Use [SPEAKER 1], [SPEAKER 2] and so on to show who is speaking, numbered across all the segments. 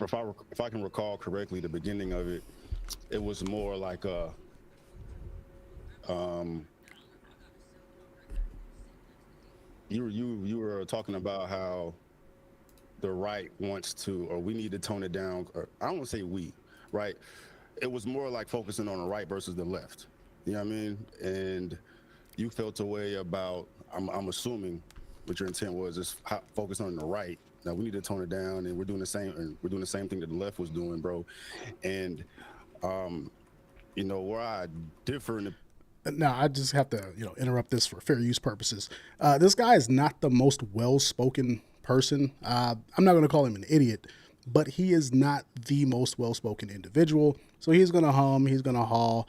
[SPEAKER 1] if I can recall correctly, the beginning of it, it was more like a um, you were talking about how the right wants to, or we need to tone it down. Or I don't want to say we, right? It was more like focusing on the right versus the left. You know what I mean? And you felt a way about. I'm assuming what your intent was is focus on the right. Now we need to tone it down, and we're doing the same. And we're doing the same thing that the left was doing, bro. And um, where I differ in the
[SPEAKER 2] Now, I just have to, interrupt this for fair use purposes. This guy is not the most well-spoken person. I'm not going to call him an idiot, but he is not the most well-spoken individual. So he's going to hum, he's going to haw.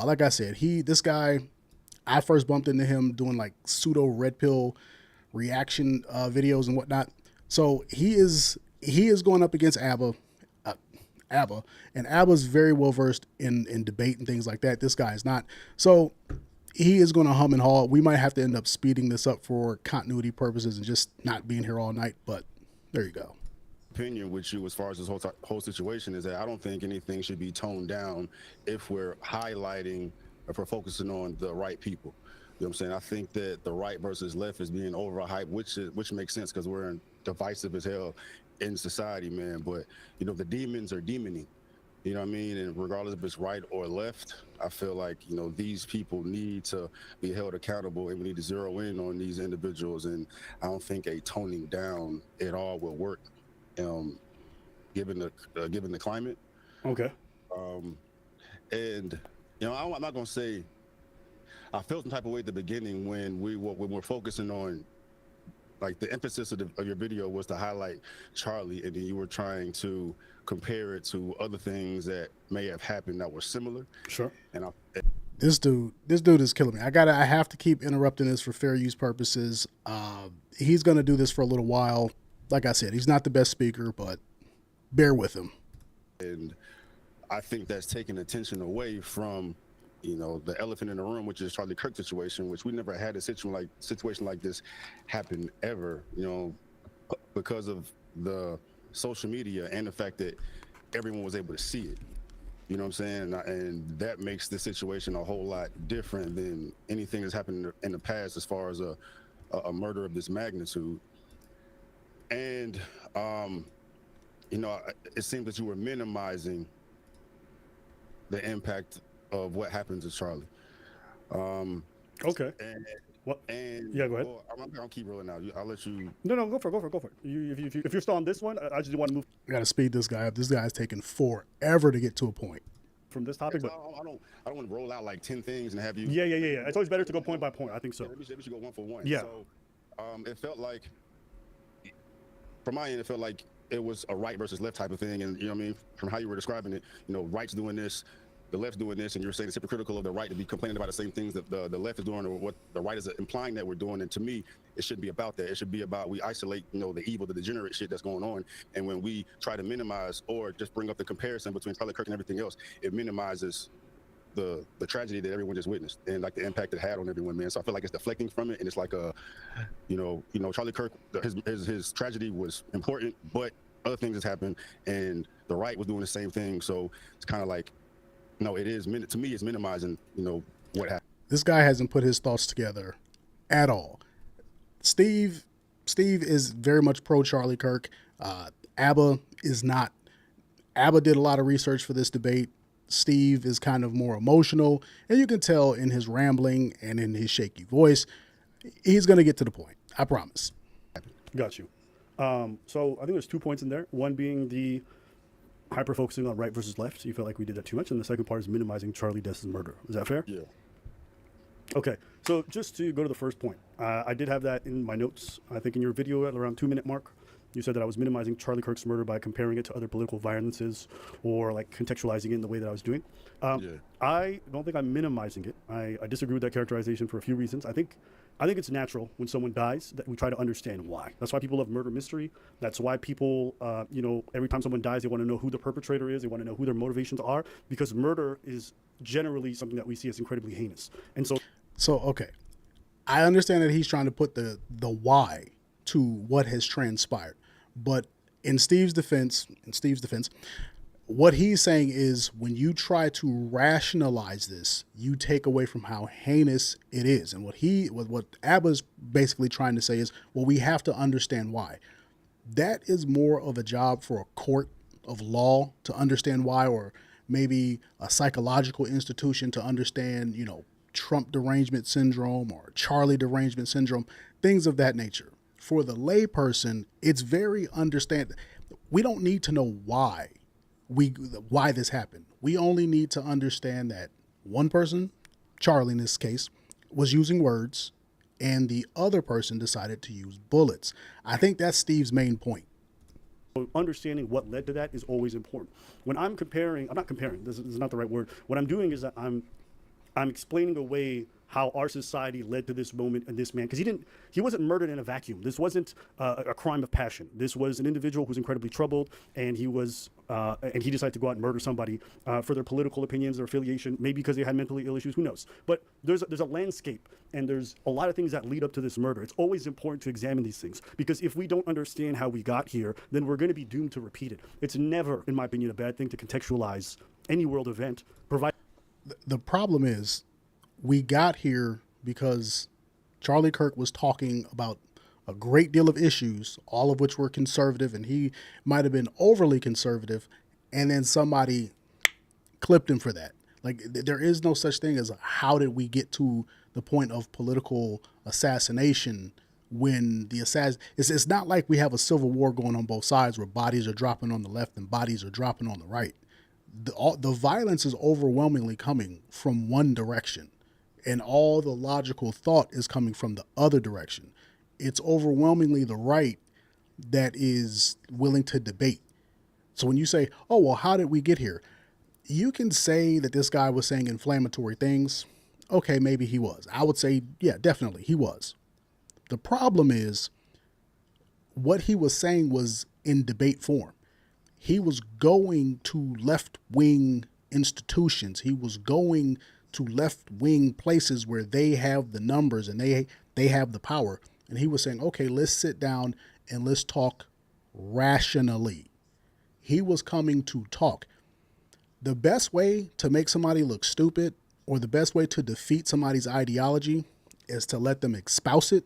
[SPEAKER 2] Like I said, this guy, I first bumped into him doing like pseudo red pill reaction videos and whatnot. So he is going up against ABBA, and ABBA's very well versed in debate and things like that. This guy is not. So he is going to hum and haw. We might have to end up speeding this up for continuity purposes and just not being here all night. But there you go.
[SPEAKER 1] opinion with you as far as this whole situation is that I don't think anything should be toned down if we're highlighting, if we're focusing on the right people. You know what I'm saying? I think that the right versus left is being overhyped, which makes sense because we're divisive as hell in society, man. But the demons are demoning. You know what I mean? And regardless if it's right or left, I feel like these people need to be held accountable, and we need to zero in on these individuals. And I don't think a toning down at all will work, given the climate.
[SPEAKER 2] Okay.
[SPEAKER 1] Um, and I'm not gonna say I felt some type of way at the beginning when we're focusing on, like, the emphasis of your video was to highlight Charlie, and then you were trying to compare it to other things that may have happened that were similar.
[SPEAKER 2] Sure.
[SPEAKER 1] And
[SPEAKER 2] This dude is killing me. I have to keep interrupting this for fair use purposes. He's gonna do this for a little while. Like I said, he's not the best speaker, but bear with him.
[SPEAKER 1] and I think that's taking attention away from the elephant in the room, which is Charlie Kirk situation, which we never had a situation like this happen ever. Because of the social media and the fact that everyone was able to see it. You know what I'm saying? And that makes the situation a whole lot different than anything that's happened in the past as far as a murder of this magnitude. And it seems that you were minimizing the impact of what happened to Charlie.
[SPEAKER 2] Okay.
[SPEAKER 1] And
[SPEAKER 2] What?
[SPEAKER 1] and
[SPEAKER 2] Yeah, go ahead.
[SPEAKER 1] well, I'm gonna keep rolling now. I'll let you.
[SPEAKER 2] No, go for it. If you're still on this one, I just want to move. I got to speed this guy up. This guy's taking forever to get to a point from this topic, but
[SPEAKER 1] I don't want to roll out like 10 things and have you.
[SPEAKER 2] yeah. It's always better to go point by point. I think so.
[SPEAKER 1] Yeah, we should go one for one.
[SPEAKER 2] Yeah.
[SPEAKER 1] So, it felt like, from my end, it felt like it was a right versus left type of thing, and what I mean, from how you were describing it, right's doing this, the left's doing this, and you're saying it's hypocritical of the right to be complaining about the same things that the left is doing, or what the right is implying that we're doing. And to me, it shouldn't be about that. It should be about, we isolate, the evil, the degenerate shit that's going on, and when we try to minimize or just bring up the comparison between Charlie Kirk and everything else, it minimizes the tragedy that everyone just witnessed and like the impact it had on everyone, man. So I feel like it's deflecting from it, and it's like Charlie Kirk, his tragedy was important, but other things has happened, and the right was doing the same thing. So it's kind of like, no, it is, to me, it's minimizing, what happened. This guy hasn't put his thoughts together at all. Steve is very much pro Charlie Kirk. ABBA is not. ABBA did a lot of research for this debate. Steve is kind of more emotional, and you can tell in his rambling and in his shaky voice, he's going to get to the point. I promise.
[SPEAKER 3] Got you. So I think there's 2 points in there. One being the hyper focusing on right versus left. You feel like we did that too much. And the second part is minimizing Charlie Dess's murder. Is that fair?
[SPEAKER 1] Yeah.
[SPEAKER 3] Okay. So just to go to the first point, I did have that in my notes. I think in your video at around 2 minute mark, you said that I was minimizing Charlie Kirk's murder by comparing it to other political violences or like contextualizing it in the way that I was doing. I don't think I'm minimizing it. I disagree with that characterization for a few reasons. I think it's natural when someone dies that we try to understand why. That's why people love murder mystery. That's why people, every time someone dies, they want to know who the perpetrator is. They want to know who their motivations are, because murder is generally something that we see as incredibly heinous. And
[SPEAKER 2] So okay, I understand that he's trying to put the why to what has transpired, but In Steve's defense, what he's saying is when you try to rationalize this, you take away from how heinous it is. And what Abba's basically trying to say is, well, we have to understand why. That is more of a job for a court of law to understand why, or maybe a psychological institution to understand, Trump derangement syndrome or Charlie derangement syndrome, things of that nature. For the layperson, it's very understand. We don't need to know why this happened. We only need to understand that one person, Charlie in this case, was using words, and the other person decided to use bullets. I think that's Steve's main point.
[SPEAKER 3] Understanding what led to that is always important. When I'm not comparing, this is not the right word. What I'm doing is that I'm explaining away how our society led to this moment and this man, because he wasn't murdered in a vacuum. This wasn't a crime of passion. This was an individual who was incredibly troubled, and he decided to go out and murder somebody for their political opinions, their affiliation, maybe because they had mentally ill issues, who knows. But there's a landscape, and there's a lot of things that lead up to this murder. It's always important to examine these things, because if we don't understand how we got here, then we're going to be doomed to repeat it. It's never, in my opinion, a bad thing to contextualize any world event.
[SPEAKER 2] The problem is, we got here because Charlie Kirk was talking about a great deal of issues, all of which were conservative, and he might have been overly conservative, and then somebody clipped him for that. Like, there is no such thing as how did we get to the point of political assassination when it's not like we have a civil war going on both sides where bodies are dropping on the left and bodies are dropping on the right. The violence is overwhelmingly coming from one direction, and all the logical thought is coming from the other direction. It's overwhelmingly the right that is willing to debate. So when you say, oh, well, how did we get here? You can say that this guy was saying inflammatory things. Okay, maybe he was. I would say, yeah, definitely he was. The problem is what he was saying was in debate form. He was going to left-wing institutions. He was going to left-wing places where they have the numbers and they have the power. And he was saying, okay, let's sit down and let's talk rationally. He was coming to talk. The best way to make somebody look stupid, or the best way to defeat somebody's ideology, is to let them espouse it,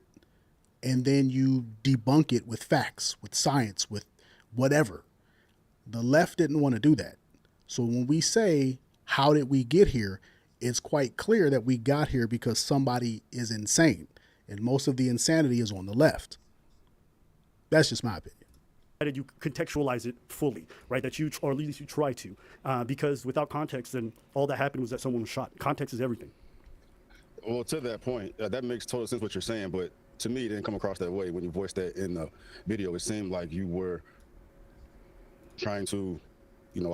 [SPEAKER 2] and then you debunk it with facts, with science, with whatever. The left didn't want to do that. So when we say, how did we get here? It's quite clear that we got here because somebody is insane. And most of the insanity is on the left. That's just my opinion.
[SPEAKER 3] How did you contextualize it fully, right? Or at least you try to. Because without context, then all that happened was that someone was shot. Context is everything.
[SPEAKER 1] Well, to that point, that makes total sense what you're saying, but to me, it didn't come across that way when you voiced that in the video. It seemed like you were trying to,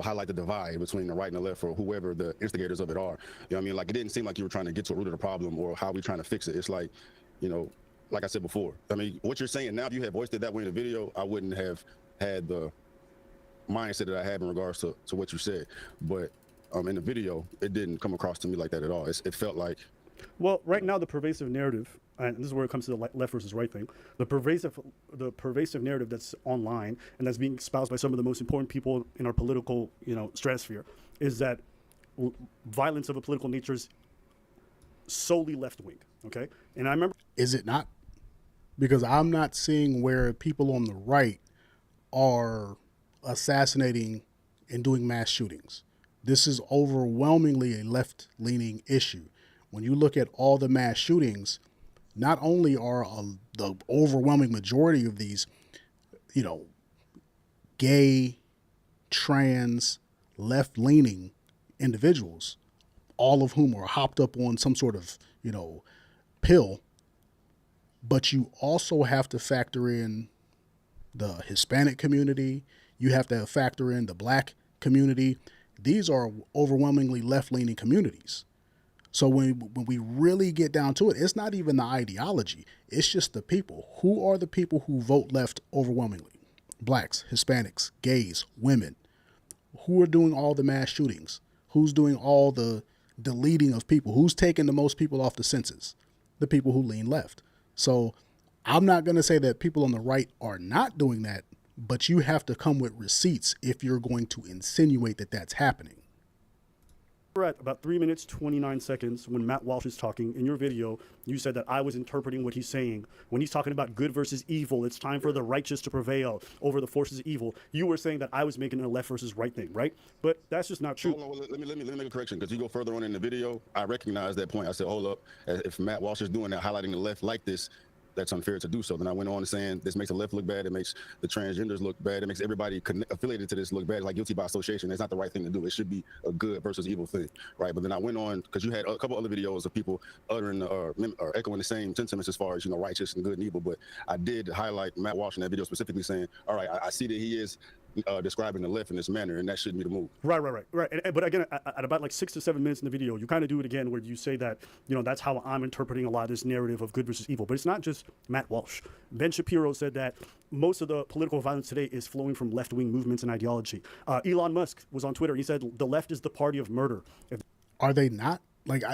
[SPEAKER 1] highlight the divide between the right and the left, or whoever the instigators of it are. You know what I mean? Like, it didn't seem like you were trying to get to the root of the problem or how we trying to fix it. It's like, like I said before, I mean, what you're saying now, if you had voiced it that way in the video, I wouldn't have had the mindset that I have in regards to what you said. But in the video, it didn't come across to me like that at all. It felt like...
[SPEAKER 3] Well, right now, the pervasive narrative, and this is where it comes to the left versus right thing, the pervasive narrative that's online and that's being espoused by some of the most important people in our political, stratosphere, is that violence of a political nature is solely left-wing, okay? And I remember...
[SPEAKER 2] Is it not? Because I'm not seeing where people on the right are assassinating and doing mass shootings. This is overwhelmingly a left-leaning issue. When you look at all the mass shootings, not only are the overwhelming majority of these, gay, trans, left-leaning individuals, all of whom are hopped up on some sort of, pill, but you also have to factor in the Hispanic community. You have to factor in the black community. These are overwhelmingly left-leaning communities. So when we really get down to it, it's not even the ideology. It's just the people. Who are the people who vote left overwhelmingly? Blacks, Hispanics, gays, women. Who are doing all the mass shootings? Who's doing all the deleting of people? Who's taking the most people off the census? The people who lean left. So I'm not going to say that people on the right are not doing that, but you have to come with receipts if you're going to insinuate that that's happening.
[SPEAKER 3] We're at about 3 minutes, 29 seconds when Matt Walsh is talking. In your video, you said that I was interpreting what he's saying. When he's talking about good versus evil, it's time for the righteous to prevail over the forces of evil. You were saying that I was making a left versus right thing, right? But that's just not true.
[SPEAKER 1] Hold on, let me make a correction, because you go further on in the video, I recognize that point. I said, hold up, if Matt Walsh is doing that, highlighting the left like this, that's unfair to do so. Then I went on saying this makes the left look bad, it makes the transgenders look bad, it makes everybody affiliated to this look bad, like guilty by association. That's not the right thing to do. It should be a good versus evil thing, right? But then I went on, because you had a couple other videos of people uttering or echoing the same sentiments as far as, you know, righteous and good and evil. But I did highlight Matt Walsh in that video specifically saying, all right, I see that he is describing the left in this manner, and that shouldn't be the move.
[SPEAKER 3] Right. But again, at about like 6 to 7 minutes in the video, you kind of do it again where you say that, you know, that's how I'm interpreting a lot of this narrative of good versus evil. But it's not just Matt Walsh. Ben Shapiro said that most of the political violence today is flowing from left-wing movements and ideology. Elon Musk was on Twitter. He said the left is the party of murder.
[SPEAKER 2] Are they not? Like,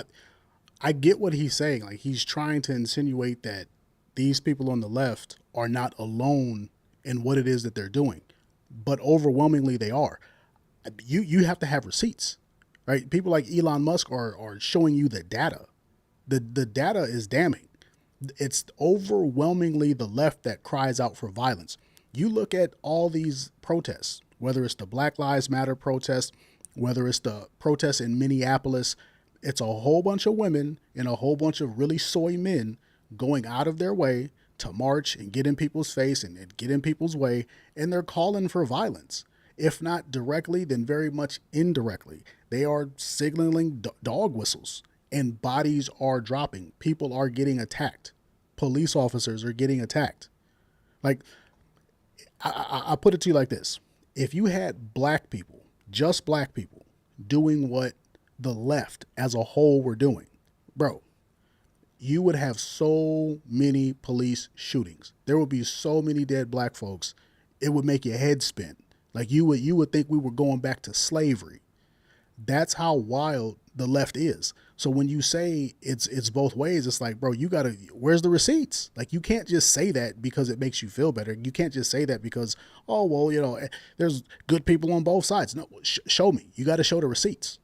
[SPEAKER 2] I get what he's saying. Like, he's trying to insinuate that these people on the left are not alone in what it is that they're doing. But overwhelmingly they are. You have to have receipts, right? People like Elon Musk are showing you the data. The data is damning. It's overwhelmingly the left that cries out for violence. You look at all these protests, whether it's the Black Lives Matter protest, whether it's the protests in Minneapolis, it's a whole bunch of women and a whole bunch of really soy men going out of their way to march and get in people's face and get in people's way, and they're calling for violence. If not directly, then very much indirectly. They are signaling dog whistles, and bodies are dropping. People are getting attacked. Police officers are getting attacked. Like, I put it to you like this. If you had black people, just black people, doing what the left as a whole were doing, bro, you would have so many police shootings. There would be so many dead black folks. It would make your head spin. Like you would think we were going back to slavery. That's how wild the left is. So when you say it's both ways, it's like, bro, where's the receipts? Like, you can't just say that because it makes you feel better. You can't just say that because, oh, well, you know, there's good people on both sides. No, show me. You got to show the receipts.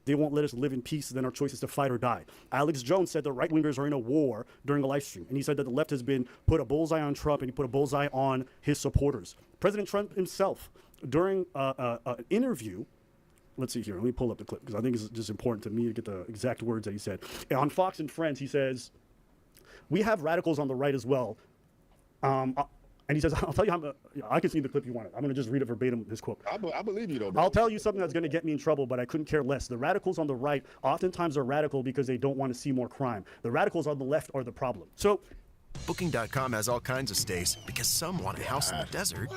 [SPEAKER 3] They won't let us live in peace, then our choice is to fight or die. Alex Jones said the right-wingers are in a war during a live stream. And he said that the left has been put a bullseye on Trump and he put a bullseye on his supporters. President Trump himself, during an interview, let's see here, let me pull up the clip because I think it's just important to me to get the exact words that he said. On Fox and Friends, he says, we have radicals on the right as well. And he says, I'll tell you how, I can see the clip you wanted. I'm going to just read it verbatim, his quote.
[SPEAKER 1] I believe you, though, bro.
[SPEAKER 3] I'll tell you something that's going to get me in trouble, but I couldn't care less. The radicals on the right oftentimes are radical because they don't want to see more crime. The radicals on the left are the problem. So,
[SPEAKER 4] Booking.com has all kinds of stays because some want a house in the desert.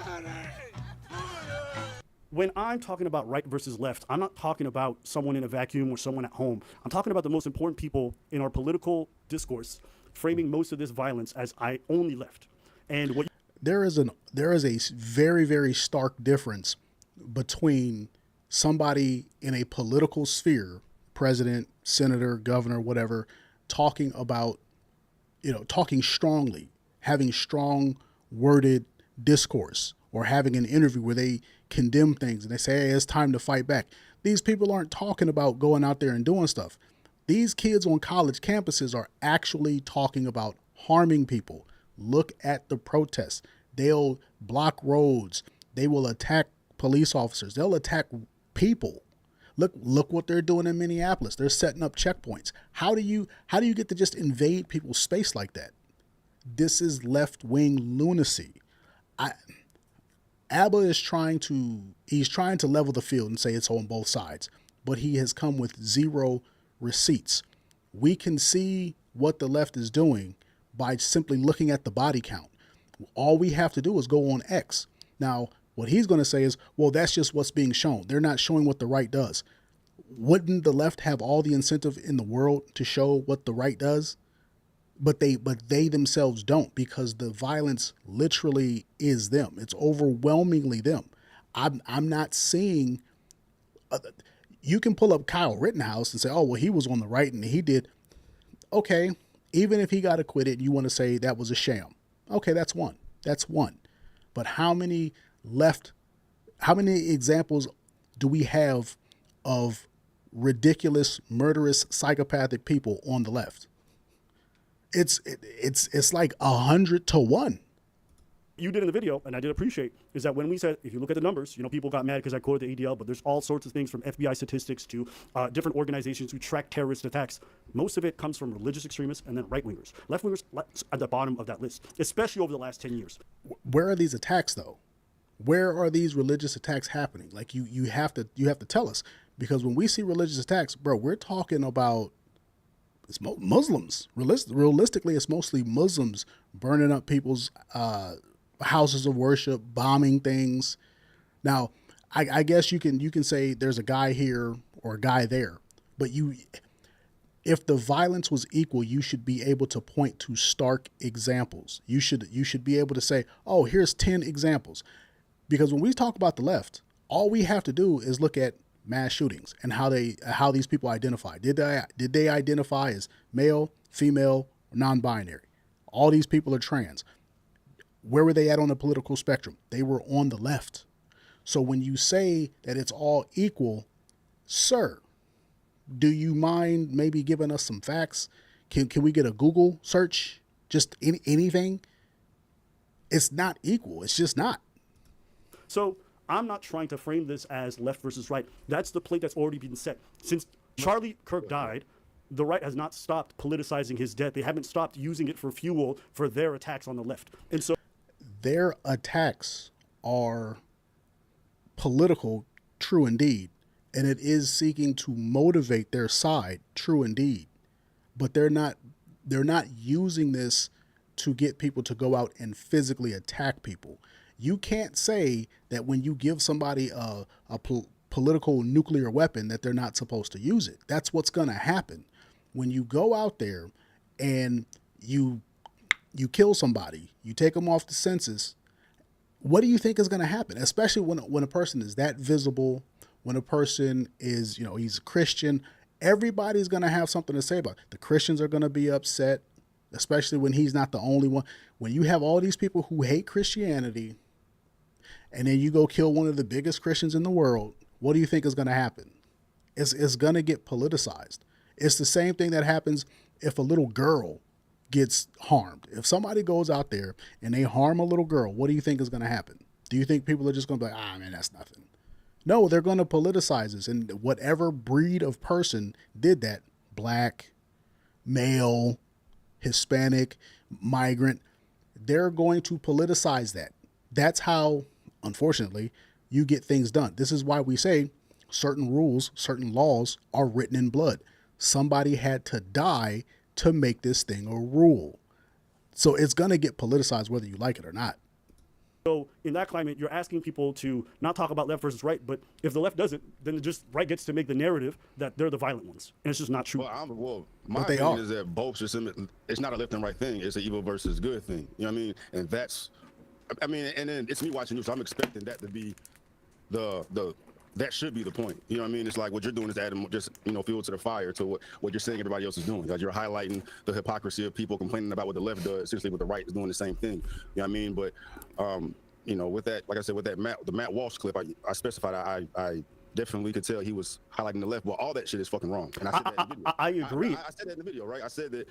[SPEAKER 3] when I'm talking about right versus left, I'm not talking about someone in a vacuum or someone at home. I'm talking about the most important people in our political discourse framing most of this violence as I only left. And what
[SPEAKER 2] there is a very, very stark difference between somebody in a political sphere, president, senator, governor, whatever, talking about, talking strongly, having strong worded discourse, or having an interview where they condemn things and they say, hey, it's time to fight back. These people aren't talking about going out there and doing stuff. These kids on college campuses are actually talking about harming people. Look at the protests. They'll block roads. They will attack police officers. They'll attack people. Look what they're doing in Minneapolis. They're setting up checkpoints. How do you get to just invade people's space like that? This is left-wing lunacy. Abba is trying to level the field and say it's on both sides, but he has come with zero receipts. We can see what the left is doing by simply looking at the body count. All we have to do is go on X. Now, what he's going to say is, well, that's just what's being shown. They're not showing what the right does. Wouldn't the left have all the incentive in the world to show what the right does? But they themselves don't, because the violence literally is them. It's overwhelmingly them. I'm not seeing. You can pull up Kyle Rittenhouse and say, oh, well, he was on the right and he did. Okay, even if he got acquitted, you want to say that was a sham. Okay, that's one. But how many examples do we have of ridiculous, murderous, psychopathic people on the left? It's like 100 to 1.
[SPEAKER 3] You did in the video, and I did appreciate, is that when we said, if you look at the numbers, people got mad because I quoted the ADL, but there's all sorts of things from FBI statistics to different organizations who track terrorist attacks. Most of it comes from religious extremists and then right-wingers. Left-wingers at the bottom of that list, especially over the last 10 years.
[SPEAKER 2] Where are these attacks, though? Where are these religious attacks happening? Like, you have to tell us, because when we see religious attacks, bro, we're talking about it's Muslims. Realistically, it's mostly Muslims burning up people's houses of worship, bombing things. Now, I guess you can say there's a guy here or a guy there, but if the violence was equal, you should be able to point to stark examples. You should be able to say, oh, here's 10 examples. Because when we talk about the left, all we have to do is look at mass shootings and how these people identify. Did they identify as male, female, or non-binary? All these people are trans. Where were they at on the political spectrum? They were on the left. So when you say that it's all equal, sir, do you mind maybe giving us some facts? Can we get a Google search? Just anything? It's not equal. It's just not.
[SPEAKER 3] So I'm not trying to frame this as left versus right. That's the plate that's already been set. Since Charlie Kirk died, the right has not stopped politicizing his death. They haven't stopped using it for fuel for their attacks on the left. And so
[SPEAKER 2] their attacks are political, true indeed, and it is seeking to motivate their side, true indeed. But they're not using this to get people to go out and physically attack people. You can't say that when you give somebody a political nuclear weapon that they're not supposed to use it. That's what's going to happen. When you go out there and you kill somebody, you take them off the census, what do you think is going to happen? Especially when a person is that visible, when a person is, he's a Christian, everybody's going to have something to say about it. The Christians are going to be upset, especially when he's not the only one. When you have all these people who hate Christianity, and then you go kill one of the biggest Christians in the world, what do you think is going to happen? It's going to get politicized. It's the same thing that happens if a little girl gets harmed. If somebody goes out there and they harm a little girl, what do you think is going to happen? Do you think people are just going to be like, man, that's nothing? No, they're going to politicize this. And whatever breed of person did that, black, male, Hispanic, migrant, they're going to politicize that. That's how, unfortunately, you get things done. This is why we say certain rules, certain laws are written in blood. Somebody had to die to make this thing a rule. So it's going to get politicized whether you like it or not.
[SPEAKER 3] So in that climate, you're asking people to not talk about left versus right, but if the left doesn't, then it just right gets to make the narrative that they're the violent ones, and it's just not true.
[SPEAKER 1] My opinion is that both it's not a left and right thing. It's an evil versus good thing. You know what I mean? And and then it's me watching you, so I'm expecting that to be that should be the point. You know what I mean? It's like what you're doing is adding just, fuel to the fire to what you're saying everybody else is doing. Like you're highlighting the hypocrisy of people complaining about what the left does, essentially what the right is doing the same thing. You know what I mean? But, with that, like I said, with the Matt Walsh clip, I specified I definitely could tell he was highlighting the left. Well, all that shit is fucking wrong. And I said that in the video.
[SPEAKER 3] I agree.
[SPEAKER 1] I said that in the video, right? I said that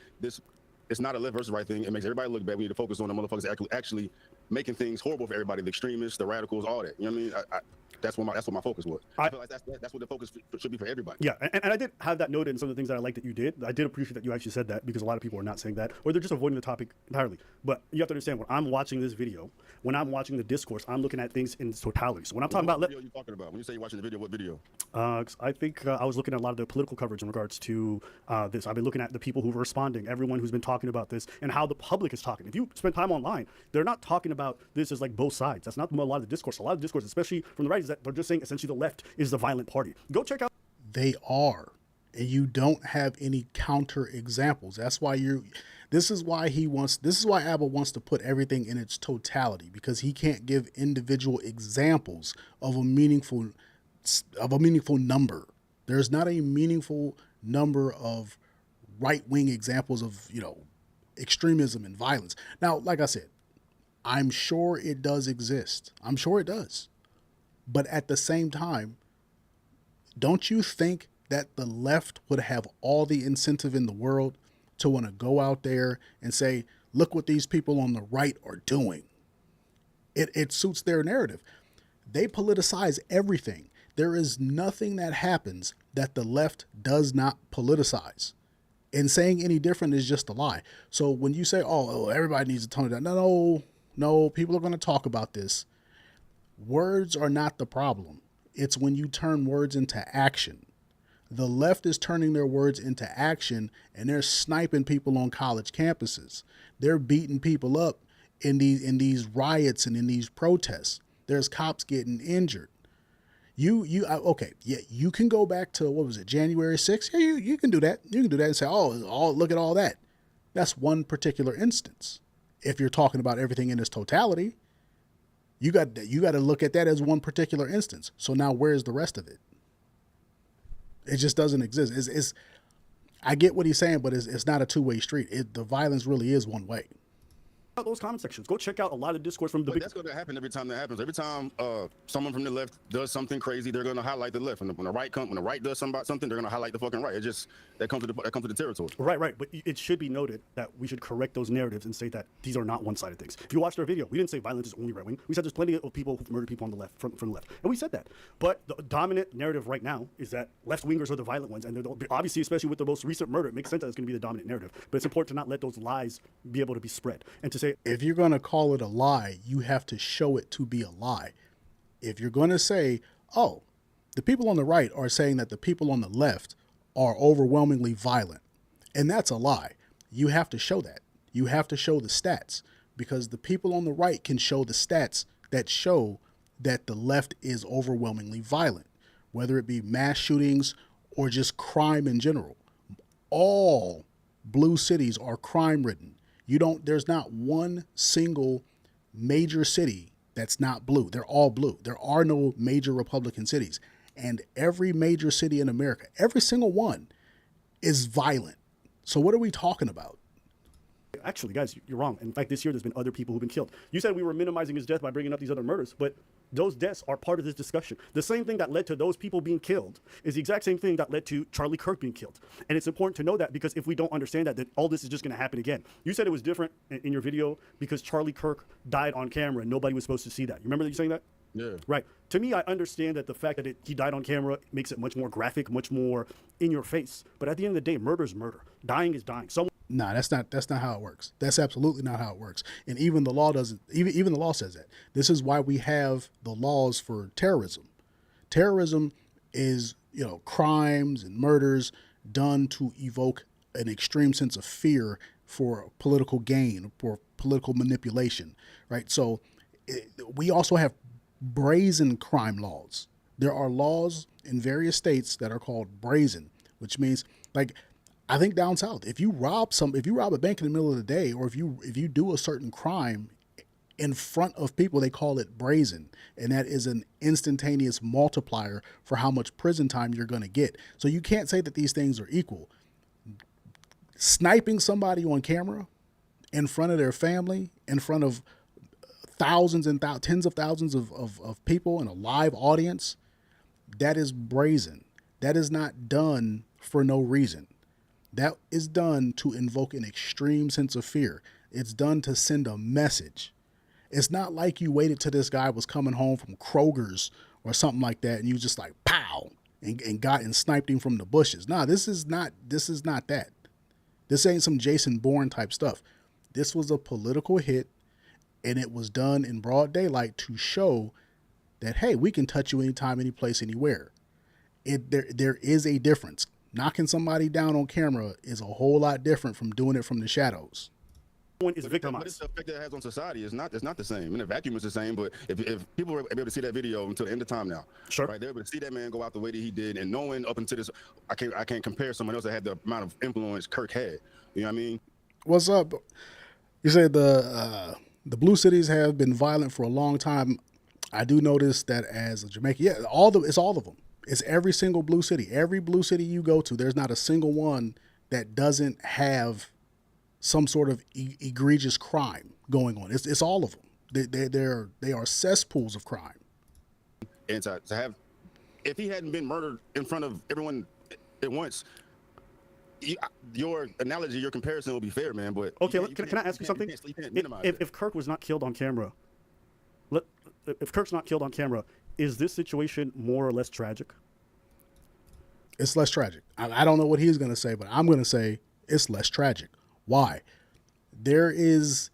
[SPEAKER 1] it's not a left versus right thing. It makes everybody look bad. We need to focus on the motherfuckers actually making things horrible for everybody, the extremists, the radicals, all that. You know what I mean? That's what my focus was. I feel like that's what the focus should be for everybody.
[SPEAKER 3] Yeah, and I did have that noted in some of the things that I like that you did. I did appreciate that you actually said that, because a lot of people are not saying that, or they're just avoiding the topic entirely. But you have to understand, when I'm watching this video, when I'm watching the discourse, I'm looking at things in totality. So when I'm talking about
[SPEAKER 1] what video are you talking about? When you say you're watching the video, what video?
[SPEAKER 3] I think I was looking at a lot of the political coverage in regards to this. I've been looking at the people who are responding, everyone who's been talking about this, and how the public is talking. If you spend time online, they're not talking about this as like both sides. That's not a lot of the discourse. A lot of the discourse, especially from the right, is that they're just saying essentially the left is the violent party. Go check out.
[SPEAKER 2] They are, and you don't have any counter examples. That's why this is why Abba wants to put everything in its totality, because he can't give individual examples of a meaningful number. There's not a meaningful number of right-wing examples of, extremism and violence. Now, like I said, I'm sure it does exist. I'm sure it does. But at the same time, don't you think that the left would have all the incentive in the world to want to go out there and say, look what these people on the right are doing? It suits their narrative. They politicize everything. There is nothing that happens that the left does not politicize. And saying any different is just a lie. So when you say, oh, everybody needs to tone it down. No, people are going to talk about this. Words are not the problem. It's when you turn words into action. The left is turning their words into action, and they're sniping people on college campuses. They're beating people up in these riots and in these protests. There's cops getting injured. Okay, yeah, you can go back to, what was it, January 6th? Yeah, you can do that. You can do that and say, oh, look at all that. That's one particular instance. If you're talking about everything in its totality, you got to look at that as one particular instance. So now where's the rest of it? It just doesn't exist. I get what he's saying, but it's not a two-way street. The violence really is one way.
[SPEAKER 3] Those comment sections. Go check out a lot of discourse from the big.
[SPEAKER 1] That's going to happen every time that happens. Every time someone from the left does something crazy, they're going to highlight the left. When the right does something, they're going to highlight the fucking right. It just that comes to the territory.
[SPEAKER 3] Right. But it should be noted that we should correct those narratives and say that these are not one-sided things. If you watched our video, we didn't say violence is only right wing. We said there's plenty of people who've murdered people on the left from the left, and we said that. But the dominant narrative right now is that left-wingers are the violent ones, and obviously, especially with the most recent murder, it makes sense that it's going to be the dominant narrative. But it's important to not let those lies be able to be spread, and to say
[SPEAKER 2] if you're going to call it a lie, you have to show it to be a lie. If you're going to say, oh, the people on the right are saying that the people on the left are overwhelmingly violent, and that's a lie, you have to show that. You have to show the stats, because the people on the right can show the stats that show that the left is overwhelmingly violent, whether it be mass shootings or just crime in general. All blue cities are crime ridden. There's not one single major city that's not blue. They're all blue. There are no major Republican cities. And every major city in America, every single one, is violent. So what are we talking about?
[SPEAKER 3] Actually, guys, you're wrong. In fact, this year there's been other people who've been killed. You said we were minimizing his death by bringing up these other murders, but those deaths are part of this discussion. The same thing that led to those people being killed is the exact same thing that led to Charlie Kirk being killed. And it's important to know that, because if we don't understand that, then all this is just going to happen again. You said it was different in your video because Charlie Kirk died on camera and nobody was supposed to see that. You remember you saying that?
[SPEAKER 1] Yeah.
[SPEAKER 3] Right. To me, I understand that the fact that he died on camera makes it much more graphic, much more in your face. But at the end of the day, murder is murder. Dying is dying.
[SPEAKER 2] No, that's not how it works. That's absolutely not how it works. And even the law doesn't. Even the law says that. This is why we have the laws for terrorism. Terrorism is, crimes and murders done to evoke an extreme sense of fear for political gain, for political manipulation, right? So we also have brazen crime laws. There are laws in various states that are called brazen, which means, like, I think down south, if you rob a bank in the middle of the day, or if you do a certain crime in front of people, they call it brazen, and that is an instantaneous multiplier for how much prison time you're going to get. So you can't say that these things are equal. Sniping somebody on camera in front of their family, in front of thousands and tens of thousands of people in a live audience, that is brazen. That is not done for no reason. That is done to invoke an extreme sense of fear. It's done to send a message. It's not like you waited till this guy was coming home from Kroger's or something like that, and you just like pow and sniped him from the bushes. Nah, this is not that. This ain't some Jason Bourne type stuff. This was a political hit, and it was done in broad daylight to show that, hey, we can touch you anytime, any place, anywhere. There is a difference. Knocking somebody down on camera is a whole lot different from doing it from the shadows.
[SPEAKER 3] One is
[SPEAKER 1] But
[SPEAKER 3] victimized.
[SPEAKER 1] it's the effect that it has on society is not the same. In a vacuum, it's the same. But if people were able to see that video until the end of time now,
[SPEAKER 3] Sure.
[SPEAKER 1] right, they're able to see that man go out the way that he did, and knowing up until this, I can't compare someone else that had the amount of influence Kirk had. You know what I mean?
[SPEAKER 2] What's up? You said the blue cities have been violent for a long time. I do notice that as a Jamaican, it's all of them. It's every single blue city. Every blue city you go to, there's not a single one that doesn't have some sort of egregious crime going on. It's all of them. They are cesspools of crime.
[SPEAKER 1] And to have, if he hadn't been murdered in front of everyone at once, your analogy, your comparison will be fair, man. But
[SPEAKER 3] Okay, can I ask you something?
[SPEAKER 1] You can't minimize
[SPEAKER 3] If Kirk was not killed on camera, if Kirk's not killed on camera, is this situation more or less tragic?
[SPEAKER 2] It's less tragic. I don't know what he's going to say, but I'm going to say it's less tragic. Why? There is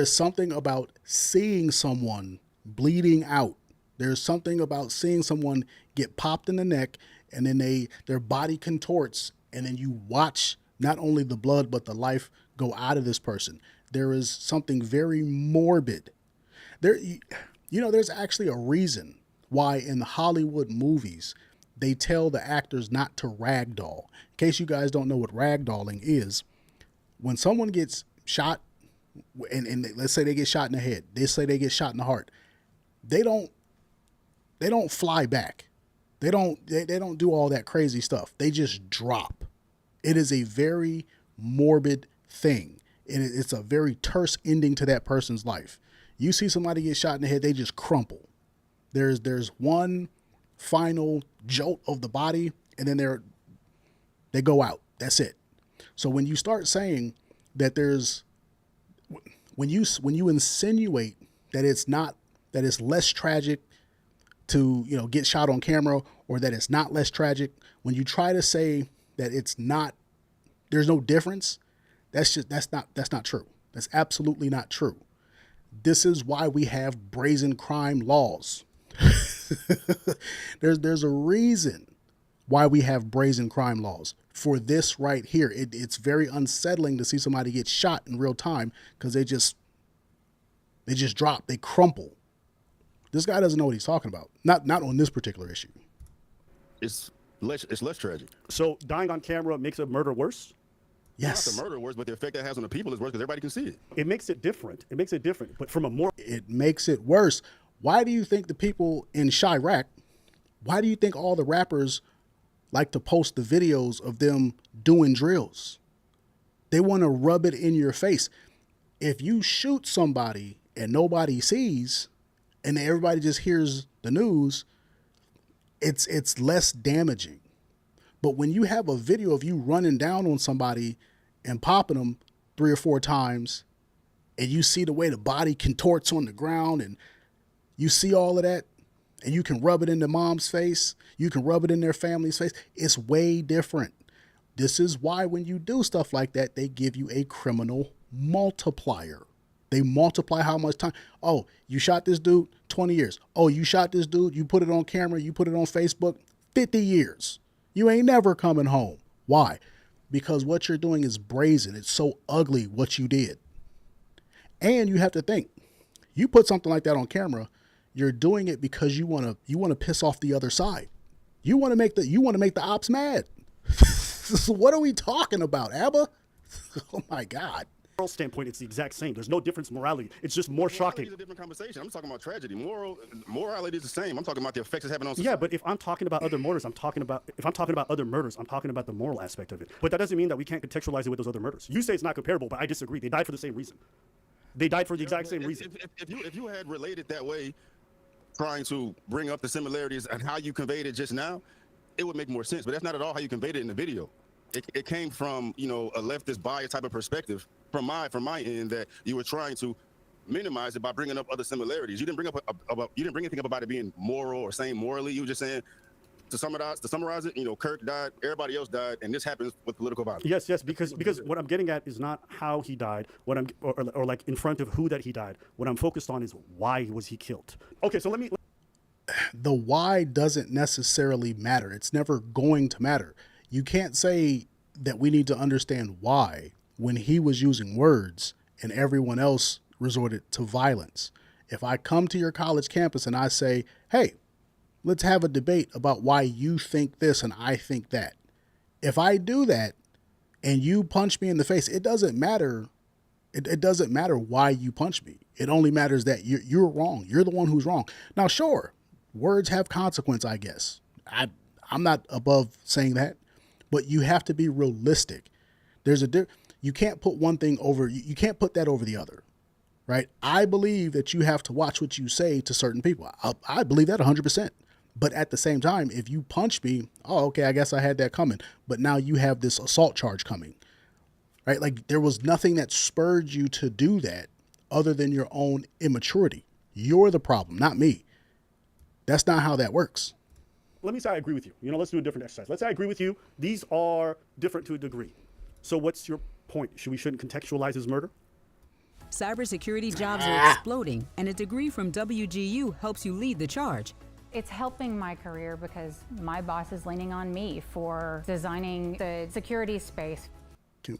[SPEAKER 2] something about seeing someone bleeding out. There's something about seeing someone get popped in the neck and then their body contorts, and then you watch not only the blood but the life go out of this person. There is something very morbid. There's actually a reason why in the Hollywood movies they tell the actors not to ragdoll. In case you guys don't know what ragdolling is, when someone gets shot, and let's say they get shot in the head, they say they get shot in the heart, they don't fly back. They don't do all that crazy stuff. They just drop. It is a very morbid thing, and it's a very terse ending to that person's life. You see somebody get shot in the head, they just crumple. There's one final jolt of the body, and then they go out. That's it. So when you start saying that when you insinuate that it's less tragic to get shot on camera, or that it's not less tragic, when you try to say that there's no difference, that's not true. That's absolutely not true. This is why we have brazen crime laws. There's a reason why we have brazen crime laws for this right here. It's very unsettling to see somebody get shot in real time because they just drop, they crumple. This guy doesn't know what he's talking about. Not on this particular issue.
[SPEAKER 1] It's less tragic.
[SPEAKER 3] So dying on camera makes a murder worse?
[SPEAKER 2] Yes.
[SPEAKER 1] Not the murder worse, but the effect that has on the people is worse because everybody can see it.
[SPEAKER 3] It makes it different. But from a more...
[SPEAKER 2] It makes it worse. Why do you think the people in Chirac, why do you think all the rappers like to post the videos of them doing drills? They want to rub it in your face. If you shoot somebody and nobody sees, and everybody just hears the news, it's less damaging. But when you have a video of you running down on somebody and popping them 3 or 4 times, and you see the way the body contorts on the ground, and you see all of that, and you can rub it in the mom's face, you can rub it in their family's face, it's way different. This is why when you do stuff like that, they give you a criminal multiplier. They multiply how much time. Oh, you shot this dude, 20 years. Oh, you shot this dude, you put it on camera, you put it on Facebook, 50 years. You ain't never coming home. Why? Because what you're doing is brazen. It's so ugly what you did. And you have to think, you put something like that on camera, you're doing it because you want to piss off the other side. You want to make the ops mad. So what are we talking about, Abba? Oh my God.
[SPEAKER 3] Moral standpoint, it's the exact same. There's no difference in morality. It's just more shocking.
[SPEAKER 1] It's a different conversation. I'm talking about tragedy. Morality is the same. I'm talking about the effects it's having on society.
[SPEAKER 3] Yeah, but if I'm talking about other murders, I'm talking about the moral aspect of it. But that doesn't mean that we can't contextualize it with those other murders. You say it's not comparable, but I disagree. They died for the same reason. They died for the exact same reason.
[SPEAKER 1] If you had related that way, trying to bring up the similarities and how you conveyed it just now, it would make more sense. But that's not at all how you conveyed it in the video. It came from a leftist bias type of perspective from my end, that you were trying to minimize it by bringing up other similarities. You didn't bring anything up about it being moral or same morally. You were just saying, to summarize it, Kirk died, everybody else died, and this happens with political violence.
[SPEAKER 3] Yes, because what I'm getting at is not how he died, or like in front of who that he died. What I'm focused on is why was he killed. Okay, so
[SPEAKER 2] the why doesn't necessarily matter. It's never going to matter. You can't say that we need to understand why when he was using words and everyone else resorted to violence. If I come to your college campus and I say, hey, let's have a debate about why you think this and I think that. If I do that and you punch me in the face, it doesn't matter. It doesn't matter why you punch me. It only matters that you're wrong. You're the one who's wrong. Now, sure, words have consequence, I guess. I'm not above saying that, but you have to be realistic. You can't put one thing over, you can't put that over the other, right? I believe that you have to watch what you say to certain people. I believe that 100%. But at the same time, if you punch me, oh, okay, I guess I had that coming. But now you have this assault charge coming, right? Like there was nothing that spurred you to do that other than your own immaturity. You're the problem, not me. That's not how that works.
[SPEAKER 3] Let me say I agree with you. You know, let's do a different exercise. Let's say I agree with you. These are different to a degree. So what's your point? We shouldn't contextualize his murder?
[SPEAKER 5] Cybersecurity jobs are exploding, and a degree from WGU helps you lead the charge.
[SPEAKER 6] It's helping my career because my boss is leaning on me for designing the security space.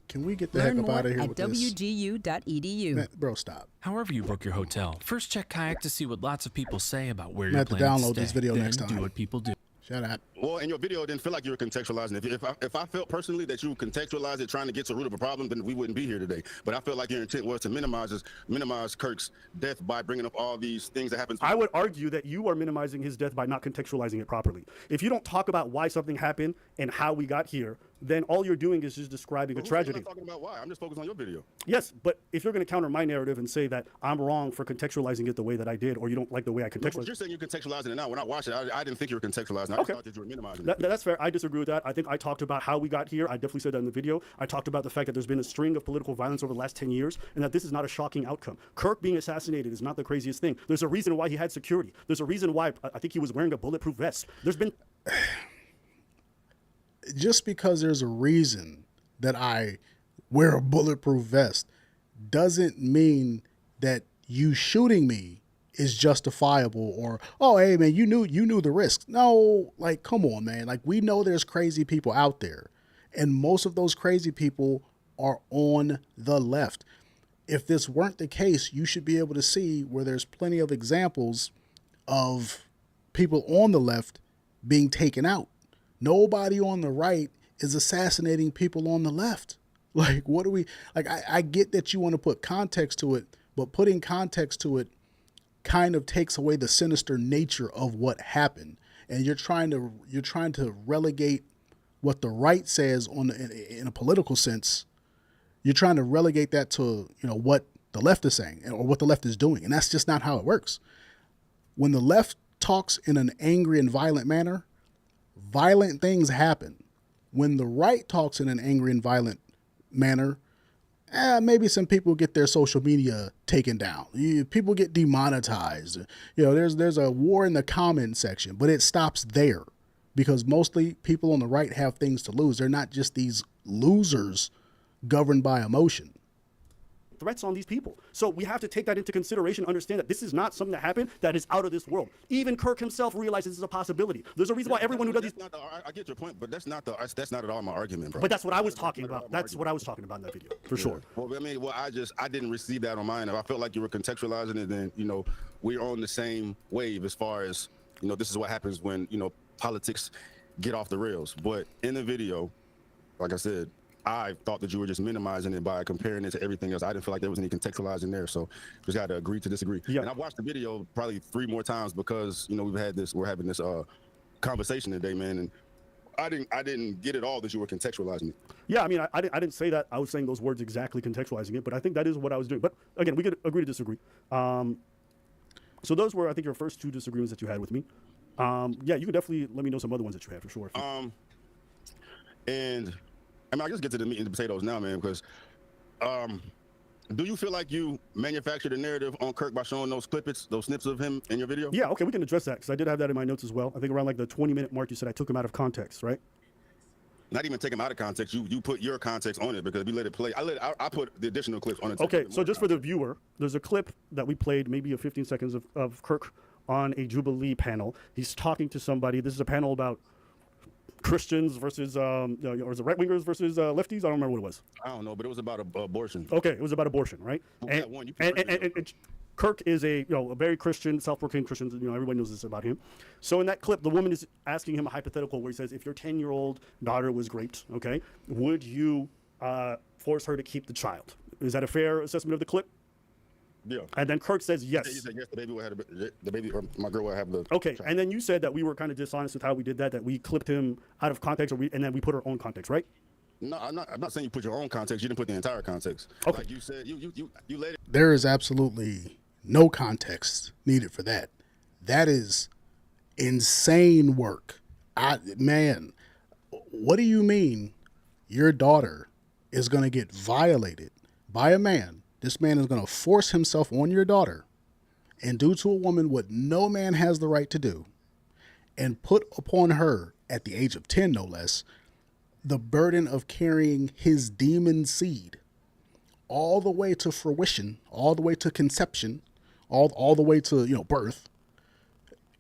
[SPEAKER 2] Can we get the
[SPEAKER 5] Learn
[SPEAKER 2] heck up
[SPEAKER 5] more
[SPEAKER 2] out of here
[SPEAKER 5] at
[SPEAKER 2] with this?
[SPEAKER 5] wgu.edu.
[SPEAKER 2] Man, bro, stop.
[SPEAKER 7] However you book your hotel, first check Kayak to see what lots of people say about where
[SPEAKER 2] I'm
[SPEAKER 7] you're
[SPEAKER 2] gonna have to
[SPEAKER 7] planning
[SPEAKER 2] download
[SPEAKER 7] to
[SPEAKER 2] this
[SPEAKER 7] stay.
[SPEAKER 2] video
[SPEAKER 7] Then
[SPEAKER 2] next time.
[SPEAKER 7] do what people do.
[SPEAKER 2] Shut up.
[SPEAKER 1] Well, in your video, it didn't feel like you were contextualizing. If I felt personally that you contextualized it trying to get to the root of a problem, then we wouldn't be here today. But I felt like your intent was to minimize Kirk's death by bringing up all these things that happened.
[SPEAKER 3] I would argue that you are minimizing his death by not contextualizing it properly. If you don't talk about why something happened and how we got here, then all you're doing is just describing a tragedy.
[SPEAKER 1] I'm not talking about why. I'm just focused on your video.
[SPEAKER 3] Yes, but if you're going to counter my narrative and say that I'm wrong for contextualizing it the way that I did, or you don't like the way I
[SPEAKER 1] No, but
[SPEAKER 3] contextualized
[SPEAKER 1] you're saying you're contextualizing it now. When I watched it, I didn't think you were contextualizing. I just thought that you were minimizing it.
[SPEAKER 3] That's fair. I disagree with that. I think I talked about how we got here. I definitely said that in the video. I talked about the fact that there's been a string of political violence over the last 10 years and that this is not a shocking outcome. Kirk being assassinated is not the craziest thing. There's a reason why he had security. There's a reason why I think he was wearing a bulletproof vest. There's been...
[SPEAKER 2] Just because there's a reason that I wear a bulletproof vest doesn't mean that you shooting me is justifiable or, oh, hey man, you knew the risks. No, like, come on, man. Like, we know there's crazy people out there, and most of those crazy people are on the left. If this weren't the case, you should be able to see where there's plenty of examples of people on the left being taken out. Nobody on the right is assassinating people on the left. Like, what do we, like, I get that you want to put context to it, but putting context to it kind of takes away the sinister nature of what happened. And you're trying to relegate what the right says in a political sense. You're trying to relegate that to, what the left is saying or what the left is doing. And that's just not how it works. When the left talks in an angry and violent manner, violent things happen. When the right talks in an angry and violent manner, maybe some people get their social media taken down. People get demonetized. There's a war in the comment section, but it stops there because mostly people on the right have things to lose. They're not just these losers governed by emotion.
[SPEAKER 3] threats on these people. So we have to take that into consideration, understand that this is not something that happened that is out of this world. Even Kirk himself realizes this is a possibility. There's a reason why everyone who does these...
[SPEAKER 1] I get your point, but that's not at all my argument, bro.
[SPEAKER 3] But that's what I was talking about. That's what I was talking about in that video, for sure.
[SPEAKER 1] Well, I didn't receive that on mine. If I felt like you were contextualizing it, then, we're on the same wave as far as, this is what happens when, politics get off the rails. But in the video, like I said, I thought that you were just minimizing it by comparing it to everything else. I didn't feel like there was any contextualizing there. So just got to agree to disagree.
[SPEAKER 3] Yeah.
[SPEAKER 1] And I've watched the video probably 3 more times because, we're having this conversation today, man. And I didn't get it all that you were contextualizing it.
[SPEAKER 3] Yeah, I mean, I didn't say that. I was saying those words exactly, contextualizing it. But I think that is what I was doing. But again, we could agree to disagree. So those were, I think, your first 2 disagreements that you had with me. Yeah, you could definitely let me know some other ones that you had for sure.
[SPEAKER 1] And I guess get to the meat and the potatoes now, man, because do you feel like you manufactured a narrative on Kirk by showing those snips of him in your video?
[SPEAKER 3] Yeah, okay, we can address that because I did have that in my notes as well. I think around like the 20-minute mark, you said I took him out of context, right?
[SPEAKER 1] Not even take him out of context. You put your context on it because we let it play. I put the additional clips on it.
[SPEAKER 3] Okay, so just for the viewer, there's a clip that we played, maybe 15 seconds of Kirk on a Jubilee panel. He's talking to somebody. This is a panel about Christians versus, or is it right-wingers versus lefties? I don't remember what it was.
[SPEAKER 1] I don't know, but it was about abortion.
[SPEAKER 3] Okay, it was about abortion, right?
[SPEAKER 1] Well,
[SPEAKER 3] And Kirk is a very Christian, self-proclaimed Christian. Everybody knows this about him. So in that clip, the woman is asking him a hypothetical where he says, if your 10-year-old daughter was raped, okay, would you force her to keep the child? Is that a fair assessment of the clip?
[SPEAKER 1] Yeah.
[SPEAKER 3] And then Kirk says yes.
[SPEAKER 1] He said yes, the baby or my girl will have the
[SPEAKER 3] Okay,
[SPEAKER 1] child.
[SPEAKER 3] and then you said that we were kind of dishonest with how we did that we clipped him out of context, and then we put our own context, right?
[SPEAKER 1] No, I'm not saying you put your own context. You didn't put the entire context.
[SPEAKER 3] Okay.
[SPEAKER 1] Like you said, you let it.
[SPEAKER 2] There is absolutely no context needed for that. That is insane work. Man, what do you mean your daughter is going to get violated by a man? This man is going to force himself on your daughter and do to a woman what no man has the right to do, and put upon her, at the age of 10 no less, the burden of carrying his demon seed all the way to fruition, all the way to conception, all the way to, birth.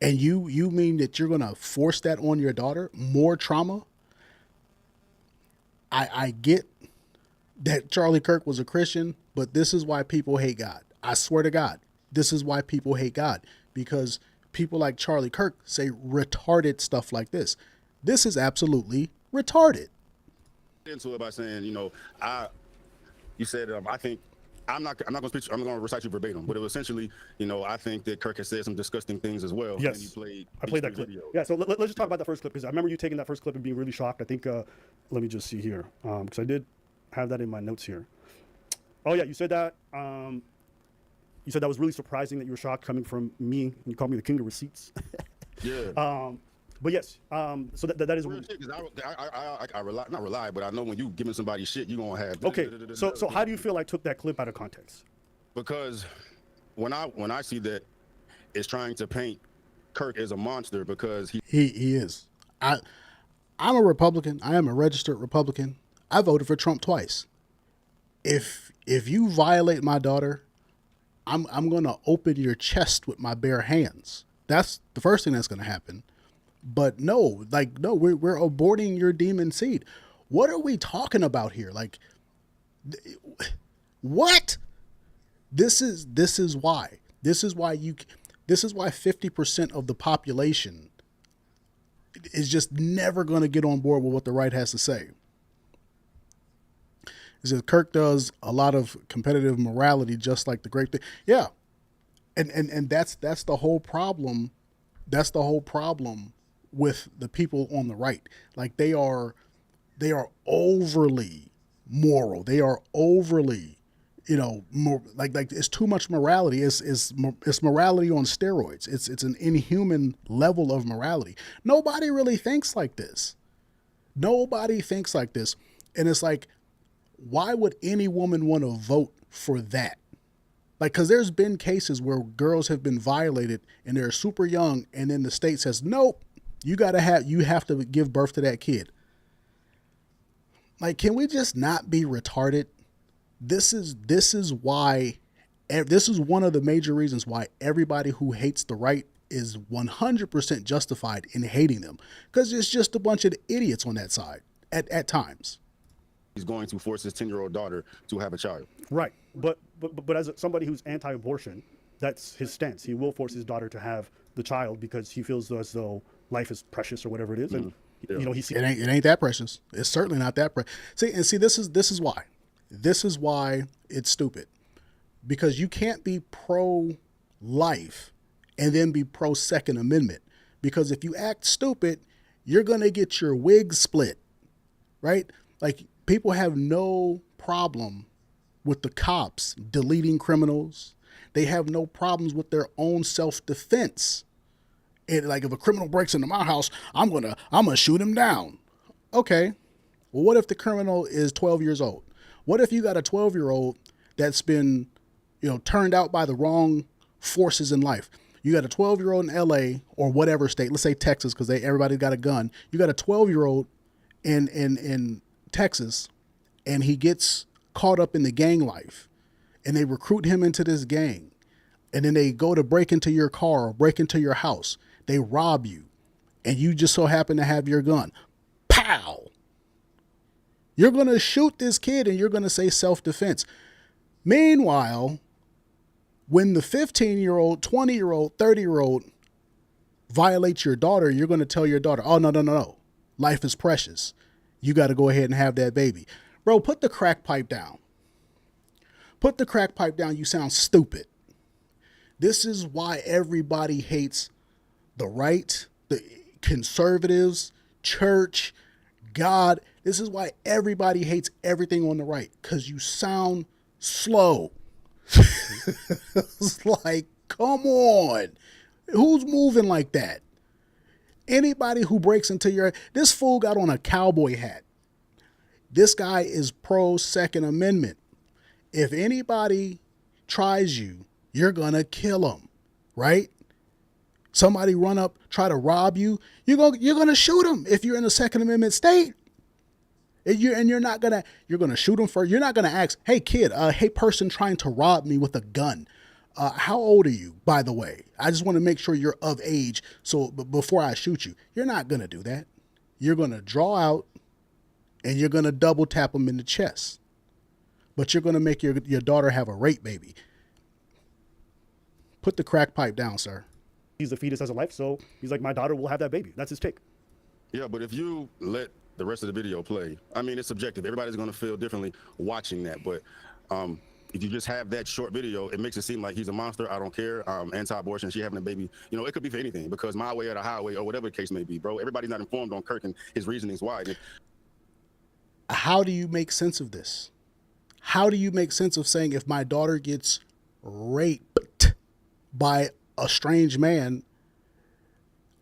[SPEAKER 2] And you mean that you're going to force that on your daughter? More trauma? I get that Charlie Kirk was a Christian, but this is why people hate God. I swear to God, this is why people hate God, because people like Charlie Kirk say retarded stuff like this. This is absolutely retarded.
[SPEAKER 1] Into it by saying, you said, I think I'm not going to speak. I'm going to recite you verbatim, but it was essentially, I think that Kirk has said some disgusting things as well.
[SPEAKER 3] Yes,
[SPEAKER 1] and
[SPEAKER 3] I played that clip.
[SPEAKER 1] Video.
[SPEAKER 3] Yeah, so let's just talk about that first clip, because I remember you taking that first clip and being really shocked. I think, let me just see here, because I did have that in my notes here. Oh yeah, you said that. You said that was really surprising that you were shocked coming from me, and you called me the king of receipts.
[SPEAKER 1] Yeah.
[SPEAKER 3] But yes, so that is
[SPEAKER 1] Real shit, 'cause I rely, not rely, but I know when you giving somebody shit, you gonna have.
[SPEAKER 3] okay. So how do you feel I took that clip out of context?
[SPEAKER 1] Because when I see that, it's trying to paint Kirk as a monster because he
[SPEAKER 2] is. I'm a Republican. I am a registered Republican. I voted for Trump twice. If you violate my daughter, I'm gonna open your chest with my bare hands. That's the first thing that's gonna happen. But no, we're aborting your demon seed. What are we talking about here? Like, what? This is why 50% of the population is just never going to get on board with what the right has to say. It says Kirk does a lot of competitive morality, just like the great thing. Yeah, and that's the whole problem. That's the whole problem with the people on the right. Like they are overly moral. They are overly, more like it's too much morality. It's morality on steroids. It's an inhuman level of morality. Nobody really thinks like this. Nobody thinks like this. And it's like, why would any woman want to vote for that? Like, because there's been cases where girls have been violated and they're super young, and then the state says, nope, you have to give birth to that kid. Like, can we just not be retarded? This is why, this is one of the major reasons why everybody who hates the right is 100% justified in hating them, because it's just a bunch of idiots on that side at times.
[SPEAKER 1] He's going to force his 10-year-old daughter to have a child.
[SPEAKER 3] Right, but as somebody who's anti-abortion, that's his stance. He will force his daughter to have the child because he feels as though life is precious or whatever it is, and he sees
[SPEAKER 2] it ain't that precious. It's certainly not that precious. See, this is why it's stupid, because you can't be pro-life and then be pro-Second Amendment, because if you act stupid, you're gonna get your wig split, right? Like, people have no problem with the cops deleting criminals. They have no problems with their own self-defense. And like, if a criminal breaks into my house, I'm gonna shoot him down. Okay. Well, what if the criminal is 12 years old? What if you got a 12-year-old that's been, turned out by the wrong forces in life? You got a 12-year-old in LA or whatever state, let's say Texas, because everybody got a gun. You got a 12-year-old in Texas, and he gets caught up in the gang life, and they recruit him into this gang, and then they go to break into your car or break into your house. They rob you, and you just so happen to have your gun. Pow! You're going to shoot this kid, and you're going to say self-defense. Meanwhile, when the 15-year-old, 20-year-old, 30-year-old violates your daughter, you're going to tell your daughter, oh, no. Life is precious. You got to go ahead and have that baby. Bro, put the crack pipe down. Put the crack pipe down. You sound stupid. This is why everybody hates the right, the conservatives, church, God. This is why everybody hates everything on the right, because you sound slow. It's like, come on. Who's moving like that? Anybody who breaks into your... This fool got on a cowboy hat. This guy is pro Second Amendment. If anybody tries you, you're going to kill them, right? Somebody run up, try to rob you, you're going to shoot them if you're in a Second Amendment state. You're going to shoot them first. You're not going to ask, hey, kid, hey, person trying to rob me with a gun. How old are you, by the way? I just want to make sure you're of age. So before I shoot you, you're not going to do that. You're going to draw out and you're going to double tap them in the chest. But you're going to make your daughter have a rape baby. Put the crack pipe down, sir.
[SPEAKER 3] He's a fetus as a life, so he's like, my daughter will have that baby. That's his take.
[SPEAKER 1] Yeah, but if you let the rest of the video play, I mean, it's subjective. Everybody's going to feel differently watching that. But if you just have that short video, it makes it seem like he's a monster. I don't care. Anti-abortion, she having a baby. You know, it could be for anything, because my way or the highway or whatever the case may be, bro. Everybody's not informed on Kirk and his reasonings why.
[SPEAKER 2] How do you make sense of this? How do you make sense of saying if my daughter gets raped by a strange man,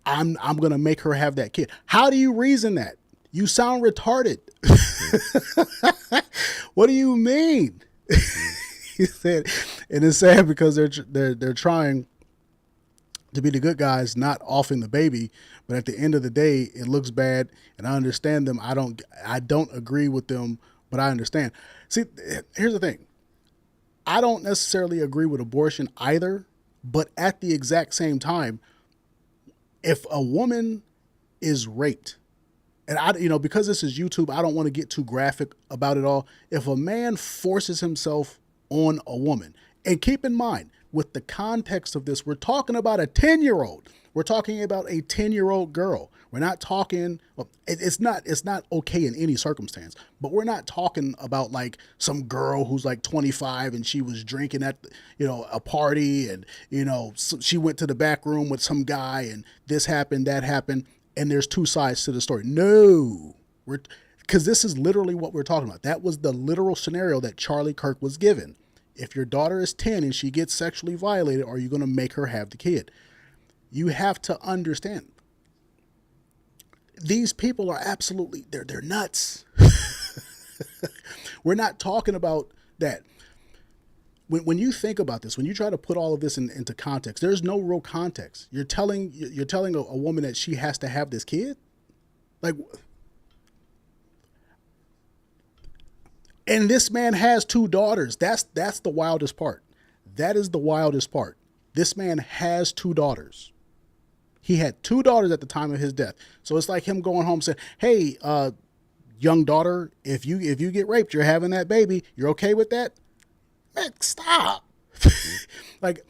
[SPEAKER 2] I'm going to make her have that kid? How do you reason that? You sound retarded. What do you mean? He said, and it's sad because they're trying to be the good guys, not offing the baby, but at the end of the day, it looks bad, and I understand them. I don't agree with them, but I understand. See, here's the thing. I don't necessarily agree with abortion either, but at the exact same time, if a woman is raped, and because this is YouTube, I don't want to get too graphic about it all. If a man forces himself on a woman, and keep in mind, with the context of this, we're talking about a 10-year-old. We're talking about a 10-year-old girl. We're not talking, well, it's not okay in any circumstance, but we're not talking about like some girl who's like 25 and she was drinking at, a party, and, she went to the back room with some guy and this happened, that happened. And there's two sides to the story. No, because this is literally what we're talking about. That was the literal scenario that Charlie Kirk was given. If your daughter is 10 and she gets sexually violated, are you going to make her have the kid? You have to understand. These people are absolutely, they're nuts. We're not talking about that. When you think about this, when you try to put all of this into context, there's no real context. You're telling a woman that she has to have this kid? Like, and this man has 2 daughters. That's the wildest part. That is the wildest part. This man has 2 daughters. He had 2 daughters at the time of his death. So it's like him going home saying, hey, young daughter, if you get raped, you're having that baby. You're okay with that? Man, stop. Like,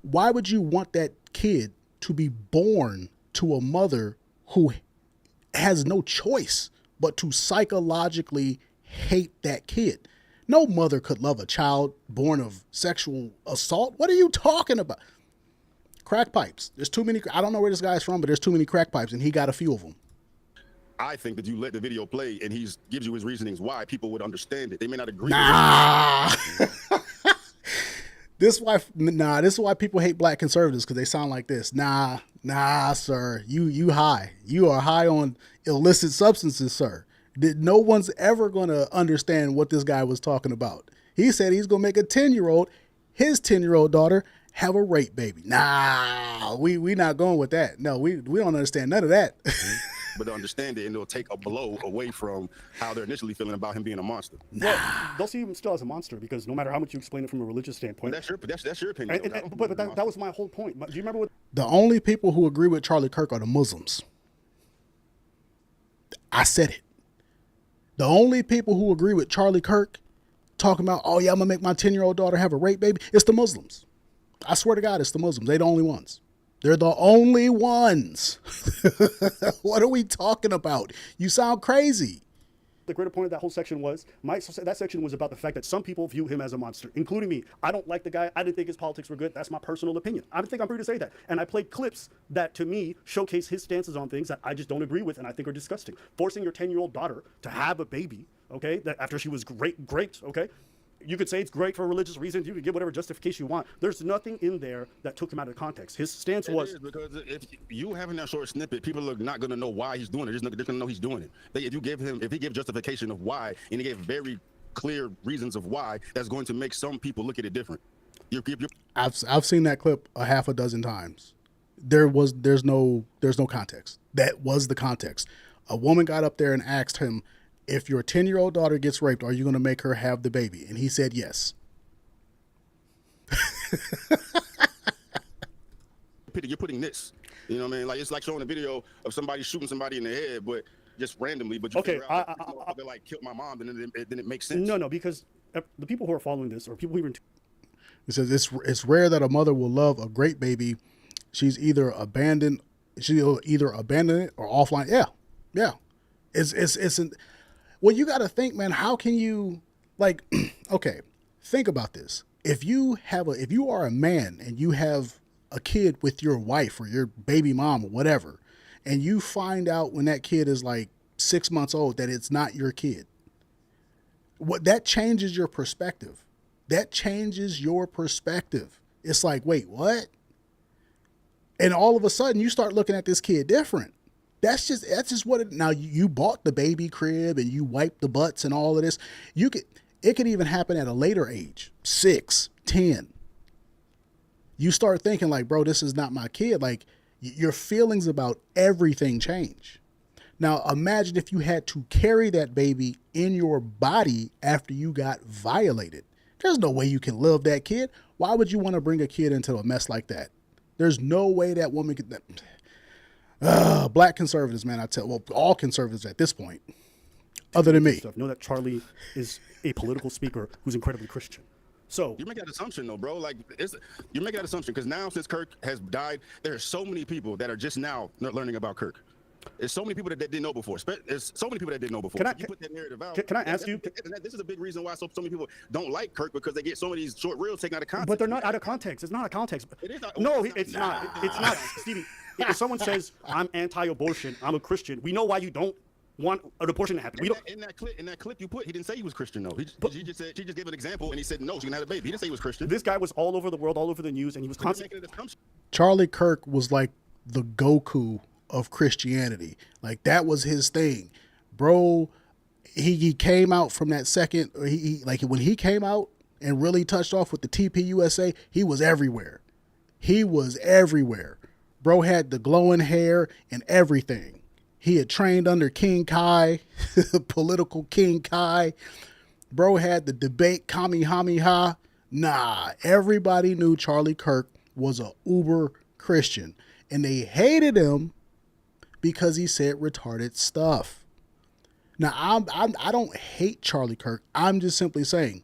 [SPEAKER 2] why would you want that kid to be born to a mother who has no choice but to psychologically hate that kid? No mother could love a child born of sexual assault. What are you talking about? Crack pipes. There's too many. I don't know where this guy's from, but there's too many crack pipes, and he got a few of them.
[SPEAKER 1] I think that you let the video play and he gives you his reasonings why, people would understand it. They may not agree.
[SPEAKER 2] Nah. This is why people hate black conservatives, because they sound like this. Nah, sir. You high. You are high on illicit substances, sir. No one's ever going to understand what this guy was talking about. He said he's going to make his 10-year-old daughter have a rape baby. Nah, we not going with that. No, we don't understand none of that.
[SPEAKER 1] But to understand it, and it'll take a blow away from how they're initially feeling about him being a monster.
[SPEAKER 3] Well, they'll see him still as a monster, because no matter how much you explain it from a religious standpoint.
[SPEAKER 1] But that's your opinion.
[SPEAKER 3] But that was my whole point. Do you remember what?
[SPEAKER 2] The only people who agree with Charlie Kirk are the Muslims. I said it. The only people who agree with Charlie Kirk talking about, oh yeah, I'm going to make my 10-year-old daughter have a rape baby, it's the Muslims. I swear to God, it's the Muslims. They're the only ones. They're the only ones. What are we talking about? You sound crazy.
[SPEAKER 3] the greater point of that whole section was, that section was about the fact that some people view him as a monster, including me. I don't like the guy. I didn't think his politics were good. That's my personal opinion. I think I'm free to say that. And I played clips that, to me, showcase his stances on things that I just don't agree with and I think are disgusting. Forcing your 10-year-old daughter to have a baby, okay, that after she was great, okay? You could say it's great for religious reasons. You could give whatever justification you want. There's nothing in there that took him out of context. His stance was...
[SPEAKER 1] because if you having that short snippet, people are not going to know why he's doing it. They're just going to know he's doing it. If he gives justification of why, and he gave very clear reasons of why, that's going to make some people look at it different.
[SPEAKER 2] I've seen that clip a half a dozen times. There's no context. That was the context. A woman got up there and asked him, if your 10-year-old daughter gets raped, are you going to make her have the baby? And he said yes.
[SPEAKER 1] You're putting this, you know what I mean? Like, it's like showing a video of somebody shooting somebody in the head, but just randomly. But you figure out they're like, killed my mom, then it makes sense.
[SPEAKER 3] No, because the people who are following this, or people who even...
[SPEAKER 2] It says it's rare that a mother will love a great baby. She'll either abandon it or offline. Yeah. Well, you got to think, man, how can you, like, okay, think about this. If you are a man and you have a kid with your wife or your baby mom or whatever, and you find out when that kid is like 6 months old that it's not your kid, that changes your perspective. It's like, wait, what? And all of a sudden you start looking at this kid different. That's just what it. Now you bought the baby crib and you wiped the butts and all of this. It could even happen at a later age, 6, 10. You start thinking like, bro, this is not my kid. Like, your feelings about everything change. Now imagine if you had to carry that baby in your body after you got violated. There's no way you can love that kid. Why would you want to bring a kid into a mess like that? There's no way that woman could. Black conservatives, man, all conservatives at this point, other than me.
[SPEAKER 3] Know that Charlie is a political speaker who's incredibly Christian. So
[SPEAKER 1] you make that assumption, though, bro. Like, you make that assumption because now, since Kirk has died, there are so many people that are just now learning about Kirk. There's so many people that didn't know before. There's so many people that didn't know before. You put that narrative out.
[SPEAKER 3] Can I ask you?
[SPEAKER 1] This is a big reason why so many people don't like Kirk, because they get so many short reels taken out of context.
[SPEAKER 3] But they're not out of context. It's not a context.
[SPEAKER 1] It is not.
[SPEAKER 3] No, it's not. It's not, Stevie. If someone says, I'm anti-abortion, I'm a Christian, we know why you don't want an abortion to happen.
[SPEAKER 1] In that clip you put, he didn't say he was Christian, though. She just gave an example, and he said, no, she can have a baby. He didn't say he was Christian.
[SPEAKER 3] This guy was all over the world, all over the news, and he was constantly...
[SPEAKER 2] Charlie Kirk was like the Goku of Christianity. Like, that was his thing. Bro, he came out from that second... when he came out and really touched off with the TPUSA, he was everywhere. Bro had the glowing hair and everything. He had trained under King Kai, political King Kai. Bro had the debate Kamehameha. Nah, everybody knew Charlie Kirk was a uber Christian. And they hated him because he said retarded stuff. Now, I don't hate Charlie Kirk. I'm just simply saying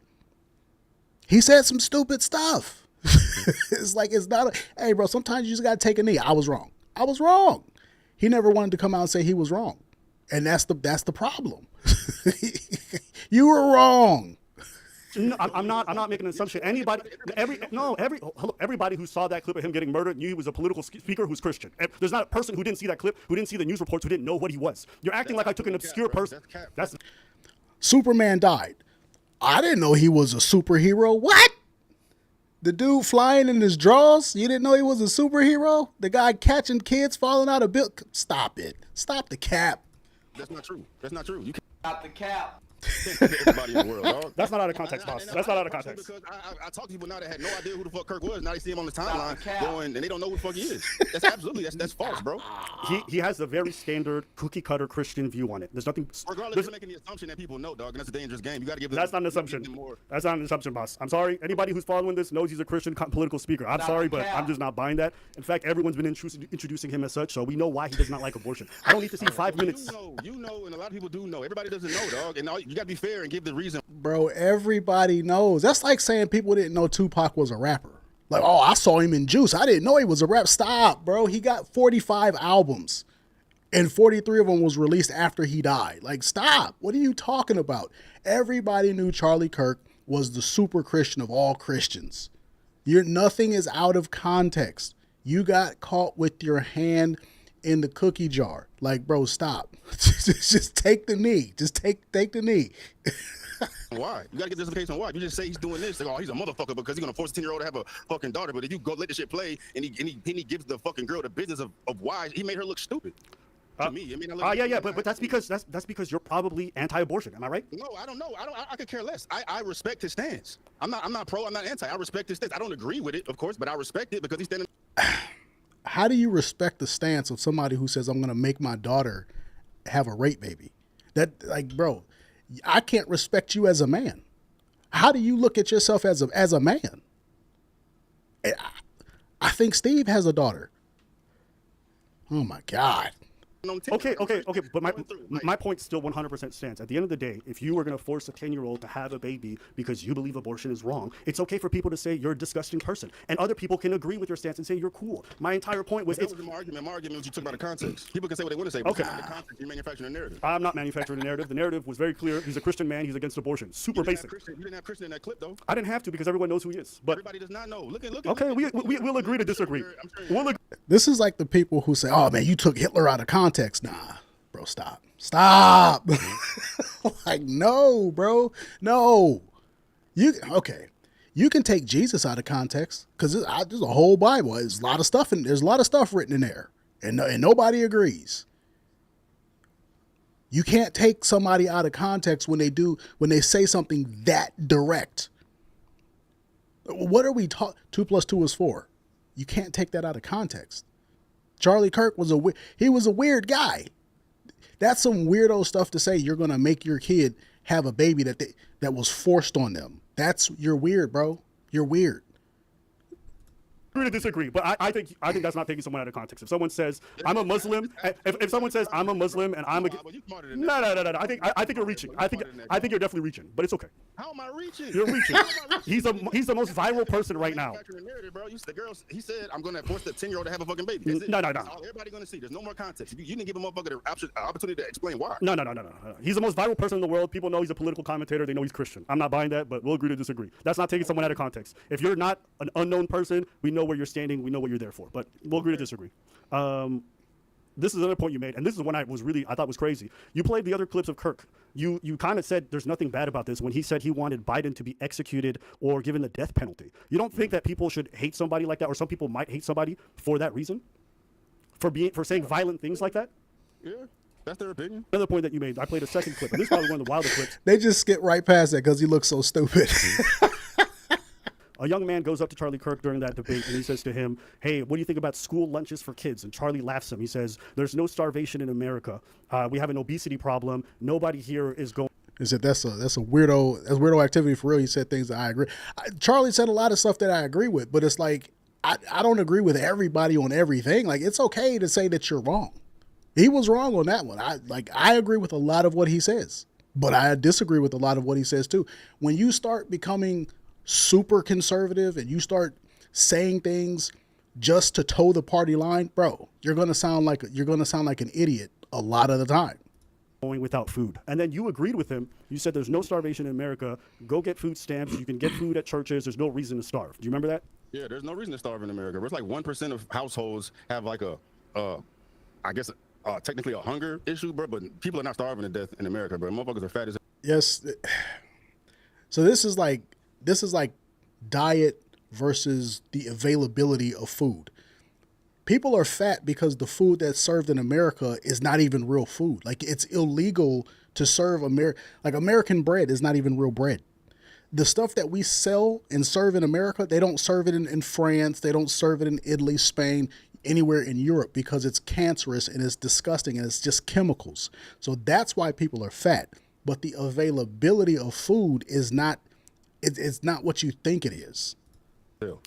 [SPEAKER 2] he said some stupid stuff. It's not hey, bro, sometimes you just got to take a knee. I was wrong. He never wanted to come out and say he was wrong. And that's the problem. You were wrong.
[SPEAKER 3] No, I'm not making an assumption. Everybody who saw that clip of him getting murdered knew he was a political speaker who's Christian. There's not a person who didn't see that clip, who didn't see the news reports, who didn't know what he was. You're acting like I took an obscure person.
[SPEAKER 2] Superman died. I didn't know he was a superhero. What? The dude flying in his drawers? You didn't know he was a superhero? The guy catching kids falling out of buildings? Stop it. Stop the cap.
[SPEAKER 1] That's not true. You can't
[SPEAKER 8] stop the cap.
[SPEAKER 1] Everybody in the world, dog.
[SPEAKER 3] That's not out of context, boss. That's not out of context.
[SPEAKER 1] Because I talk to people now that had no idea who the fuck Kirk was. Now they see him on the timeline going, and they don't know who the fuck he is. That's false, bro.
[SPEAKER 3] He has a very standard cookie cutter Christian view on it. There's nothing.
[SPEAKER 1] Regardless, you're making the assumption that people know, dog, and that's a dangerous game. You got to give them.
[SPEAKER 3] That's not an assumption. That's not an assumption, boss. I'm sorry. Anybody who's following this knows he's a Christian political speaker. I'm sorry, but I'm just not buying that. In fact, everyone's been introducing him as such, so we know why he does not like abortion. I don't need to see 5 minutes.
[SPEAKER 1] You know, and a lot of people do know. Everybody doesn't know, dog, and you got to be fair and give the reason.
[SPEAKER 2] Bro, everybody knows. That's like saying people didn't know Tupac was a rapper. Like, oh, I saw him in Juice. I didn't know he was a rap. Stop, bro. He got 45 albums. And 43 of them was released after he died. Like, stop. What are you talking about? Everybody knew Charlie Kirk was the super Christian of all Christians. Nothing is out of context. You got caught with your hand in the cookie jar. Like, bro, stop. Just take the knee. Just take the knee.
[SPEAKER 1] Why? You gotta get justification. Why? You just say he's doing this. Like, oh, he's a motherfucker because he's gonna force a 10-year-old to have a fucking daughter. But if you go let the shit play and he gives the fucking girl the business of why he made her look stupid. To me, I mean,
[SPEAKER 3] but that's because you're probably anti-abortion. Am I right?
[SPEAKER 1] No, I don't know. I could care less. I respect his stance. I'm not pro. I'm not anti. I respect his stance. I don't agree with it, of course, but I respect it because he's standing.
[SPEAKER 2] How do you respect the stance of somebody who says, I'm gonna make my daughter have a rape baby? That, like, bro, I can't respect you as a man. How do you look at yourself as a man? I think Steve has a daughter. Oh my God.
[SPEAKER 3] Okay, but my point still 100% stands. At the end of the day, if you were going to force a 10-year-old to have a baby because you believe abortion is wrong, it's okay for people to say you're a disgusting person, and other people can agree with your stance and say you're cool. My entire point was
[SPEAKER 1] that was my argument. My argument was you took about the context. People can say what they want to say, but
[SPEAKER 3] okay.
[SPEAKER 1] In the context, you're manufacturing a narrative.
[SPEAKER 3] I'm not manufacturing a narrative. The narrative was very clear. He's a Christian man. He's against abortion. Super basic.
[SPEAKER 1] You didn't have Christian in that clip, though.
[SPEAKER 3] I didn't have to because everyone knows who he is. But
[SPEAKER 1] everybody does not know. Look.
[SPEAKER 3] Okay, we'll agree to disagree.
[SPEAKER 2] This is like the people who say, "Oh man, you took Hitler out of context." Nah. Bro, stop. Like, no, bro, no. You can take Jesus out of context because there's a whole Bible. There's a lot of stuff written in there, and nobody agrees. You can't take somebody out of context when they say something that direct. What are we talking? 2 + 2 is 4. You can't take that out of context. Charlie Kirk was a weird guy. That's some weirdo stuff to say. You're gonna make your kid have a baby that was forced on them. You're weird, bro. You're weird.
[SPEAKER 3] Agree to disagree, but I think that's not taking someone out of context. If someone says I'm a Muslim, if someone says I'm a Muslim and I'm a no, I think you're reaching. I think you're definitely reaching, but it's okay.
[SPEAKER 1] How am I reaching?
[SPEAKER 3] You're reaching. He's the most viral person right now.
[SPEAKER 1] Bro. The girl, he said I'm gonna force the 10-year-old to have a fucking baby.
[SPEAKER 3] No.
[SPEAKER 1] Everybody gonna see. There's no more context. You didn't give a motherfucker the opportunity to explain why.
[SPEAKER 3] No. He's the most viral person in the world. People know he's a political commentator. They know he's Christian. I'm not buying that, but we'll agree to disagree. That's not taking someone out of context. If you're not an unknown person, we know where you're standing. We know what you're there for. But we'll agree to disagree. This is another point you made, and this is one I thought was crazy. You played the other clips of Kirk. You kind of said there's nothing bad about this when he said he wanted Biden to be executed or given the death penalty. You don't think that people should hate somebody like that, or some people might hate somebody for that reason? For saying violent things like that?
[SPEAKER 1] Yeah, that's their opinion.
[SPEAKER 3] Another point that you made, I played a second clip, and this is probably one of the wilder clips.
[SPEAKER 2] They just skip right past that because he looks so stupid.
[SPEAKER 3] A young man goes up to Charlie Kirk during that debate, and he says to him, "Hey, what do you think about school lunches for kids?" And Charlie laughs him. He says, "There's no starvation in America. We have an obesity problem. Nobody here is going."
[SPEAKER 2] He said, "That's a weirdo activity for real." He said things that I agree. Charlie said a lot of stuff that I agree with, but it's like I don't agree with everybody on everything. Like, it's okay to say that you're wrong. He was wrong on that one. I agree with a lot of what he says, but I disagree with a lot of what he says too. When you start becoming super conservative and you start saying things just to toe the party line, bro, you're gonna sound like an idiot a lot of the time.
[SPEAKER 3] Going without food. And then you agreed with him. You said there's no starvation in America. Go get food stamps. You can get food at churches. There's no reason to starve. Do you remember that?
[SPEAKER 1] Yeah, there's no reason to starve in America. It's like 1% of households have like technically a hunger issue, bro. But people are not starving to death in America, bro. Motherfuckers are fat as.
[SPEAKER 2] Yes. So this is like diet versus the availability of food. People are fat because the food that's served in America is not even real food. Like, it's illegal to serve American bread is not even real bread. The stuff that we sell and serve in America, they don't serve it in France. They don't serve it in Italy, Spain, anywhere in Europe because it's cancerous and it's disgusting and it's just chemicals. So that's why people are fat. But the availability of food is not, it's not what you think it is.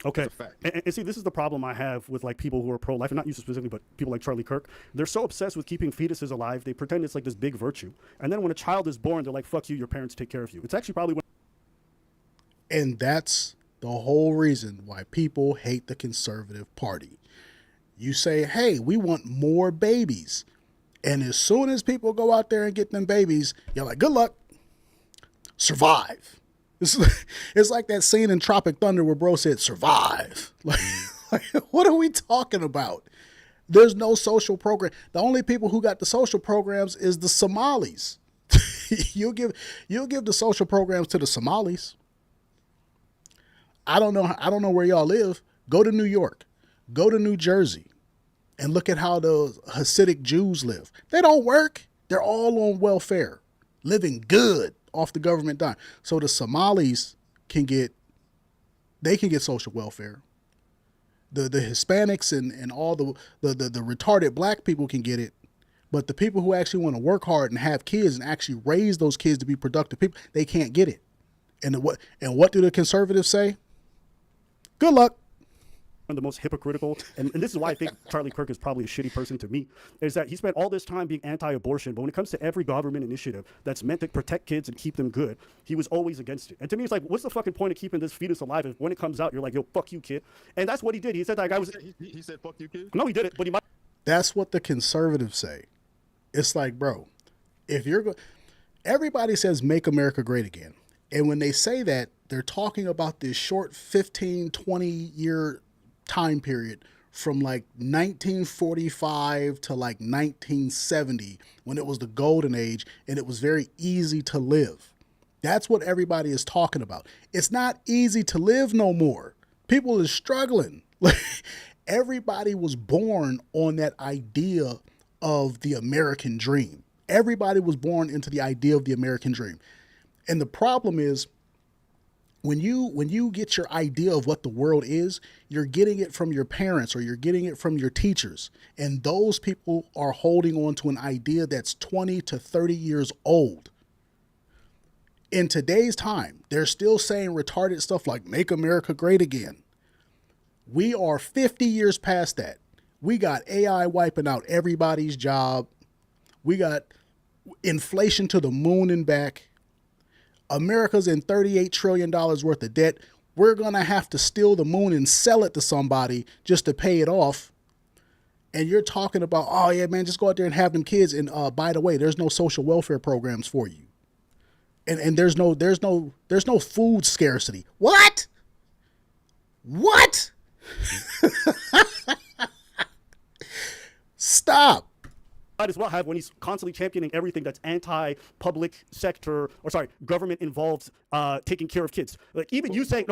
[SPEAKER 3] Okay. And see, this is the problem I have with like people who are pro-life, and not you specifically, but people like Charlie Kirk. They're so obsessed with keeping fetuses alive, they pretend it's like this big virtue. And then when a child is born, they're like, fuck you, your parents take care of you. It's actually probably
[SPEAKER 2] And that's the whole reason why people hate the conservative party. You say, hey, we want more babies. And as soon as people go out there and get them babies, you're like, good luck. Survive. It's like that scene in Tropic Thunder where bro said, survive. Like, what are we talking about? There's no social program. The only people who got the social programs is the Somalis. You'll give the social programs to the Somalis. I don't know where y'all live. Go to New York. Go to New Jersey. And look at how the Hasidic Jews live. They don't work. They're all on welfare, living good off the government dime. So the Somalis can get social welfare. The Hispanics and all the retarded black people can get it. But the people who actually want to work hard and have kids and actually raise those kids to be productive people, they can't get it. And what do the conservatives say? Good luck.
[SPEAKER 3] One of the most hypocritical, and this is why I think Charlie Kirk is probably a shitty person to me, is that he spent all this time being anti-abortion, but when it comes to every government initiative that's meant to protect kids and keep them good, he was always against it. And to me, it's like, what's the fucking point of keeping this fetus alive if when it comes out, you're like, yo, fuck you, kid. And that's what he did. He said that guy was...
[SPEAKER 1] He said, fuck you, kid?
[SPEAKER 3] No, he didn't, but he might...
[SPEAKER 2] That's what the conservatives say. It's like, bro, if you're... Everybody says, make America great again. And when they say that, they're talking about this short 15, 20-year time period from like 1945 to like 1970 when it was the golden age and it was very easy to live. That's what everybody is talking about. It's not easy to live no more. People are struggling. Like, everybody was born on that idea of the American dream. Everybody was born into the idea of the American dream. And the problem is, when you get your idea of what the world is, you're getting it from your parents or you're getting it from your teachers. And those people are holding on to an idea that's 20 to 30 years old. In today's time, they're still saying retarded stuff like make America great again. We are 50 years past that. We got AI wiping out everybody's job. We got inflation to the moon and back. America's in $38 trillion worth of debt. We're going to have to steal the moon and sell it to somebody just to pay it off. And you're talking about, oh yeah, man, just go out there and have them kids. And by the way, there's no social welfare programs for you. And there's no food scarcity. What? What? Stop.
[SPEAKER 3] Might as well have when he's constantly championing everything that's anti-public sector, or sorry, government involved taking care of kids. Like even you saying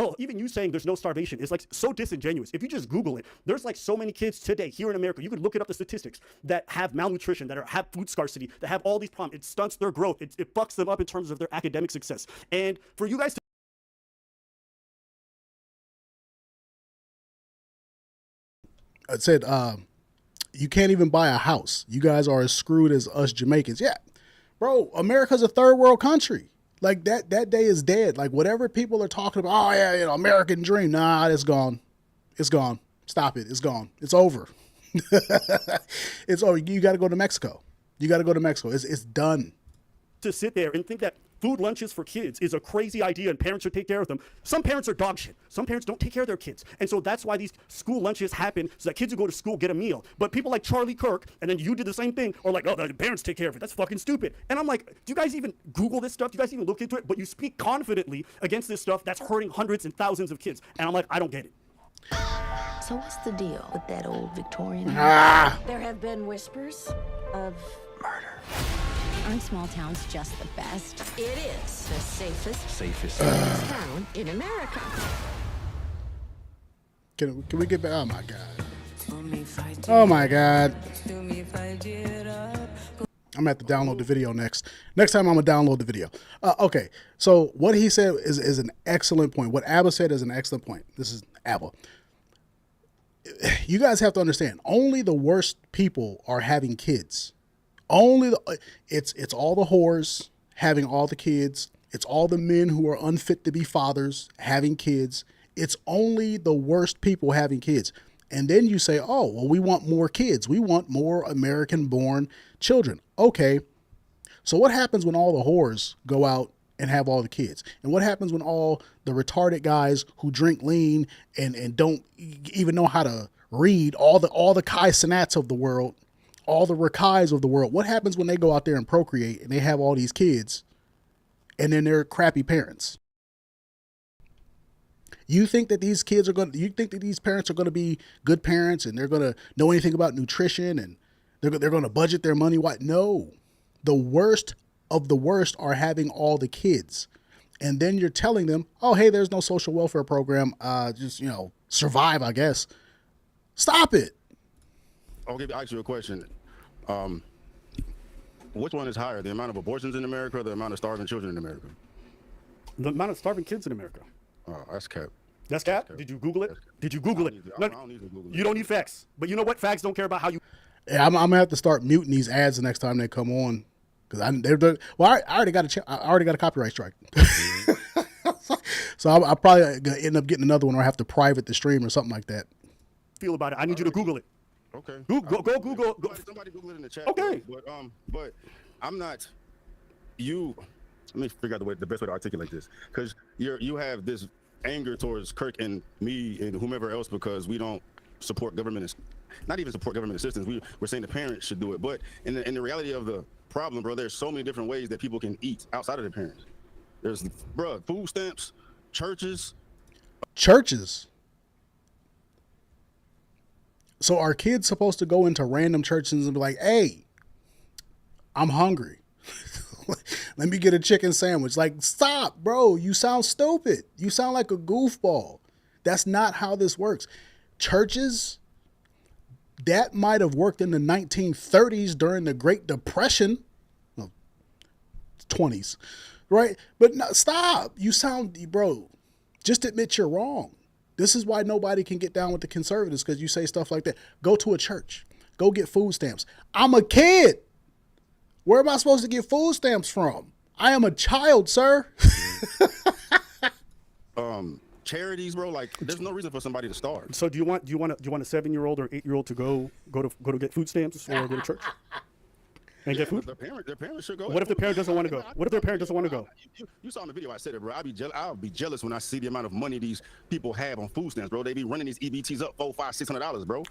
[SPEAKER 3] there's no starvation is like so disingenuous. If you just Google it, there's like so many kids today here in America. You could look it up, the statistics that have malnutrition, that have food scarcity, that have all these problems. It stunts their growth. It fucks them up in terms of their academic success. And for you guys to
[SPEAKER 2] I said, you can't even buy a house. You guys are as screwed as us Jamaicans. Yeah, bro, America's a third world country. Like that day is dead. Like whatever people are talking about, oh yeah, American dream. Nah, it's gone. It's gone. Stop it. It's gone. It's over. It's over. You got to go to Mexico. You got to go to Mexico. It's done.
[SPEAKER 3] to sit there and think that food lunches for kids is a crazy idea and parents should take care of them. Some parents are dog shit. Some parents don't take care of their kids. And so that's why these school lunches happen, so that kids who go to school get a meal. But people like Charlie Kirk, and then you did the same thing, are like, oh, the parents take care of it. That's fucking stupid. And I'm like, do you guys even Google this stuff? Do you guys even look into it? But you speak confidently against this stuff that's hurting hundreds and thousands of kids. And I'm like, I don't get it.
[SPEAKER 8] So what's the deal with that old Victorian?
[SPEAKER 9] There have been whispers of murder.
[SPEAKER 8] Aren't small towns just the best?
[SPEAKER 9] It is the safest
[SPEAKER 8] Town in America.
[SPEAKER 2] Can we get back? Oh my god. Oh my god. I'm gonna have to download the video next. Next time I'm gonna download the video. Okay, so what he said is an excellent point. What Abba said is an excellent point. This is Abba. You guys have to understand, only the worst people are having kids. It's all the whores having all the kids. It's all the men who are unfit to be fathers having kids. It's only the worst people having kids. And then you say, oh, well, we want more kids. We want more American-born children. Okay, so what happens when all the whores go out and have all the kids? And what happens when all the retarded guys who drink lean and don't even know how to read, all the Kai Cenats of the world, all the Rakais of the world. What happens when they go out there and procreate and they have all these kids and then they're crappy parents? You think that these kids are you think that these parents are going to be good parents and they're going to know anything about nutrition and they're going to budget their money? Why? No. The worst of the worst are having all the kids. And then you're telling them, oh, hey, there's no social welfare program. Just, survive, I guess. Stop it.
[SPEAKER 1] I'll ask you a question. Which one is higher, the amount of abortions in America or the amount of starving children in America?
[SPEAKER 3] The amount of starving kids in America.
[SPEAKER 1] Oh, that's cap.
[SPEAKER 3] That's cap? Did you Google it? Did you Google it?
[SPEAKER 1] I don't need to Google it.
[SPEAKER 3] You don't need facts. But you know what? Facts don't care about how you...
[SPEAKER 2] Yeah, I'm gonna have to start muting these ads the next time they come on, because I already got a copyright strike. So I'm probably gonna end up getting another one, or I have to private the stream or something like that.
[SPEAKER 3] Feel about it. I need you to Google it.
[SPEAKER 1] Okay.
[SPEAKER 3] Go Google.
[SPEAKER 1] Somebody Google it in the chat.
[SPEAKER 3] Okay.
[SPEAKER 1] But I'm not. Let me figure out the best way to articulate this, because you have this anger towards Kirk and me and whomever else because we don't support government, not even support government assistance. We're saying the parents should do it, but in the reality of the problem, bro, there's so many different ways that people can eat outside of their parents. There's, bro, food stamps, churches.
[SPEAKER 2] So are kids supposed to go into random churches and be like, hey, I'm hungry. Let me get a chicken sandwich. Like, stop, bro. You sound stupid. You sound like a goofball. That's not how this works. Churches, that might have worked in the 1930s during the Great Depression. Well, 20s, right? But no, stop. You sound, bro, just admit you're wrong. This is why nobody can get down with the conservatives, because you say stuff like that. Go to a church. Go get food stamps. I'm a kid. Where am I supposed to get food stamps from? I am a child, sir.
[SPEAKER 1] Charities, bro. Like, there's no reason for somebody to starve.
[SPEAKER 3] So do you want a 7-year-old or 8-year-old to go to get food stamps or go to church and get food?
[SPEAKER 1] Their parents should go.
[SPEAKER 3] What if the parent doesn't want to go? What if their parent doesn't want to go?
[SPEAKER 1] You saw in the video I said it, bro. I'll be jealous when I see the amount of money these people have on food stamps, bro. They be running these EBTs up $400, $500, $600, bro.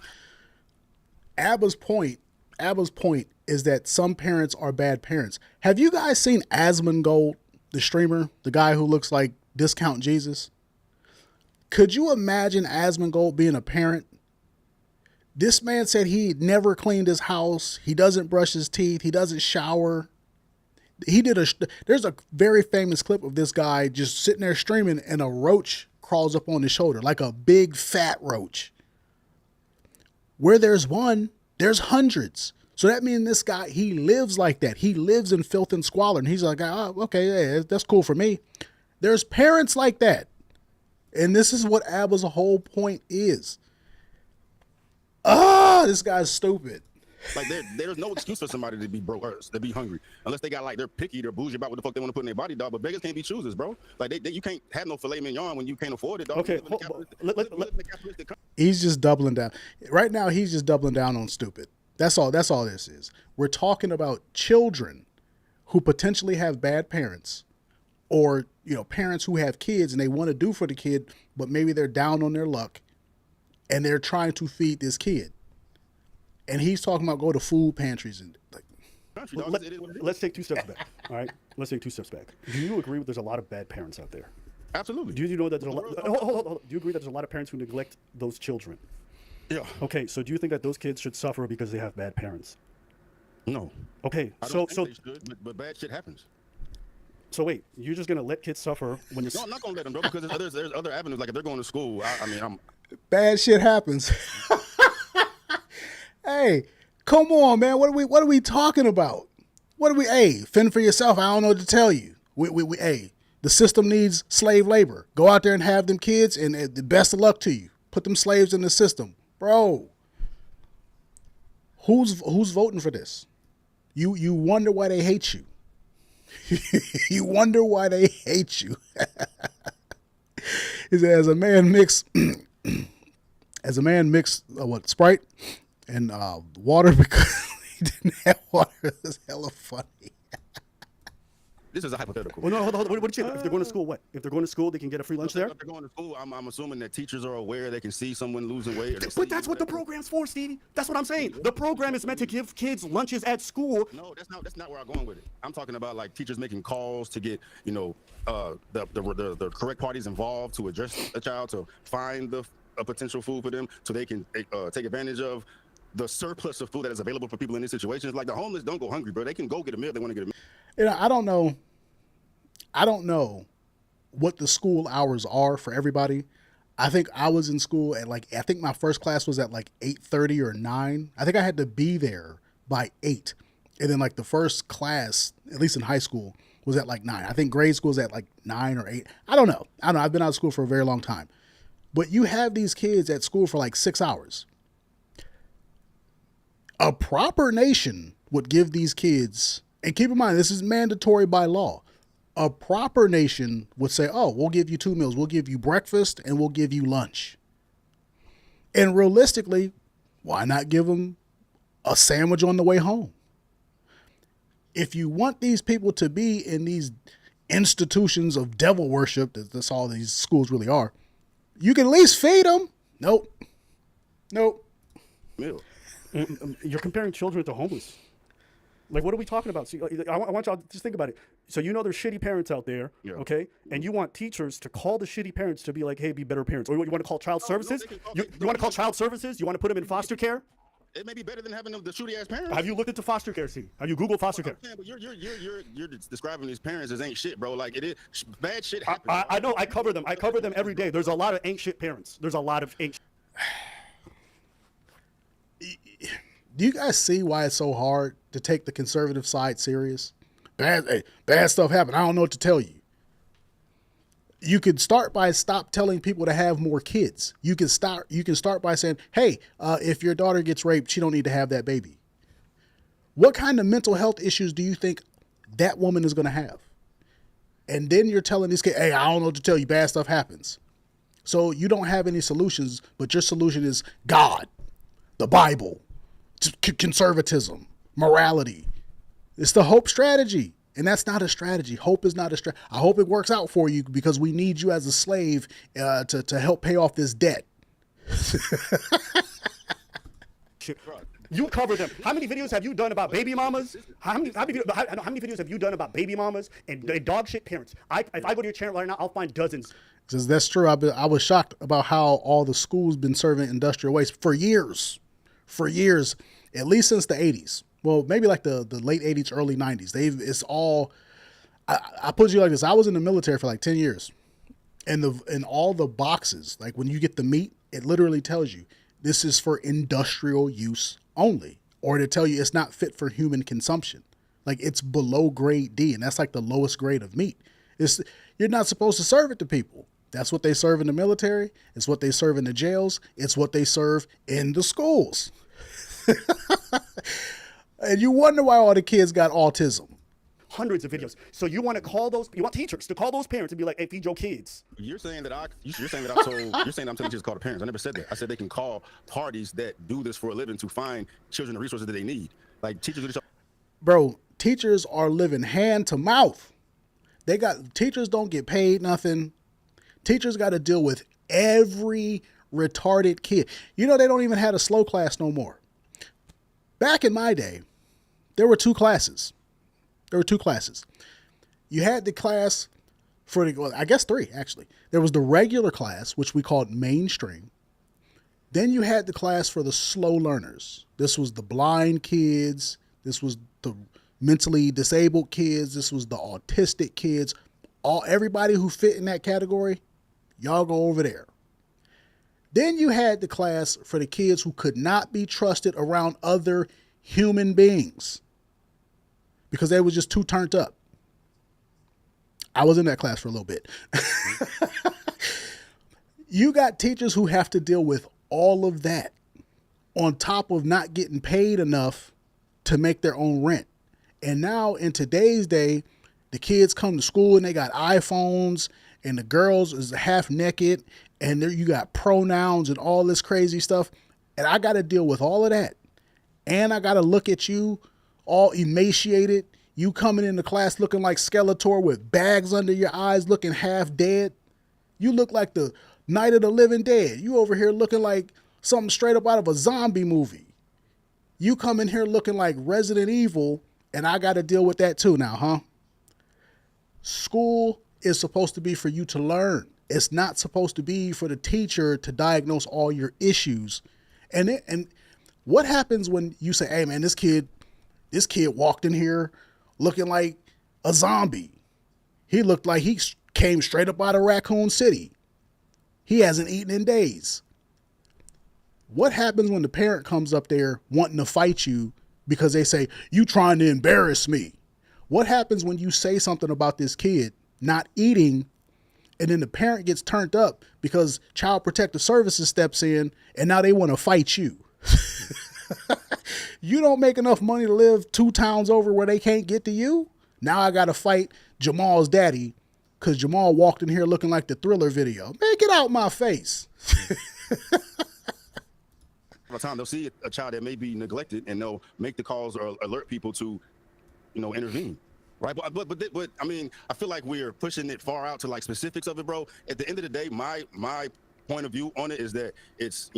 [SPEAKER 2] Abba's point is that some parents are bad parents. Have you guys seen Asmongold, the streamer, the guy who looks like Discount Jesus? Could you imagine Asmongold being a parent? This man said he never cleaned his house. He doesn't brush his teeth. He doesn't shower. There's a very famous clip of this guy just sitting there streaming and a roach crawls up on his shoulder, like a big fat roach. Where there's one, there's hundreds. So that means this guy, he lives like that. He lives in filth and squalor. And he's like, oh, okay, yeah, that's cool for me. There's parents like that. And this is what Abba's whole point is. This guy's stupid.
[SPEAKER 1] Like, there's no excuse for somebody to be broke or to be hungry, unless they got, like, they're picky, they're bougie about what the fuck they want to put in their body, dog. But beggars can't be choosers, bro. Like, you can't have no filet mignon when you can't afford it, dog.
[SPEAKER 3] Okay,
[SPEAKER 2] he's just doubling down. Right now, he's just doubling down on stupid. That's all this is. We're talking about children who potentially have bad parents, or, parents who have kids and they want to do for the kid, but maybe they're down on their luck and they're trying to feed this kid. And he's talking about go to food pantries and like.
[SPEAKER 3] Let's take 2 steps back. All right, let's take 2 steps back. Do you agree with there's a lot of bad parents out there?
[SPEAKER 1] Absolutely.
[SPEAKER 3] Do you know that there's a lot? Hold on. Do you agree that there's a lot of parents who neglect those children?
[SPEAKER 1] Yeah.
[SPEAKER 3] Okay, so do you think that those kids should suffer because they have bad parents?
[SPEAKER 1] No.
[SPEAKER 3] Okay,
[SPEAKER 1] I don't think they should, but bad shit happens.
[SPEAKER 3] So wait, you're just gonna let kids suffer when
[SPEAKER 1] No, I'm not gonna let them, bro, because there's other avenues. Like, if they're going to school,
[SPEAKER 2] bad shit happens. Hey, come on, man. What are we talking about? Fend for yourself. I don't know what to tell you. The system needs slave labor. Go out there and have them kids, and the best of luck to you. Put them slaves in the system, bro. Who's voting for this? You wonder why they hate you. You wonder why they hate you. As a man mix Sprite and water because he didn't have water. It was hella funny.
[SPEAKER 1] this is a hypothetical.
[SPEAKER 3] Well, no, hold on. What do you say? If they're going to school, what? If they're going to school, they can get a free lunch there?
[SPEAKER 1] If they're going to school, I'm assuming that teachers are aware. They can see someone losing weight.
[SPEAKER 3] But that's what the program's for, Stevie. That's what I'm saying. The program is meant to give kids lunches at school.
[SPEAKER 1] No, that's not where I'm going with it. I'm talking about like teachers making calls to get, you know, the correct parties involved to address a child, to find a potential food for them, so they can take advantage of the surplus of food that is available for people in these situations. Like the homeless don't go hungry, bro. They can go get a meal if they want to get a meal.
[SPEAKER 2] You know, I don't know what the school hours are for everybody. I think I was in school at like, I think my first class was at like 8:30 or 9. I think I had to be there by 8. And then like the first class, at least in high school, was at like 9. I think grade school was at like 9 or 8. I don't know. I've been out of school for a very long time. But you have these kids at school for like 6 hours. A proper nation would give these kids, and keep in mind, this is mandatory by law. A proper nation would say, oh, we'll give you 2 meals. We'll give you breakfast and we'll give you lunch. And realistically, why not give them a sandwich on the way home? If you want these people to be in these institutions of devil worship, that's all these schools really are, you can at least feed them. Nope.
[SPEAKER 1] Meal.
[SPEAKER 3] You're comparing children to homeless. Like, what are we talking about? See, I want y'all to just think about it. So you know there's shitty parents out there, okay? And you want teachers to call the shitty parents to be like, hey, be better parents. Or you want to call child services? You want to call child services? You want to put them in foster care?
[SPEAKER 1] It may be better than having the shooty ass parents.
[SPEAKER 3] Have you looked into foster care, see? Have you Googled foster care?
[SPEAKER 1] But you're describing these parents as ain't shit, bro. Like it is bad shit happens.
[SPEAKER 3] I know. I cover them every day. There's a lot of ain't shit parents. There's a lot of ain't.
[SPEAKER 2] Do you guys see why it's so hard to take the conservative side serious? Bad stuff happened. I don't know what to tell you. You could start by stop telling people to have more kids. You can start by saying, hey, if your daughter gets raped, she don't need to have that baby. What kind of mental health issues do you think that woman is going to have? And then you're telling these kids, hey, I don't know what to tell you. Bad stuff happens. So you don't have any solutions, but your solution is God, the Bible, conservatism, morality. It's the hope strategy. And that's not a strategy. Hope is not a strategy. I hope it works out for you because we need you as a slave to help pay off this debt.
[SPEAKER 3] You cover them. How many videos have you done about baby mamas? How many videos have you done about baby mamas and dog shit parents? If I go to your channel right now, I'll find dozens.
[SPEAKER 2] Says that's true. I was shocked about how all the schools been serving industrial waste for years, at least since the 80s. Well, maybe like the late 80s, early 90s. It's all, I put you like this. I was in the military for like 10 years. And in all the boxes, like when you get the meat, it literally tells you this is for industrial use only. Or to tell you it's not fit for human consumption. Like it's below grade D, and that's like the lowest grade of meat. You're not supposed to serve it to people. That's what they serve in the military. It's what they serve in the jails. It's what they serve in the schools. And you wonder why all the kids got autism.
[SPEAKER 3] Hundreds of videos. So you want teachers to call those parents and be like, hey, feed your kids.
[SPEAKER 1] You're saying that I'm telling teachers to call the parents. I never said that. I said they can call parties that do this for a living to find children the resources that they need. Like teachers do this.
[SPEAKER 2] Bro, teachers are living hand to mouth. Teachers don't get paid nothing. Teachers got to deal with every retarded kid. You know, they don't even have a slow class no more. Back in my day, there were 2 classes. You had the class I guess 3 actually. There was the regular class, which we called mainstream. Then you had the class for the slow learners. This was the blind kids. This was the mentally disabled kids. This was the autistic kids. Everybody who fit in that category, y'all go over there. Then you had the class for the kids who could not be trusted around other human beings because they was just too turned up. I was in that class for a little bit. You got teachers who have to deal with all of that on top of not getting paid enough to make their own rent. And now in today's day, the kids come to school and they got iPhones and the girls is half naked and there you got pronouns and all this crazy stuff. And I got to deal with all of that. And I got to look at you all emaciated You coming into class looking like Skeletor with bags under your eyes, looking half dead. You look like the Night of the Living Dead. You over here looking like something straight up out of a zombie movie. You come in here looking like Resident Evil, and I got to deal with that too now, huh? School is supposed to be for you to learn. It's not supposed to be for the teacher to diagnose all your issues. And what happens when you say, hey man, this kid walked in here looking like a zombie. He looked like he came straight up out of Raccoon City. He hasn't eaten in days. What happens when the parent comes up there wanting to fight you because they say, you trying to embarrass me? What happens when you say something about this kid not eating, and then the parent gets turned up because Child Protective Services steps in and now they want to fight you? You don't make enough money to live 2 towns over where they can't get to you? Now I got to fight Jamal's daddy because Jamal walked in here looking like the Thriller video. Man, get out my face.
[SPEAKER 1] All the time they'll see a child that may be neglected and they'll make the calls or alert people to, intervene. Right. But I mean, I feel like we're pushing it far out to like specifics of it, bro. At the end of the day, my point of view on it is that it's,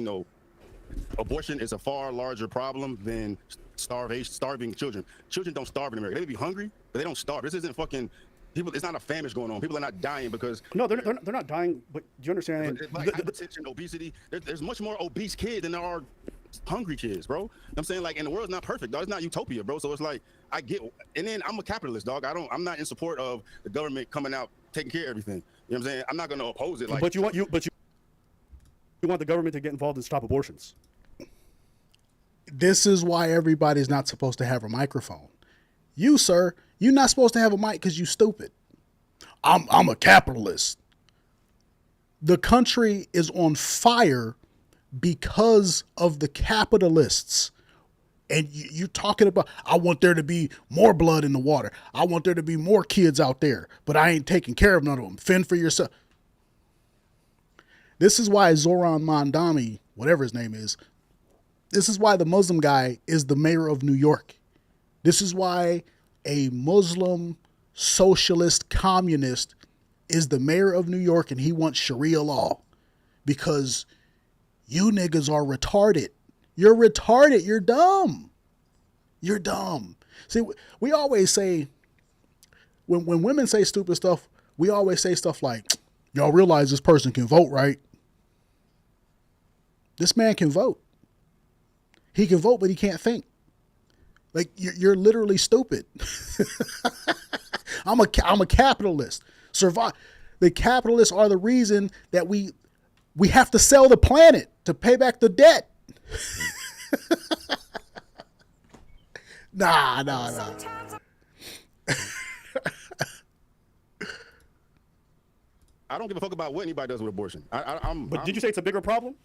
[SPEAKER 1] abortion is a far larger problem than starving children. Children don't starve in America. They may be hungry, but they don't starve. This isn't fucking people. It's not a famine going on. People are not dying because
[SPEAKER 3] they're not dying. But do you understand?
[SPEAKER 1] Like hypertension, obesity. There's much more obese kids than there are hungry kids, bro. I'm saying, like, and the world's not perfect, dog. It's not utopia, bro. So it's like I get, and then I'm a capitalist, dog. I'm not in support of the government coming out taking care of everything. You know what I'm saying? I'm not gonna oppose it. Like,
[SPEAKER 3] but you want the government to get involved and stop abortions.
[SPEAKER 2] This is why everybody's not supposed to have a microphone. You, sir, you're not supposed to have a mic because you stupid. I'm a capitalist. The country is on fire because of the capitalists. And you're talking about, I want there to be more blood in the water. I want there to be more kids out there, but I ain't taking care of none of them. Fend for yourself. This is why Zoran Mondani, whatever his name is, this is why the Muslim guy is the mayor of New York. This is why a Muslim socialist communist is the mayor of New York and he wants Sharia law because you niggas are retarded. You're retarded. You're dumb. You're dumb. See, we always say, when women say stupid stuff, we always say stuff like, y'all realize this person can vote, right? This man can vote. He can vote, but he can't think. Like, you're literally stupid. I'm a capitalist. Survive. The capitalists are the reason that we have to sell the planet to pay back the debt. Nah.
[SPEAKER 1] I don't give a fuck about what anybody does with abortion.
[SPEAKER 3] But did you say it's a bigger problem?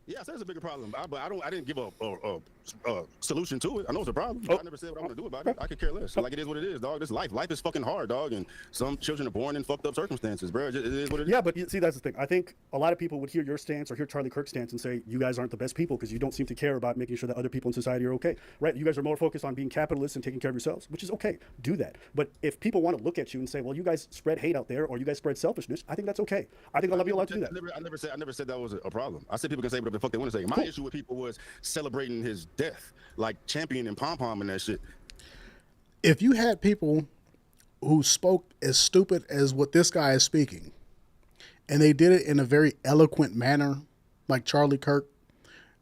[SPEAKER 1] Yeah, I said it's a bigger problem. But I didn't give a solution to it. I know it's a problem. I never said what I want to do about it. I could care less. Like, it is what it is, dog. This life is fucking hard, dog. And some children are born in fucked up circumstances, bro. It is what it is.
[SPEAKER 3] Yeah, but see, that's the thing. I think a lot of people would hear your stance or hear Charlie Kirk's stance and say, you guys aren't the best people because you don't seem to care about making sure that other people in society are okay. Right? You guys are more focused on being capitalists and taking care of yourselves, which is okay. Do that. But if people want to look at you and say, well, you guys spread hate out there or you guys spread selfishness, I think that's okay. I think I'll be allowed to do that.
[SPEAKER 1] I never said that was a problem. I said people can say whatever the fuck they want to say. My issue with people was celebrating his death, like championing pom-pom and that shit.
[SPEAKER 2] If you had people who spoke as stupid as what this guy is speaking, and they did it in a very eloquent manner, like Charlie Kirk,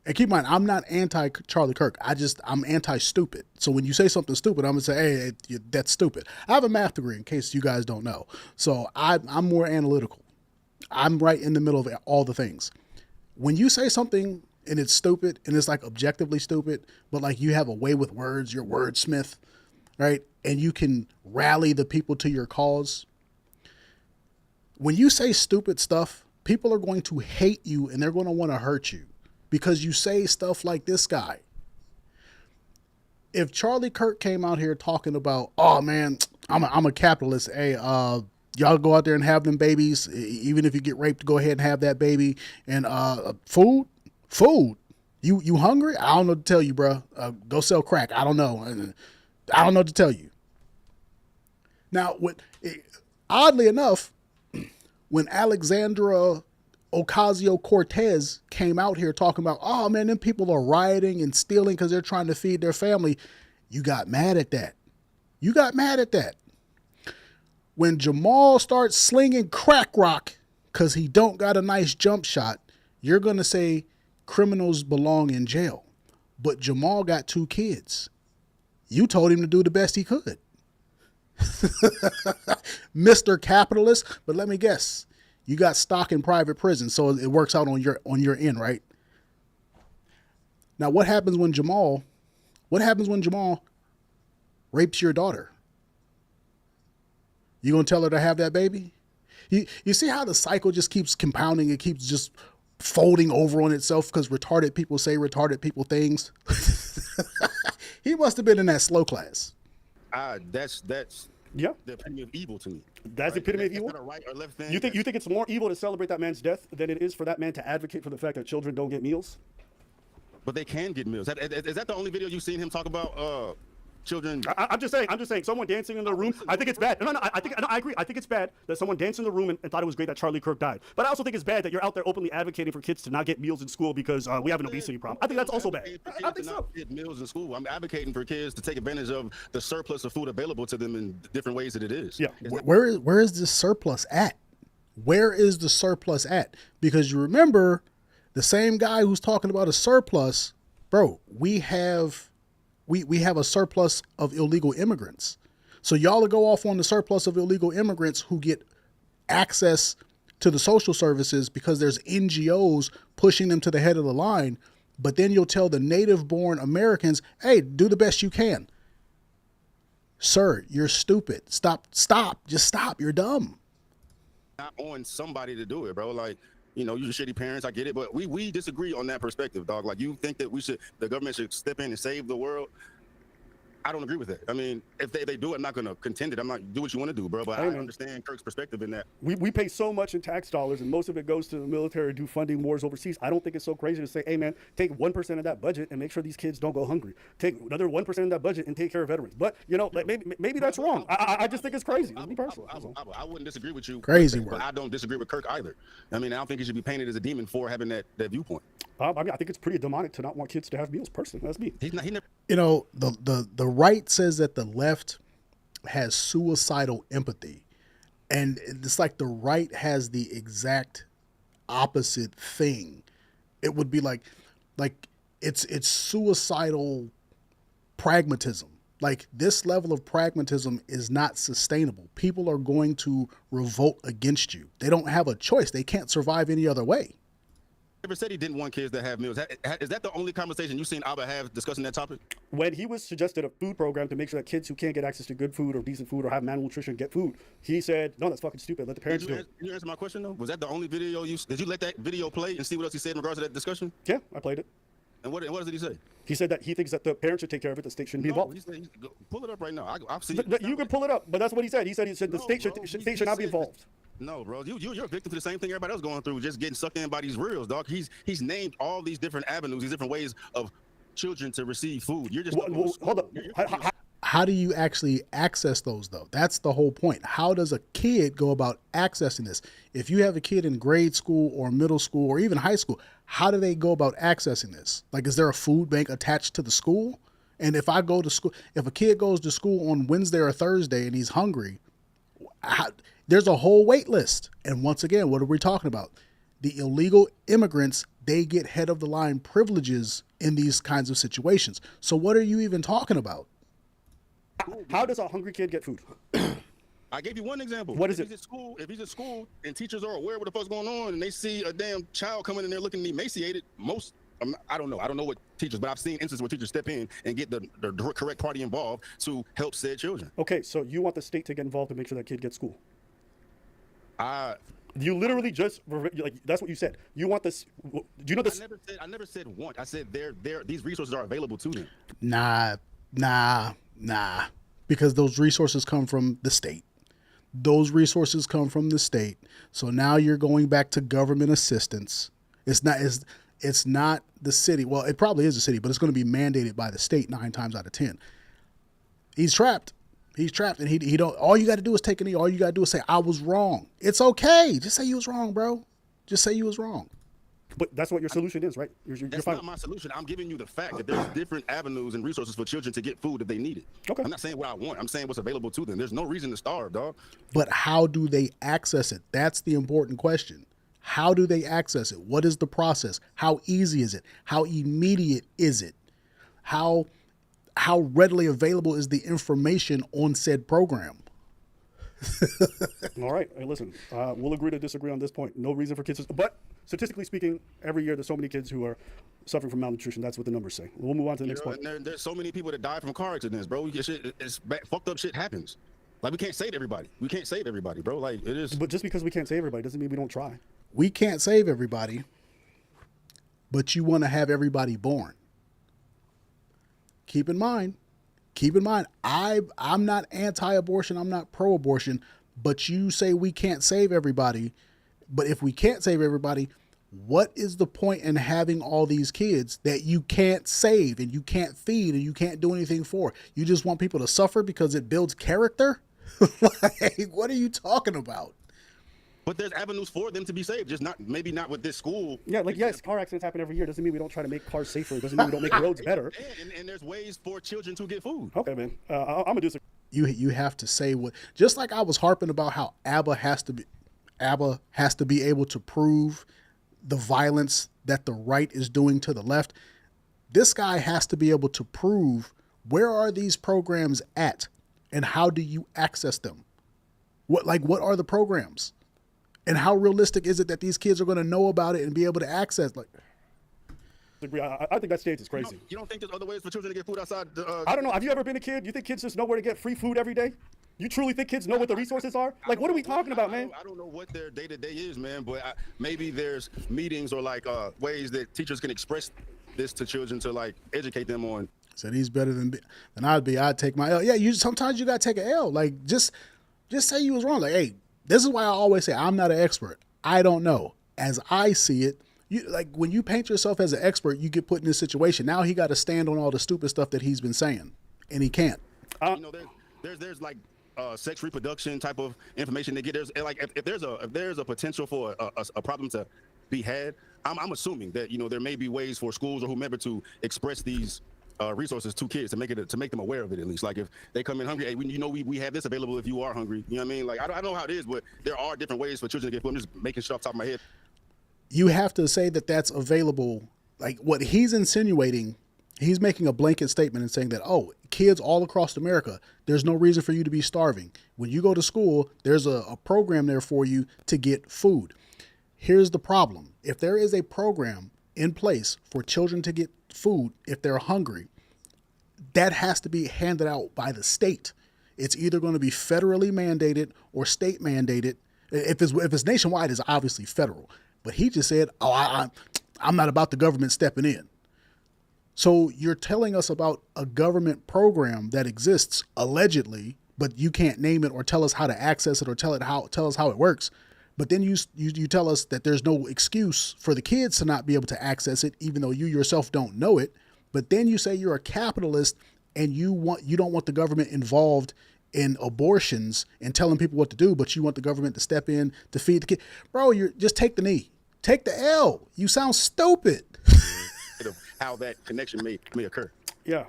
[SPEAKER 2] and keep in mind, I'm not anti-Charlie Kirk. I'm anti-stupid. So when you say something stupid, I'm going to say, hey, that's stupid. I have a math degree, in case you guys don't know. So I'm more analytical. I'm right in the middle of all the things. When you say something and it's stupid and it's like objectively stupid, but like you have a way with words, you're wordsmith, right? And you can rally the people to your cause. When you say stupid stuff, people are going to hate you and they're going to want to hurt you because you say stuff like this guy. If Charlie Kirk came out here talking about, oh man, I'm a capitalist. Hey, y'all go out there and have them babies. Even if you get raped, go ahead and have that baby. And food. You hungry? I don't know what to tell you, bro. Go sell crack. I don't know. I don't know what to tell you. Now, oddly enough, when Alexandra Ocasio-Cortez came out here talking about, oh man, them people are rioting and stealing because they're trying to feed their family, you got mad at that. You got mad at that. When Jamal starts slinging crack rock because he don't got a nice jump shot, you're going to say criminals belong in jail. But Jamal got 2 kids. You told him to do the best he could. Mr. Capitalist. But let me guess, you got stock in private prison, so it works out on your end, right? Now, what happens when Jamal rapes your daughter? You gonna tell her to have that baby? You see how the cycle just keeps compounding? It keeps just folding over on itself because retarded people say retarded people things. He must have been in that slow class.
[SPEAKER 1] That's
[SPEAKER 3] Yeah.
[SPEAKER 1] the epitome of evil to me.
[SPEAKER 3] That's the epitome of evil?
[SPEAKER 1] Not a right or left thing.
[SPEAKER 3] You think it's more evil to celebrate that man's death than it is for that man to advocate for the fact that children don't get meals?
[SPEAKER 1] But they can get meals. Is that the only video you've seen him talk about children?
[SPEAKER 3] I'm just saying, someone dancing in the room, I think it's bad. No, I agree. I think it's bad that someone danced in the room and thought it was great that Charlie Kirk died. But I also think it's bad that you're out there openly advocating for kids to not get meals in school because we have an obesity problem. I think that's also bad. I think so.
[SPEAKER 1] Get meals in school. I'm advocating for kids to take advantage of the surplus of food available to them in different ways that it is.
[SPEAKER 3] Yeah.
[SPEAKER 2] Where is this surplus at? Where is the surplus at? Because you remember the same guy who's talking about a surplus, bro, we have a surplus of illegal immigrants. So y'all will go off on the surplus of illegal immigrants who get access to the social services because there's NGOs pushing them to the head of the line. But then you'll tell the native-born Americans, hey, do the best you can. Sir, you're stupid. Stop. Just stop. You're dumb.
[SPEAKER 1] Not on somebody to do it, bro. Like, you know, you're shitty parents. I get it, but we disagree on that perspective, dog. Like, you think that the government should step in and save the world. I don't agree with that. I mean, if they do it, I'm not going to contend it. I'm not do what you want to do, bro. But I understand Kirk's perspective in that.
[SPEAKER 3] We pay so much in tax dollars, and most of it goes to the military to do funding wars overseas. I don't think it's so crazy to say, hey, man, take 1% of that budget and make sure these kids don't go hungry. Take another 1% of that budget and take care of veterans. But, you know, like maybe that's wrong. I just think it's crazy. It's me personally.
[SPEAKER 1] I wouldn't disagree with you.
[SPEAKER 2] Crazy
[SPEAKER 1] but
[SPEAKER 2] word.
[SPEAKER 1] I don't disagree with Kirk either. I mean, I don't think he should be painted as a demon for having that viewpoint.
[SPEAKER 3] I mean, I think it's pretty demonic to not want kids to have meals, personally. That's me.
[SPEAKER 1] He never.
[SPEAKER 2] You know, the right says that the left has suicidal empathy, and it's like the right has the exact opposite thing. It would be like it's suicidal pragmatism. Like, this level of pragmatism is not sustainable. People are going to revolt against you. They don't have a choice. They can't survive any other way.
[SPEAKER 1] Never said he didn't want kids to have meals. Is that the only conversation you've seen Abba have discussing that topic?
[SPEAKER 3] When he was suggested a food program to make sure that kids who can't get access to good food or decent food or have malnutrition get food, he said, no, that's fucking stupid. Let the parents do it.
[SPEAKER 1] Can you answer my question, though? Was that the only video did you let that video play and see what else he said in regards to that discussion?
[SPEAKER 3] Yeah, I played it.
[SPEAKER 1] And what did he say?
[SPEAKER 3] He said that he thinks that the parents should take care of it. The state shouldn't be involved.
[SPEAKER 1] He said, pull it up right now. I've seen it.
[SPEAKER 3] You can pull it up, but that's what he said. He said the state should not be involved.
[SPEAKER 1] No, bro, you're a victim to the same thing everybody else going through, just getting sucked in by these reels, dog. He's named all these different avenues, these different ways of children to receive food. You're just
[SPEAKER 3] hold up.
[SPEAKER 2] How do you actually access those, though? That's the whole point. How does a kid go about accessing this? If you have a kid in grade school or middle school or even high school, how do they go about accessing this? Like, is there a food bank attached to the school? And if I go to school, if a kid goes to school on Wednesday or Thursday and he's hungry, there's a whole wait list. And once again, what are we talking about? The illegal immigrants, they get head of the line privileges in these kinds of situations. So what are you even talking about?
[SPEAKER 3] How does a hungry kid get food?
[SPEAKER 1] I gave you one example.
[SPEAKER 3] What is it?
[SPEAKER 1] If he's at school and teachers are aware of what the fuck's going on and they see a damn child coming in there looking emaciated, I don't know what teachers, but I've seen instances where teachers step in and get the correct party involved to help said children.
[SPEAKER 3] Okay, so you want the state to get involved to make sure that kid gets school? You literally just, like, that's what you said. You want this, do you know this?
[SPEAKER 1] I never said want. I said these resources are available to them.
[SPEAKER 2] Nah. Because those resources come from the state. So now you're going back to government assistance. It's not the city. Well, it probably is the city, but it's going to be mandated by the state 9 times out of 10. He's trapped. He's trapped, and he don't. All you got to do is take a knee. All you got to do is say, "I was wrong." It's okay. Just say you was wrong, bro. Just say you was wrong.
[SPEAKER 3] But that's what your solution is, right?
[SPEAKER 1] That's not my solution. I'm giving you the fact that there's different avenues and resources for children to get food if they need it.
[SPEAKER 3] Okay.
[SPEAKER 1] I'm not saying what I want. I'm saying what's available to them. There's no reason to starve, dog.
[SPEAKER 2] But how do they access it? That's the important question. How do they access it? What is the process? How easy is it? How immediate is it? How readily available is the information on said program?
[SPEAKER 3] All right. Hey, listen, we'll agree to disagree on this point. No reason for kids, but statistically speaking, every year there's so many kids who are suffering from malnutrition. That's what the numbers say. We'll move on to the next point.
[SPEAKER 1] There's so many people that die from car accidents, bro. Fucked up shit happens. Like, we can't save everybody. We can't save everybody, bro. Like, it is.
[SPEAKER 3] But just because we can't save everybody doesn't mean we don't try.
[SPEAKER 2] We can't save everybody, but you want to have everybody born. Keep in mind, I'm not anti-abortion, I'm not pro-abortion, but you say we can't save everybody. But if we can't save everybody, what is the point in having all these kids that you can't save and you can't feed and you can't do anything for? You just want people to suffer because it builds character? Like, what are you talking about?
[SPEAKER 1] But there's avenues for them to be saved, just maybe not with this school.
[SPEAKER 3] Yeah, like, yes, car accidents happen every year. Doesn't mean we don't try to make cars safer. Doesn't mean we don't make roads better.
[SPEAKER 1] And there's ways for children to get food.
[SPEAKER 3] Okay, man. I'm gonna do some.
[SPEAKER 2] You have to say what, just like I was harping about how ABBA has to be able to prove the violence that the right is doing to the left. This guy has to be able to prove where are these programs at and how do you access them? What are the programs? And how realistic is it that these kids are going to know about it and be able to access? Like,
[SPEAKER 3] I think that stage is crazy.
[SPEAKER 1] You don't think there's other ways for children to get food outside?
[SPEAKER 3] I don't know. Have you ever been a kid? You think kids just know where to get free food every day? You truly think kids know what the resources are? Like, what are we talking about, man?
[SPEAKER 1] I don't know what their day-to-day is, man, but maybe there's meetings or ways that teachers can express this to children to educate them on.
[SPEAKER 2] Said he's better than I'd be. I'd take my L. Yeah, sometimes you got to take an L. Like, just say you was wrong. Like, hey, this is why I always say I'm not an expert. I don't know. As I see it, when you paint yourself as an expert, you get put in this situation. Now he got to stand on all the stupid stuff that he's been saying, and he can't.
[SPEAKER 1] There's sex reproduction type of information they get. There's if there's a potential for a problem to be had, I'm assuming that there may be ways for schools or whomever to express these resources to kids to make them aware of it, at least. Like, if they come in hungry, hey, we have this available if you are hungry. You know what I mean? Like, I don't know how it is, but there are different ways for children to get food. I'm just making shit off the top of my head.
[SPEAKER 2] You have to say that that's available. Like, what he's insinuating, he's making a blanket statement and saying that, oh, kids all across America, there's no reason for you to be starving. When you go to school, there's a program there for you to get food. Here's the problem. If there is a program in place for children to get food if they're hungry, that has to be handed out by the state. It's either going to be federally mandated or state mandated. If it's nationwide, it's obviously federal. But he just said, oh, I'm not about the government stepping in. So you're telling us about a government program that exists allegedly, but you can't name it or tell us how to access it or tell us how it works. But then you tell us that there's no excuse for the kids to not be able to access it, even though you yourself don't know it. But then you say you're a capitalist and you don't want the government involved in abortions and telling people what to do, but you want the government to step in to feed the kid. Bro, just take the knee. Take the L. You sound stupid.
[SPEAKER 1] How that connection may occur.
[SPEAKER 3] Yeah.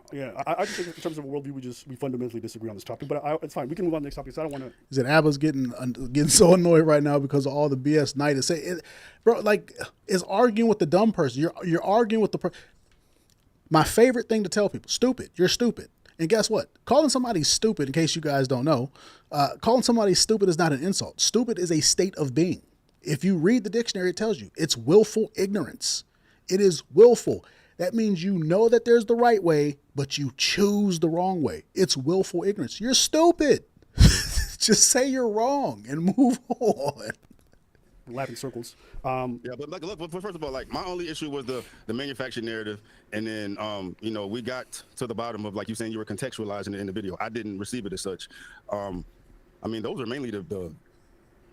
[SPEAKER 3] I just think in terms of a worldview, we fundamentally disagree on this topic, but it's fine. We can move on to the next topic. So I don't want to.
[SPEAKER 2] Is that ABBA's getting so annoyed right now because of all the BS Knight is saying? Bro, is arguing with the dumb person. You're arguing with the. My favorite thing to tell people: stupid. You're stupid. And guess what? Calling somebody stupid, in case you guys don't know, calling somebody stupid is not an insult. Stupid is a state of being. If you read the dictionary, it tells you it's willful ignorance. It is willful. That means you know that there's the right way, but you choose the wrong way. It's willful ignorance. You're stupid. Just say you're wrong and move on.
[SPEAKER 3] Laughing circles.
[SPEAKER 1] Yeah, but look, first of all, my only issue was the manufactured narrative, and then we got to the bottom of, like you saying, you were contextualizing it in the video. I didn't receive it as such. Those are mainly the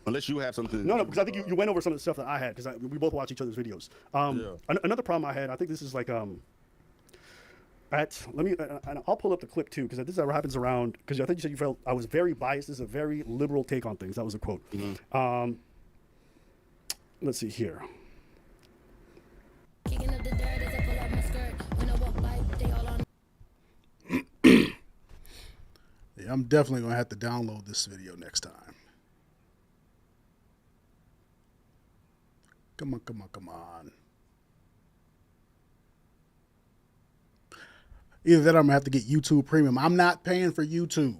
[SPEAKER 1] unless you have something.
[SPEAKER 3] No, because I think you went over some of the stuff that I had, because we both watch each other's videos. Another problem I had, I think this is I let me, and I'll pull up the clip too, because this happens around, because I think you said you felt I was very biased. This is a very liberal take on things. That was a quote. Let's see here.
[SPEAKER 2] Yeah, I'm definitely going to have to download this video next time. Come on, come on, come on. Either that or I'm going to have to get YouTube Premium. I'm not paying for YouTube.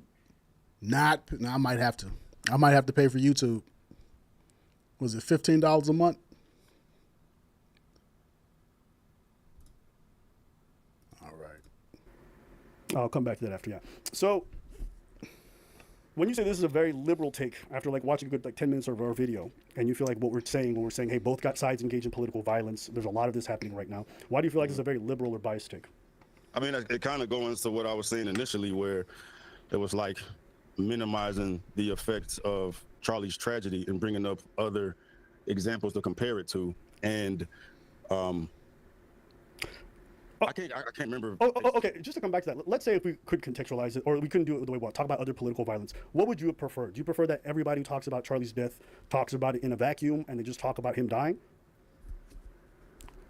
[SPEAKER 2] No, I might have to. I might have to pay for YouTube. Was it $15 a month? All right.
[SPEAKER 3] I'll come back to that after, yeah. So, when you say this is a very liberal take, after like watching a good like 10 minutes of our video, and you feel like what we're saying, when we're saying, hey, both got sides engaged in political violence, there's a lot of this happening right now. Why do you feel like this is a very liberal or biased take?
[SPEAKER 1] I mean, it kind of goes into what I was saying initially, where it was like minimizing the effects of Charlie's tragedy and bringing up other examples to compare it to. And I can't remember.
[SPEAKER 3] Okay. Just to come back to that, let's say if we could contextualize it, or we couldn't do it the way we want, talk about other political violence. What would you have preferred? Do you prefer that everybody who talks about Charlie's death talks about it in a vacuum and they just talk about him dying?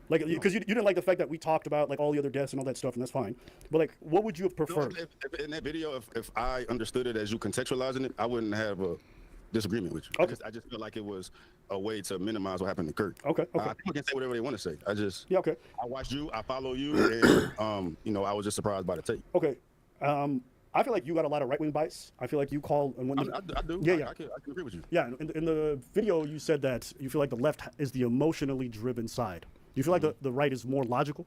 [SPEAKER 3] Like, because you didn't like the fact that we talked about like all the other deaths and all that stuff, and that's fine. But like, what would you have preferred?
[SPEAKER 1] No, if in that video, if I understood it as you contextualizing it, I wouldn't have a disagreement with you.
[SPEAKER 3] Okay.
[SPEAKER 1] I just feel like it was a way to minimize what happened to Kirk.
[SPEAKER 3] Okay.
[SPEAKER 1] People can say whatever they want to say.
[SPEAKER 3] Yeah. Okay.
[SPEAKER 1] I watched you. I follow you, and I was just surprised by the tape.
[SPEAKER 3] Okay. I feel like you got a lot of right-wing bias. I feel like you call and when
[SPEAKER 1] I do.
[SPEAKER 3] Yeah.
[SPEAKER 1] I can agree with you.
[SPEAKER 3] Yeah. In the video, you said that you feel like the left is the emotionally driven side. Do you feel like the right is more logical?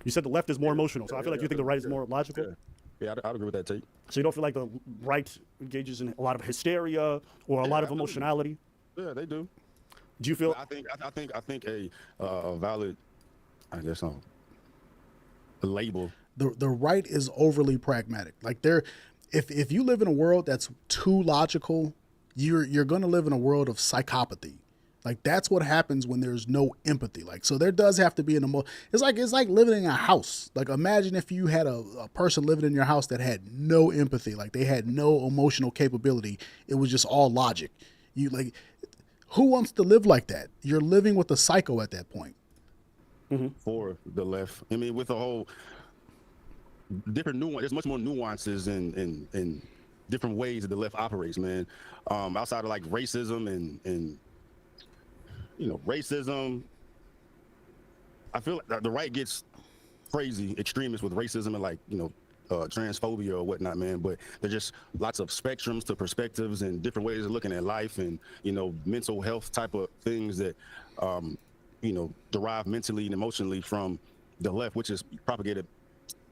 [SPEAKER 3] You said the left is more emotional, so I feel like you think the right is more logical.
[SPEAKER 1] Yeah, I'd agree with that take.
[SPEAKER 3] So you don't feel like the right engages in a lot of hysteria or a lot of emotionality?
[SPEAKER 1] Yeah, they do.
[SPEAKER 3] Do you feel?
[SPEAKER 1] I think a valid, I guess, a label.
[SPEAKER 2] The right is overly pragmatic. Like if you live in a world that's too logical, you're going to live in a world of psychopathy. Like that's what happens when there's no empathy. Like, so there does have to be it's like living in a house. Like imagine if you had a person living in your house that had no empathy, like they had no emotional capability. It was just all logic. Who wants to live like that? You're living with a psycho at that point.
[SPEAKER 1] For the left. I mean, with the whole different nuance, there's much more nuances and different ways that the left operates, man. Outside of like racism and racism, I feel like the right gets crazy, extremist with racism and like, transphobia or whatnot, man. But there's just lots of spectrums to perspectives and different ways of looking at life and, mental health type of things that, derive mentally and emotionally from the left, which is propagated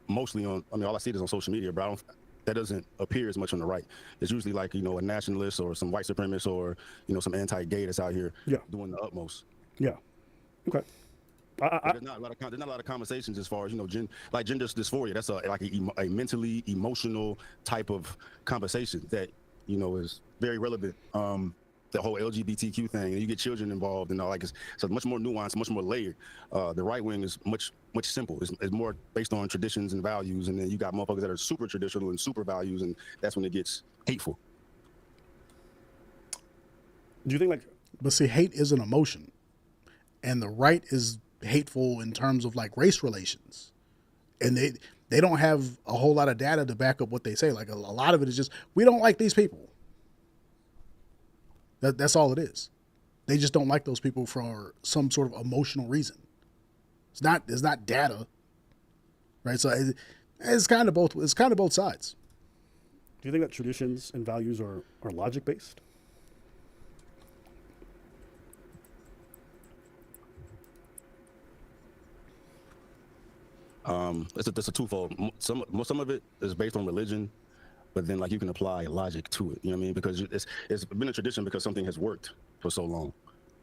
[SPEAKER 1] mostly all I see is on social media, but that doesn't appear as much on the right. It's usually like, a nationalist or some white supremacist or, some anti-gay that's out here doing the utmost.
[SPEAKER 3] Yeah. Okay.
[SPEAKER 1] There's not a lot of conversations as far as, gender dysphoria. That's a mentally emotional type of conversation that, is very relevant. The whole LGBTQ thing, and you get children involved and all, like it's much more nuanced, much more layered. The right wing is much simple. It's more based on traditions and values, and then you got motherfuckers that are super traditional and super values, and that's when it gets hateful.
[SPEAKER 3] Do you think
[SPEAKER 2] But see, hate is an emotion, and the right is hateful in terms of like race relations, and they don't have a whole lot of data to back up what they say. Like a lot of it is just, we don't like these people. That's all it is. They just don't like those people for some sort of emotional reason. It's not data, right? So it's kind of both. It's kind of both sides.
[SPEAKER 3] Do you think that traditions and values are logic based?
[SPEAKER 1] It's a twofold. Some of it is based on religion, but then like you can apply logic to it. You know what I mean? Because it's been a tradition because something has worked for so long,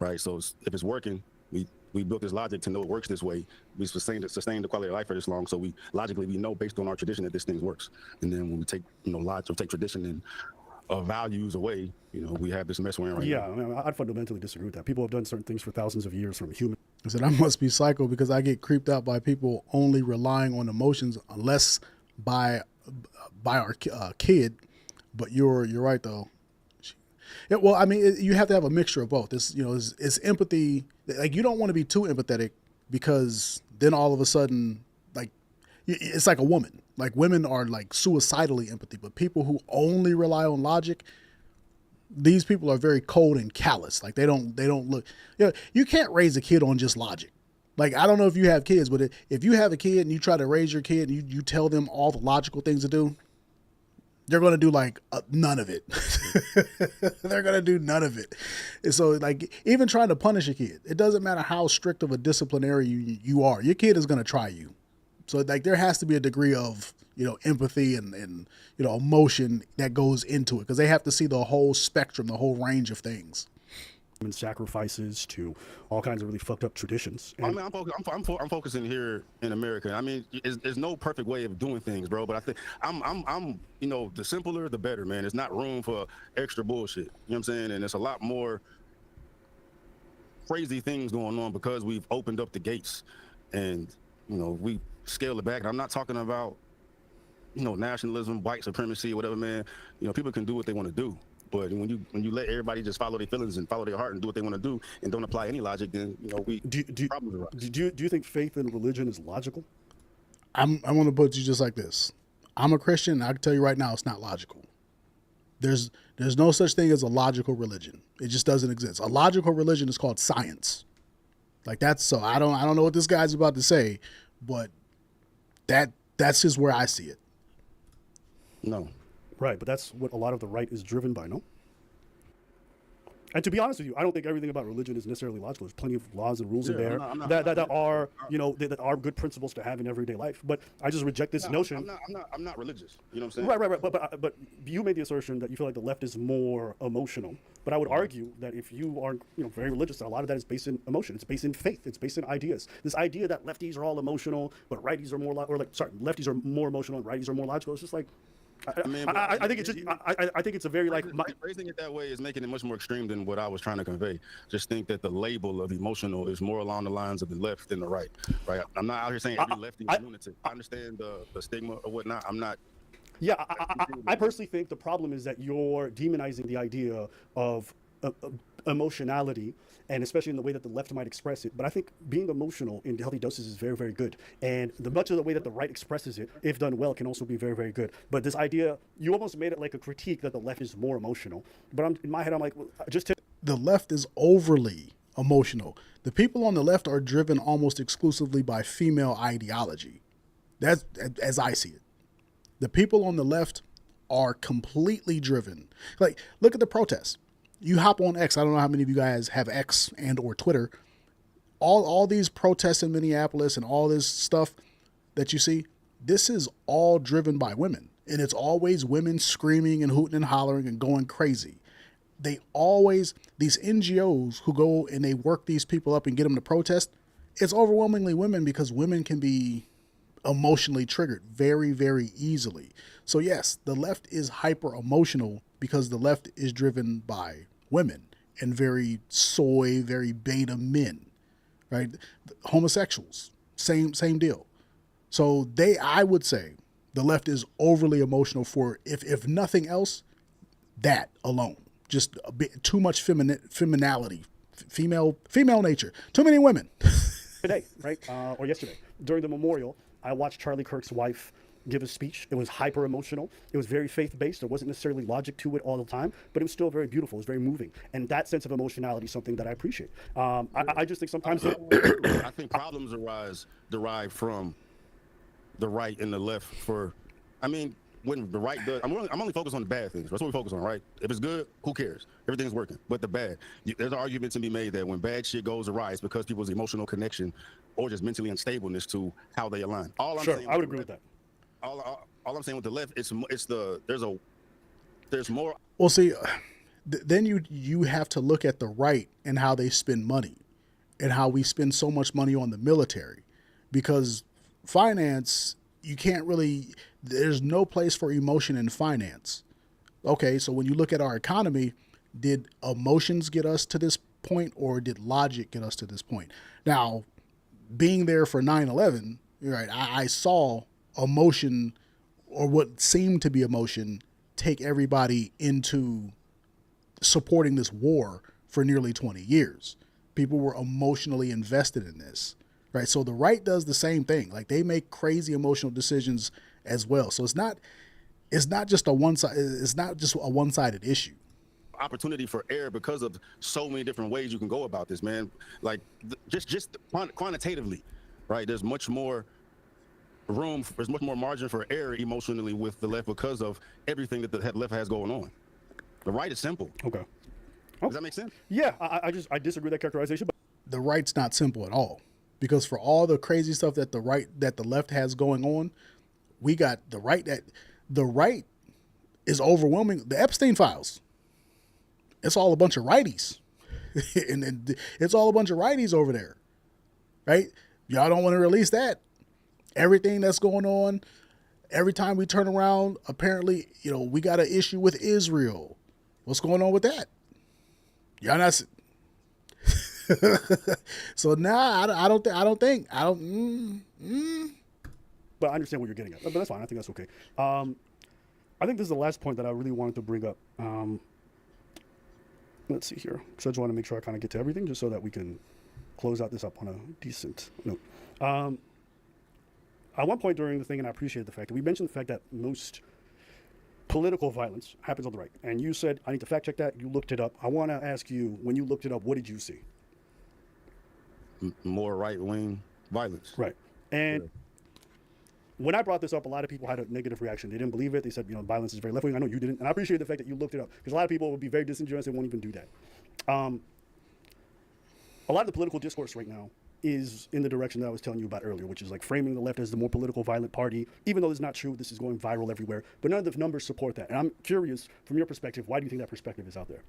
[SPEAKER 1] right? So if it's working, we built this logic to know it works this way. We sustained the quality of life for this long, so we know based on our tradition that this thing works. And then when we take logic or take tradition and values away, we have this mess we're in right now.
[SPEAKER 3] Yeah, I mean, I'd fundamentally disagree with that. People have done certain things for thousands of years from human.
[SPEAKER 2] I said, I must be psycho because I get creeped out by people only relying on emotions, unless by our kid. But you're right though. Yeah, well, I mean, you have to have a mixture of both. It's empathy. Like, you don't want to be too empathetic, because then all of a sudden, like, it's like a woman. Like, women are like suicidally empathy, but people who only rely on logic, these people are very cold and callous. Like, they don't look. You can't raise a kid on just logic. Like, I don't know if you have kids, but if you have a kid and you try to raise your kid and you tell them all the logical things to do, they're going to do like none of it. They're going to do none of it. And so, like, even trying to punish a kid, it doesn't matter how strict of a disciplinary you are. Your kid is going to try you. So, like, there has to be a degree of, empathy and emotion that goes into it, because they have to see the whole spectrum, the whole range of things.
[SPEAKER 3] And sacrifices to all kinds of really fucked up traditions.
[SPEAKER 1] I mean, I'm focusing here in America. I mean, there's no perfect way of doing things, bro. But I think I'm the simpler, the better, man. There's not room for extra bullshit. You know what I'm saying? And there's a lot more crazy things going on because we've opened up the gates, and we scale it back. And I'm not talking about nationalism, white supremacy, whatever, man. People can do what they want to do. But when you let everybody just follow their feelings and follow their heart and do what they want to do and don't apply any logic, then problems arise.
[SPEAKER 3] Do you think faith in religion is logical?
[SPEAKER 2] I want to put you just like this. I'm a Christian, and I can tell you right now, it's not logical. There's no such thing as a logical religion. It just doesn't exist. A logical religion is called science. Like, that's so I don't know what this guy's about to say, but that's just where I see it.
[SPEAKER 1] No.
[SPEAKER 3] Right, but that's what a lot of the right is driven by, no? And to be honest with you, I don't think everything about religion is necessarily logical. There's plenty of laws and rules in there that are good principles to have in everyday life. But I just reject this notion.
[SPEAKER 1] I'm not religious. You know what I'm saying?
[SPEAKER 3] Right. But you made the assertion that you feel like the left is more emotional. But I would argue that if you are very religious, that a lot of that is based in emotion. It's based in faith. It's based in ideas. This idea that lefties are all emotional, but righties are more lefties are more emotional and righties are more logical. It's just like. I think it's a very
[SPEAKER 1] phrasing it that way is making it much more extreme than what I was trying to convey. Just think that the label of emotional is more along the lines of the left than the right. Right? I'm not out here saying every lefty is lunatic. I understand the stigma or whatnot. I'm not.
[SPEAKER 3] Yeah, I personally think the problem is that you're demonizing the idea of emotionality, and especially in the way that the left might express it. But I think being emotional in healthy doses is very, very good. And much of the way that the right expresses it, if done well, can also be very, very good. But this idea, you almost made it like a critique that the left is more emotional. But in my head, I'm like, well,
[SPEAKER 2] the left is overly emotional. The people on the left are driven almost exclusively by female ideology. That's as I see it. The people on the left are completely driven. Like, look at the protests. You hop on X. I don't know how many of you guys have X and or Twitter. All these protests in Minneapolis and all this stuff that you see, this is all driven by women. And it's always women screaming and hooting and hollering and going crazy. These NGOs who go and they work these people up and get them to protest, it's overwhelmingly women, because women can be emotionally triggered very, very easily. So yes, the left is hyper emotional because the left is driven by women and very beta men, right? Homosexuals, same deal. So I would say the left is overly emotional for, if nothing else, that alone. Just a bit too much femininity, female nature, too many women.
[SPEAKER 3] Today, right? Or yesterday, during the memorial, I watched Charlie Kirk's wife give a speech. It was hyper emotional. It was very faith-based. There wasn't necessarily logic to it all the time, but it was still very beautiful. It was very moving. And that sense of emotionality is something that I appreciate. I just think sometimes...
[SPEAKER 1] I think problems derive from the right and the left when the right does... I'm only focused on the bad things. That's what we focus on, right? If it's good, who cares? Everything's working. But the bad, there's an argument to be made that when bad shit goes awry, it's because people's emotional connection or just mentally unstableness to how they align. I
[SPEAKER 3] would agree with that.
[SPEAKER 1] All I'm saying with the left, there's more.
[SPEAKER 2] Well, see, then you have to look at the right and how they spend money, and how we spend so much money on the military, because finance, you can't really. There's no place for emotion in finance. Okay, so when you look at our economy, did emotions get us to this point, or did logic get us to this point? Now, being there for 9/11, you're right, I saw emotion, or what seemed to be emotion, take everybody into supporting this war for nearly 20 years. People were emotionally invested in this, right? So the right does the same thing. Like, they make crazy emotional decisions as well. So it's not just a one-sided issue.
[SPEAKER 1] Opportunity for error because of so many different ways you can go about this, man. Like, just quantitatively, right? There's much more room, there's much more margin for error emotionally with the left because of everything that the left has going on. The right is simple.
[SPEAKER 3] Okay.
[SPEAKER 1] Does that make sense?
[SPEAKER 3] Yeah, I disagree with that characterization. But
[SPEAKER 2] The right's not simple at all, because for all the crazy stuff that the left has going on, we got the right is overwhelming. The Epstein files, it's all a bunch of righties, and it's all a bunch of righties over there, right? Y'all don't want to release that. Everything that's going on, every time we turn around, apparently, we got an issue with Israel. What's going on with that? Y'all not. So now I don't think.
[SPEAKER 3] But I understand what you're getting at. But that's fine. I think that's okay. I think this is the last point that I really wanted to bring up. Let's see here. So I just want to make sure I kind of get to everything, just so that we can close out this up on a decent note. At one point during the thing, and I appreciate the fact that we mentioned the fact that most political violence happens on the right. And you said, I need to fact check that. You looked it up. I want to ask you, when you looked it up, what did you see?
[SPEAKER 1] More right-wing violence.
[SPEAKER 3] Right. And when I brought this up, a lot of people had a negative reaction. They didn't believe it. They said, violence is very left-wing. I know you didn't. And I appreciate the fact that you looked it up, because a lot of people would be very disingenuous and won't even do that. A lot of the political discourse right now is in the direction that I was telling you about earlier, which is like framing the left as the more political, violent party. Even though it's not true, this is going viral everywhere. But none of the numbers support that. And I'm curious, from your perspective, why do you think that perspective is out there?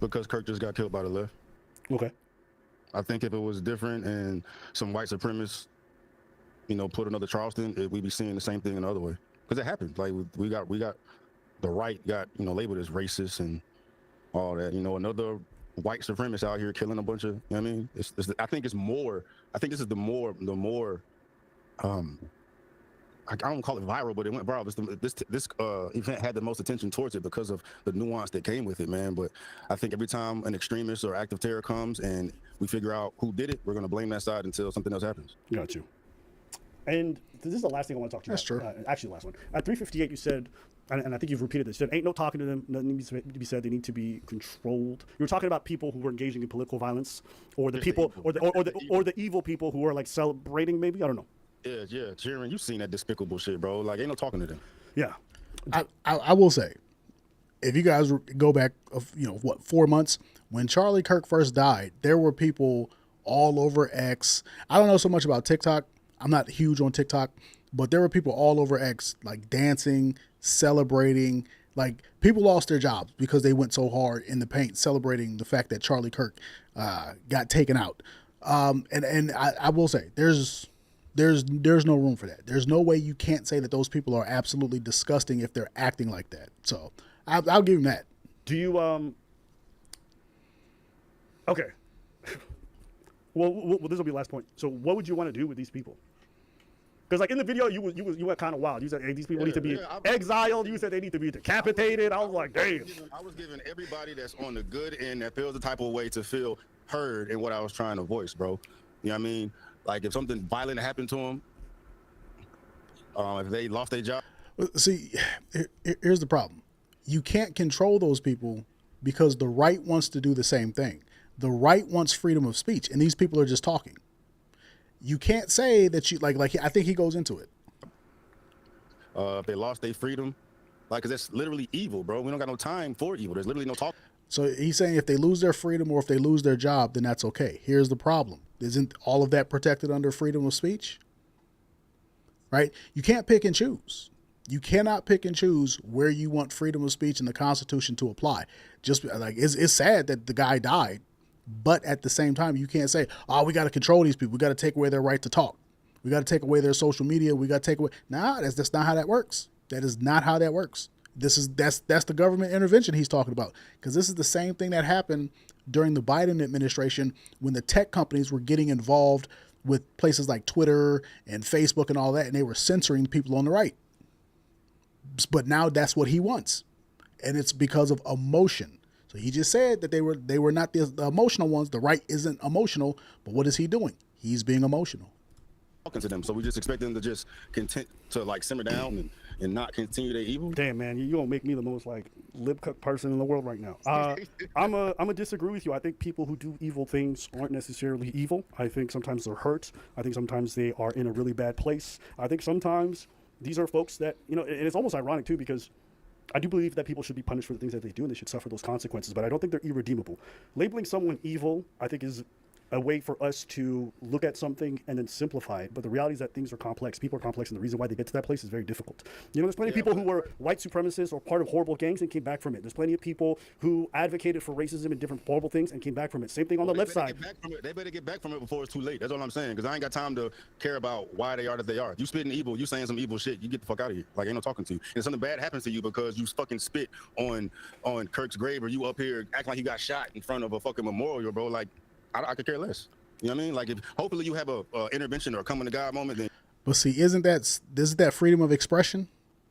[SPEAKER 1] Because Kirk just got killed by the left.
[SPEAKER 3] Okay.
[SPEAKER 1] I think if it was different and some white supremacists, put another Charleston, we'd be seeing the same thing another way. Because it happened. Like, we got the right got labeled as racist and all that. Another white supremacist out here killing a bunch of. I mean, I think it's more. I think this is the more. I don't call it viral, but it went viral. This event had the most attention towards it because of the nuance that came with it, man. But I think every time an extremist or act of terror comes and we figure out who did it, we're going to blame that side until something else happens.
[SPEAKER 3] Got you. And this is the last thing I want to talk to you
[SPEAKER 2] That's
[SPEAKER 3] about.
[SPEAKER 2] true.
[SPEAKER 3] Actually, the last one. At 3:58, you said, and I think you've repeated this, you said, ain't no talking to them, nothing needs to be said, they need to be controlled. You were talking about people who were engaging in political violence, or the people, or the evil people who are like celebrating, maybe? I don't know.
[SPEAKER 1] Yeah, Sharon, you've seen that despicable shit, bro. Like, ain't no talking to them.
[SPEAKER 3] Yeah.
[SPEAKER 2] I will say, if you guys go back, 4 months, when Charlie Kirk first died, there were people all over X. I don't know so much about TikTok. I'm not huge on TikTok, but there were people all over X, like dancing, celebrating. Like, people lost their jobs because they went so hard in the paint celebrating the fact that Charlie Kirk got taken out. And I will say, there's no room for that. There's no way you can't say that those people are absolutely disgusting if they're acting like that. So I'll give them that.
[SPEAKER 3] Do you, okay. Well, this will be the last point. So what would you want to do with these people? Because like in the video, you went kind of wild. You said, hey, these people need to be exiled. You said they need to be decapitated. I was like, damn.
[SPEAKER 1] I was giving everybody that's on the good end that feels the type of way to feel heard in what I was trying to voice, bro. You know what I mean? Like, if something violent happened to them, if they lost their job.
[SPEAKER 2] See, here's the problem. You can't control those people because the right wants to do the same thing. The right wants freedom of speech, and these people are just talking. You can't say that you like I think he goes into it.
[SPEAKER 1] If they lost their freedom, because that's literally evil, bro. We don't got no time for evil. There's literally no talk.
[SPEAKER 2] So he's saying if they lose their freedom or if they lose their job, then that's okay. Here's the problem. Isn't all of that protected under freedom of speech? Right? You can't pick and choose. You cannot pick and choose where you want freedom of speech in the Constitution to apply. Just like it's sad that the guy died, but at the same time, you can't say, "Oh, we got to control these people. We got to take away their right to talk. We got to take away their social media. We got to take away." Nah, that's not how that works. That is not how that works. That's the government intervention he's talking about, because this is the same thing that happened during the Biden administration when the tech companies were getting involved with places like Twitter and Facebook and all that, and they were censoring people on the right. But now that's what he wants, and it's because of emotion. So he just said that they were not the emotional ones. The right isn't emotional, but what is he doing? He's being emotional.
[SPEAKER 1] Talking to them, so we just expect them to just content to like simmer down and not continue their evil.
[SPEAKER 3] Damn, man, you gonna make me the most like lip cut person in the world right now. I'm a disagree with you. I think people who do evil things aren't necessarily evil. I think sometimes they're hurt. I think sometimes they are in a really bad place. I think sometimes these are folks that, you know, and it's almost ironic too, because I do believe that people should be punished for the things that they do and they should suffer those consequences, but I don't think they're irredeemable. Labeling someone evil, I think, is a way for us to look at something and then simplify it. But the reality is that things are complex. People are complex, and the reason why they get to that place is very difficult. You know, there's plenty of people who were white supremacists or part of horrible gangs and came back from it. There's plenty of people who advocated for racism and different horrible things and came back from it. Same thing on the left side.
[SPEAKER 1] They better get back from it before it's too late. That's all I'm saying, because I ain't got time to care about why they are that they are. If you spitting evil, you saying some evil shit, you get the fuck out of here. Like, ain't no talking to you. And something bad happens to you because you fucking spit on Kirk's grave, or you up here acting like he got shot in front of a fucking memorial, bro. Like, I could care less. You know what I mean? Like, if hopefully you have a intervention or a coming to God moment, then.
[SPEAKER 2] But see, isn't that freedom of expression?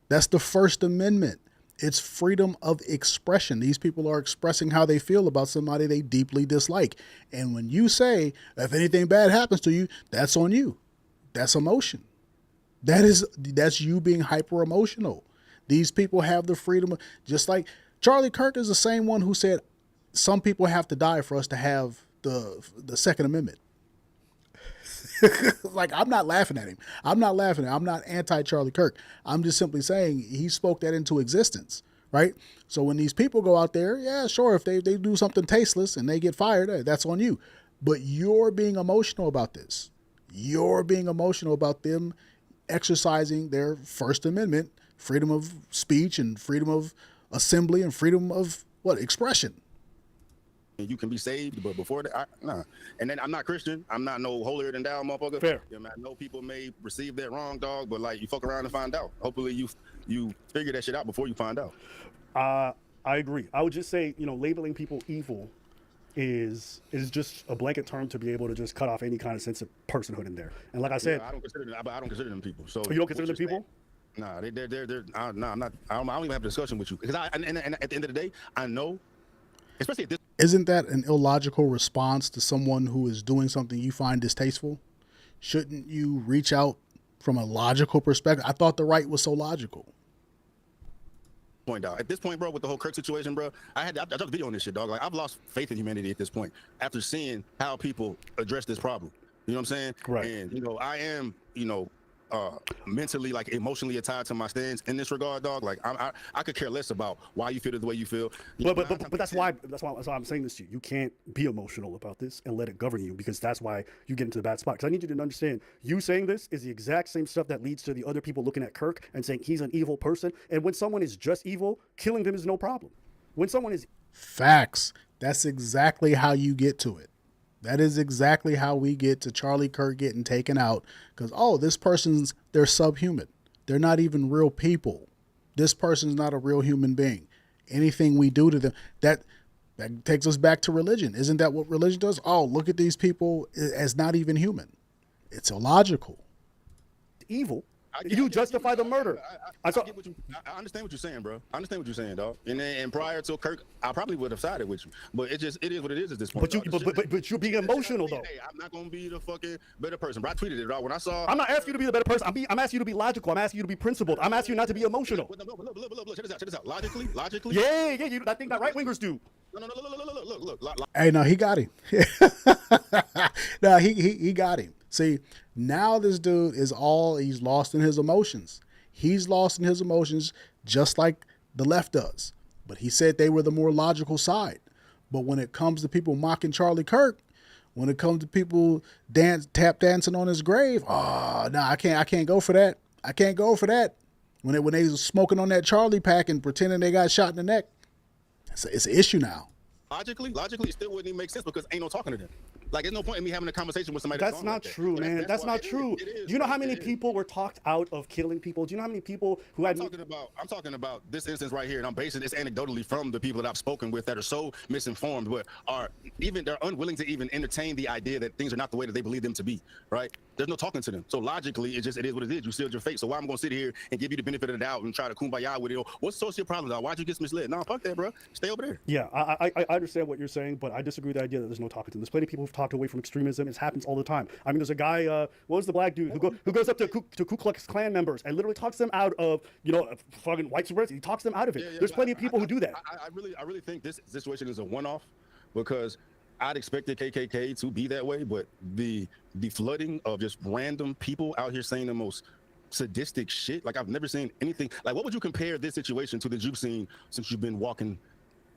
[SPEAKER 2] That's the First Amendment. It's freedom of expression. These people are expressing how they feel about somebody they deeply dislike. And when you say, if anything bad happens to you, that's on you. That's emotion. That's you being hyper emotional. These people have the freedom, just like Charlie Kirk is the same one who said some people have to die for us to have the Second Amendment. Like, I'm not laughing at him. I'm not anti-Charlie Kirk. I'm just simply saying he spoke that into existence, right? So when these people go out there, yeah, sure, if they do something tasteless and they get fired, that's on you. But you're being emotional about this. You're being emotional about them exercising their First Amendment, freedom of speech and freedom of assembly and freedom of expression.
[SPEAKER 1] You can be saved, but before that, nah. And then I'm not Christian. I'm not no holier than thou motherfucker.
[SPEAKER 3] Fair.
[SPEAKER 1] You know, I know people may receive that wrong, dog, but like, you fuck around and find out. Hopefully you figure that shit out before you find out.
[SPEAKER 3] I agree. I would just say, you know, labeling people evil is just a blanket term to be able to just cut off any kind of sense of personhood in there. And like I said,
[SPEAKER 1] I don't consider them people. So
[SPEAKER 3] you don't consider them people?
[SPEAKER 1] Nah, they're nah, I'm not. I don't even have a discussion with you, because and at the end of the day, I know, especially at this.
[SPEAKER 2] Isn't that an illogical response to someone who is doing something you find distasteful? Shouldn't you reach out from a logical perspective? I thought the right was so logical.
[SPEAKER 1] Point out at this point, bro, with the whole Kirk situation, bro, I took a video on this shit, dog. Like, I've lost faith in humanity at this point after seeing how people address this problem. You know what I'm saying?
[SPEAKER 3] Right.
[SPEAKER 1] And you know, I am, you know, mentally, like, emotionally tied to my stance in this regard, dog. Like, I could care less about why you feel the way you feel.
[SPEAKER 3] But that's why I'm saying this to you. You can't be emotional about this and let it govern you, because that's why you get into the bad spot. Because I need you to understand, you saying this is the exact same stuff that leads to the other people looking at Kirk and saying he's an evil person. And when someone is just evil, killing them is no problem. When someone is
[SPEAKER 2] facts, that's exactly how you get to it. That is exactly how we get to Charlie Kirk getting taken out, because, this person's, they're subhuman. They're not even real people. This person's not a real human being. Anything we do to them, that takes us back to religion. Isn't that what religion does? Oh, look at these people as not even human. It's illogical.
[SPEAKER 3] Evil. You justify the murder.
[SPEAKER 1] I understand what you're saying, bro. I understand what you're saying, dog. And prior to Kirk, I probably would have sided with you. But it is what it is at this point.
[SPEAKER 3] But you're being emotional, though.
[SPEAKER 1] Hey, I'm not gonna be the fucking better person. Bro, I tweeted it, dog. When I saw,
[SPEAKER 3] I'm not asking you to be the better person. I'm asking you to be logical. I'm asking you to be principled. I'm asking you not to be emotional.
[SPEAKER 1] Look, check this out. Logically.
[SPEAKER 3] Yeah. I think that right wingers do.
[SPEAKER 1] No, look.
[SPEAKER 2] Hey, no, he got him. No, he got him. See, now this dude he's lost in his emotions. He's lost in his emotions just like the left does. But he said they were the more logical side. But when it comes to people mocking Charlie Kirk, when it comes to people tap dancing on his grave, I can't go for that. I can't go for that. When they was smoking on that Charlie pack and pretending they got shot in the neck, it's an issue now.
[SPEAKER 1] Logically, it still wouldn't even make sense, because ain't no talking to them. Like, there's no point in me having a conversation with somebody.
[SPEAKER 3] That's not true, man. That's not true. Do you know how many people were talked out of killing people? Do you know how many people who had?
[SPEAKER 1] I'm talking about this instance right here, and I'm basing this anecdotally from the people that I've spoken with that are so misinformed, but they're unwilling to even entertain the idea that things are not the way that they believe them to be. Right? There's no talking to them. So logically, it is what it is. You sealed your fate. So why I'm gonna sit here and give you the benefit of the doubt and try to kumbaya with it? What's the source of your problem? Why'd you get misled? No, fuck that, bro. Stay over there.
[SPEAKER 3] Yeah, I understand what you're saying, but I disagree with the idea that there's no talking to them. There's plenty of people who've talked away from extremism. It happens all the time. I mean, there's a guy, what was the black dude who goes up to Ku Klux Klan members and literally talks them out of, fucking white supremacy. He talks them out of it. There's plenty of people who do that.
[SPEAKER 1] I really think this situation is a one-off, because I'd expected KKK to be that way, but the flooding of just random people out here saying the most sadistic shit, like I've never seen anything. Like, what would you compare this situation to that you've seen since you've been walking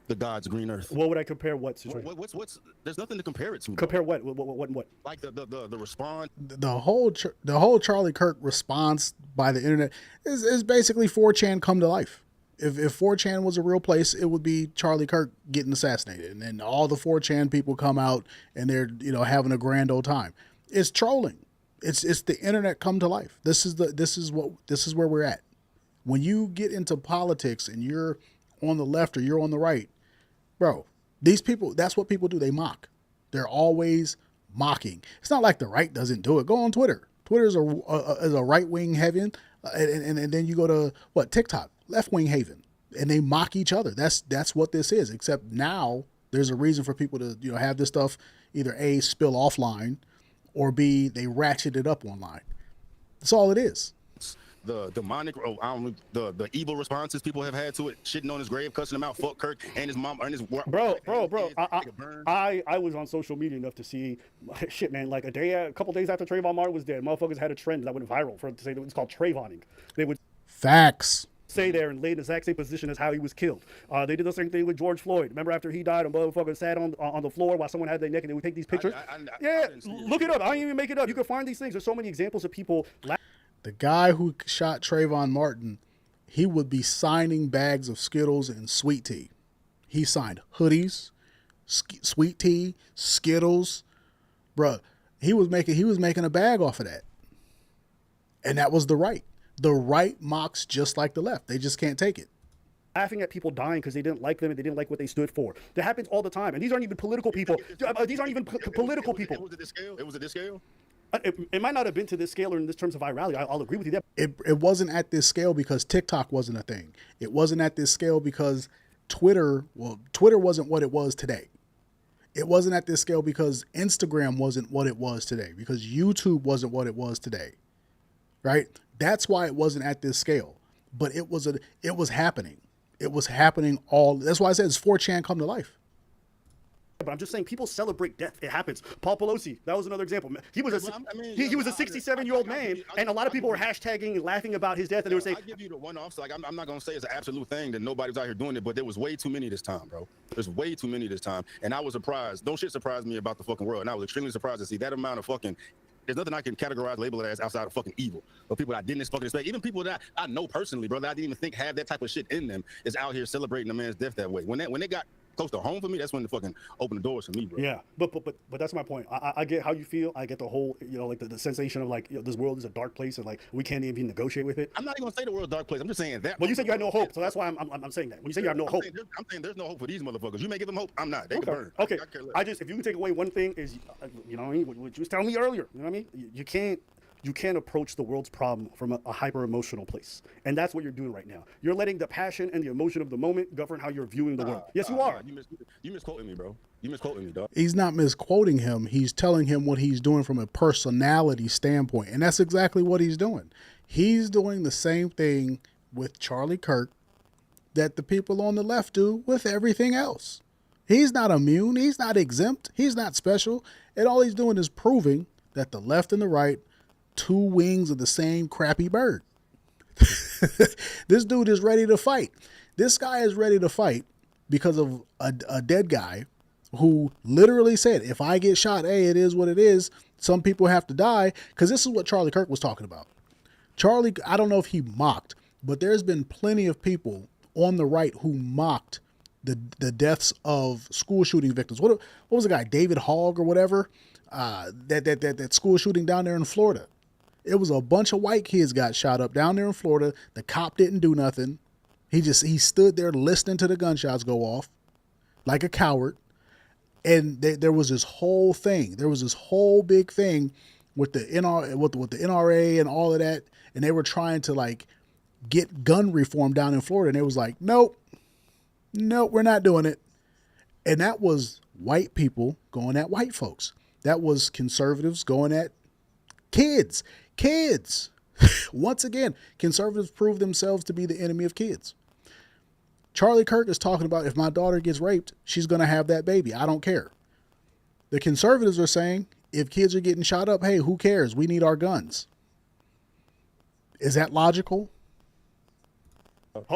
[SPEAKER 1] the God's green earth?
[SPEAKER 3] What would I compare? What situation?
[SPEAKER 1] What's there's nothing to compare it to.
[SPEAKER 3] Compare what? What?
[SPEAKER 1] Like the response.
[SPEAKER 2] The whole Charlie Kirk response by the internet is basically 4chan come to life. If 4chan was a real place, it would be Charlie Kirk getting assassinated, and then all the 4chan people come out and they're having a grand old time. It's trolling. It's the internet come to life. This is where we're at. When you get into politics and you're on the left or you're on the right, bro, these people, that's what people do. They mock. They're always mocking. It's not like the right doesn't do it. Go on Twitter. Twitter is a right-wing heaven, and then you go to TikTok, left-wing haven, and they mock each other. That's what this is. Except now there's a reason for people to have this stuff either A, spill offline, or B, they ratchet it up online. That's all it is.
[SPEAKER 1] The demonic, the evil responses people have had to it, shitting on his grave, cussing him out, fuck Kirk and his mom and his
[SPEAKER 3] bro. I was on social media enough to see shit, man. Like a couple days after Trayvon Martin was dead, motherfuckers had a trend that went viral to say that it's called Trayvoning. They would
[SPEAKER 2] facts.
[SPEAKER 3] Stay there and lay in the exact same position as how he was killed. They did the same thing with George Floyd. Remember after he died, a motherfucker sat on the floor while someone had their neck, and they would take these pictures. Look it up. I didn't even make it up. You can find these things. There's so many examples of people.
[SPEAKER 2] The guy who shot Trayvon Martin, he would be signing bags of Skittles and sweet tea. He signed hoodies, sweet tea, Skittles, bruh. He was making a bag off of that, and that was the right. The right mocks just like the left. They just can't take it.
[SPEAKER 3] Laughing at people dying because they didn't like them and they didn't like what they stood for. That happens all the time, and these aren't even political people. These aren't even political people.
[SPEAKER 1] It was at this scale. It was at this scale.
[SPEAKER 3] It might not have been to this scale or in this terms of virality. I'll agree with you there.
[SPEAKER 2] It wasn't at this scale because TikTok wasn't a thing. It wasn't at this scale because Twitter wasn't what it was today. It wasn't at this scale because Instagram wasn't what it was today, because YouTube wasn't what it was today, right? That's why it wasn't at this scale. But it was happening. It was happening all. That's why I said it's 4chan come to life.
[SPEAKER 3] But I'm just saying, people celebrate death. It happens. Paul Pelosi, that was another example. He was a 67-year-old man, and a lot of people were hashtagging and laughing about his death, and they were saying,
[SPEAKER 1] I give you the one-offs. Like, I'm not gonna say it's an absolute thing that nobody's out here doing it, but there was way too many this time, bro. There's way too many this time, and I was surprised. Don't shit surprise me about the fucking world, and I was extremely surprised to see that amount of fucking. There's nothing I can categorize, label it as outside of fucking evil. Or people that I didn't fucking expect. Even people that I know personally, bro, that I didn't even think have that type of shit in them is out here celebrating a man's death that way. When they got close to home for me, that's when they fucking opened the doors for me, bro.
[SPEAKER 3] Yeah, but that's my point. I get how you feel. I get the whole, like the sensation of like, this world is a dark place and like we can't even negotiate with it.
[SPEAKER 1] I'm not even gonna say the world's a dark place. I'm just saying that.
[SPEAKER 3] Well, you said you had no hope, so that's why I'm saying that. When you say you have no hope,
[SPEAKER 1] I'm saying there's no hope for these motherfuckers. You may give them hope. I'm not. They can burn.
[SPEAKER 3] Okay. If you can take away one thing is, you know what I mean? What you was telling me earlier. You know what I mean? You can't approach the world's problem from a hyper-emotional place. And that's what you're doing right now. You're letting the passion and the emotion of the moment govern how you're viewing the world. Yes, you are.
[SPEAKER 1] You misquoting me, bro. You misquoting me, dog.
[SPEAKER 2] He's not misquoting him. He's telling him what he's doing from a personality standpoint. And that's exactly what he's doing. He's doing the same thing with Charlie Kirk that the people on the left do with everything else. He's not immune. He's not exempt. He's not special. And all he's doing is proving that the left and the right, two wings of the same crappy bird. This dude is ready to fight. This guy is ready to fight because of a dead guy who literally said, if I get shot, hey, it is what it is. Some people have to die. Because this is what Charlie Kirk was talking about. Charlie, I don't know if he mocked, but there's been plenty of people on the right who mocked the deaths of school shooting victims. What was the guy, David Hogg or whatever? That school shooting down there in Florida. It was a bunch of white kids got shot up down there in Florida. The cop didn't do nothing. He stood there listening to the gunshots go off like a coward. And there was this whole thing. There was this whole big thing with the NRA and all of that. And they were trying to like get gun reform down in Florida. And it was like, nope, we're not doing it. And that was white people going at white folks. That was conservatives going at kids. Once again, conservatives prove themselves to be the enemy of kids. Charlie Kirk is talking about if my daughter gets raped, she's going to have that baby. I don't care. The conservatives are saying if kids are getting shot up, hey, who cares? We need our guns. Is that logical?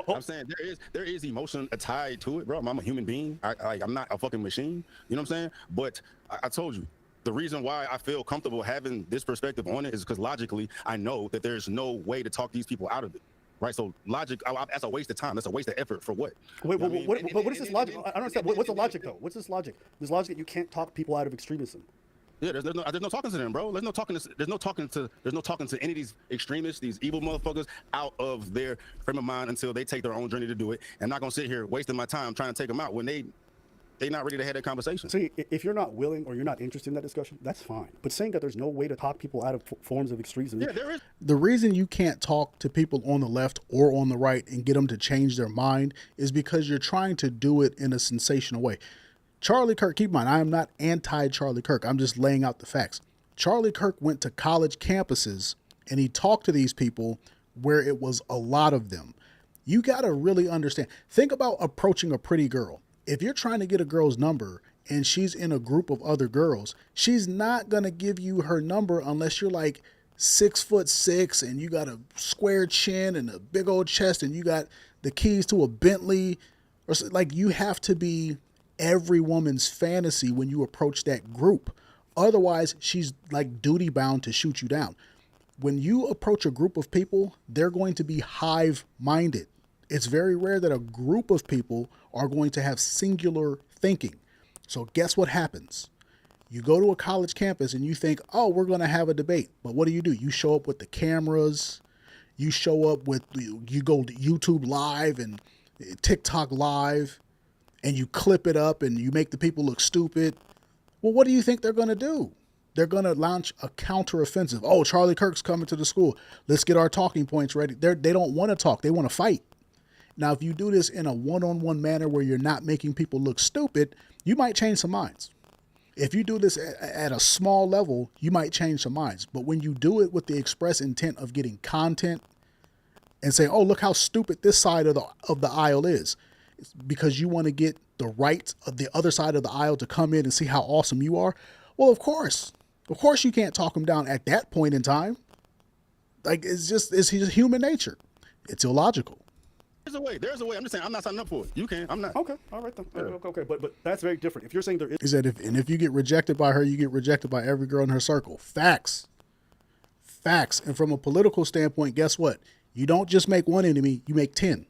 [SPEAKER 1] I'm saying there is emotion tied to it, bro. I'm a human being. I'm not a fucking machine. You know what I'm saying? But I told you, the reason why I feel comfortable having this perspective on it is because logically, I know that there's no way to talk these people out of it. Right, so logic, that's a waste of time. That's a waste of effort for what?
[SPEAKER 3] Wait, what is this logic? I don't understand. What's the logic, though? What's this logic? This logic that you can't talk people out of extremism.
[SPEAKER 1] Yeah, there's no talking to them, bro. There's no talking to any of these extremists, these evil motherfuckers out of their frame of mind until they take their own journey to do it. And I'm not gonna sit here wasting my time trying to take them out when they're not ready to have that conversation.
[SPEAKER 3] See, if you're not willing or you're not interested in that discussion, that's fine. But saying that there's no way to talk people out of forms of extremism.
[SPEAKER 1] Yeah, there is.
[SPEAKER 2] The reason you can't talk to people on the left or on the right and get them to change their mind is because you're trying to do it in a sensational way. Charlie Kirk, keep in mind, I am not anti-Charlie Kirk. I'm just laying out the facts. Charlie Kirk went to college campuses and he talked to these people where it was a lot of them. You got to really understand. Think about approaching a pretty girl. If you're trying to get a girl's number and she's in a group of other girls, she's not going to give you her number unless you're like 6'6" and you got a square chin and a big old chest and you got the keys to a Bentley. Or like, you have to be every woman's fantasy when you approach that group. Otherwise, she's like duty bound to shoot you down. When you approach a group of people, they're going to be hive minded. It's very rare that a group of people are going to have singular thinking. So guess what happens? You go to a college campus and you think, oh, we're going to have a debate. But what do? You show up with the cameras. You show up with, you go to YouTube Live and TikTok Live and you clip it up and you make the people look stupid. Well, what do you think they're going to do? They're going to launch a counteroffensive. Oh, Charlie Kirk's coming to the school. Let's get our talking points ready. They don't want to talk. They want to fight. Now, if you do this in a one-on-one manner where you're not making people look stupid, you might change some minds. If you do this at a small level, you might change some minds. But when you do it with the express intent of getting content and saying, oh, look how stupid this side of the aisle is, it's because you want to get the right of the other side of the aisle to come in and see how awesome you are. Well, of course you can't talk them down at that point in time. Like, it's just human nature. It's illogical.
[SPEAKER 1] There's a way. I'm just saying, I'm not signing up for it. You can. I'm not.
[SPEAKER 3] Okay. All right then. Okay. But that's very different. If you're saying there is.
[SPEAKER 2] He said, if you get rejected by her, you get rejected by every girl in her circle. Facts. And from a political standpoint, guess what? You don't just make one enemy, you make 10.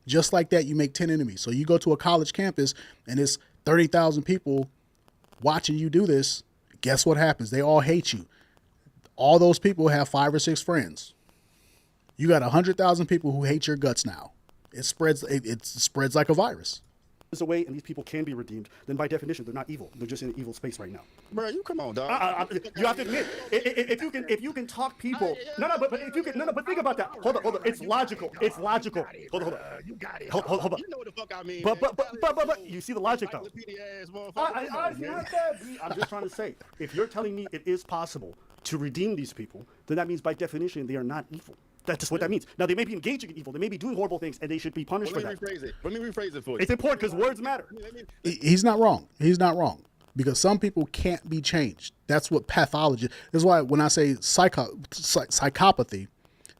[SPEAKER 2] Just like that, you make 10 enemies. So you go to a college campus and it's 30,000 people watching you do this. Guess what happens? They all hate you. All those people have 5 or 6 friends. You got 100,000 people who hate your guts now. It spreads like a virus.
[SPEAKER 3] There's a way, and these people can be redeemed. Then by definition, they're not evil. They're just in an evil space right now.
[SPEAKER 1] Bro, you come on, dog.
[SPEAKER 3] You have to admit, if you can talk people. But think about that. Hold on. It's logical. Hold on.
[SPEAKER 1] You got it.
[SPEAKER 3] Hold on.
[SPEAKER 1] You know what the fuck I mean.
[SPEAKER 3] But you see the logic though. I'm just trying to say, if you're telling me it is possible to redeem these people, then that means by definition they are not evil. That's just what that means. Now, they may be engaging in evil. They may be doing horrible things, and they should be punished for that.
[SPEAKER 1] Let me rephrase it for you.
[SPEAKER 3] It's important because words matter.
[SPEAKER 2] He's not wrong. Because some people can't be changed. That's what pathology. That's why when I say psychopathy,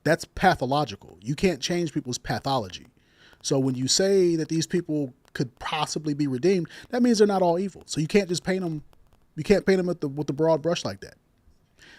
[SPEAKER 2] that's pathological. You can't change people's pathology. So when you say that these people could possibly be redeemed, that means they're not all evil. So you can't just paint them. You can't paint them with the broad brush like that.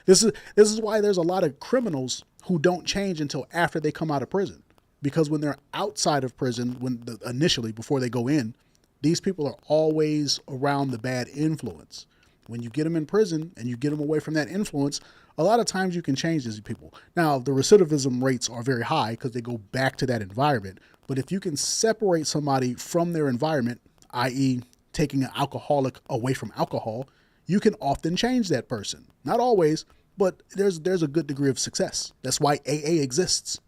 [SPEAKER 2] This is why there's a lot of criminals who don't change until after they come out of prison, because when they're outside of prison, initially before they go in, These people are always around the bad influence. When you get them in prison and you get them away from that influence, a lot of times you can change these people. Now, the recidivism rates are very high because they go back to that environment. But if you can separate somebody from their environment, i.e. taking an alcoholic away from alcohol, you can often change that person. Not always, but there's a good degree of success. That's why AA exists.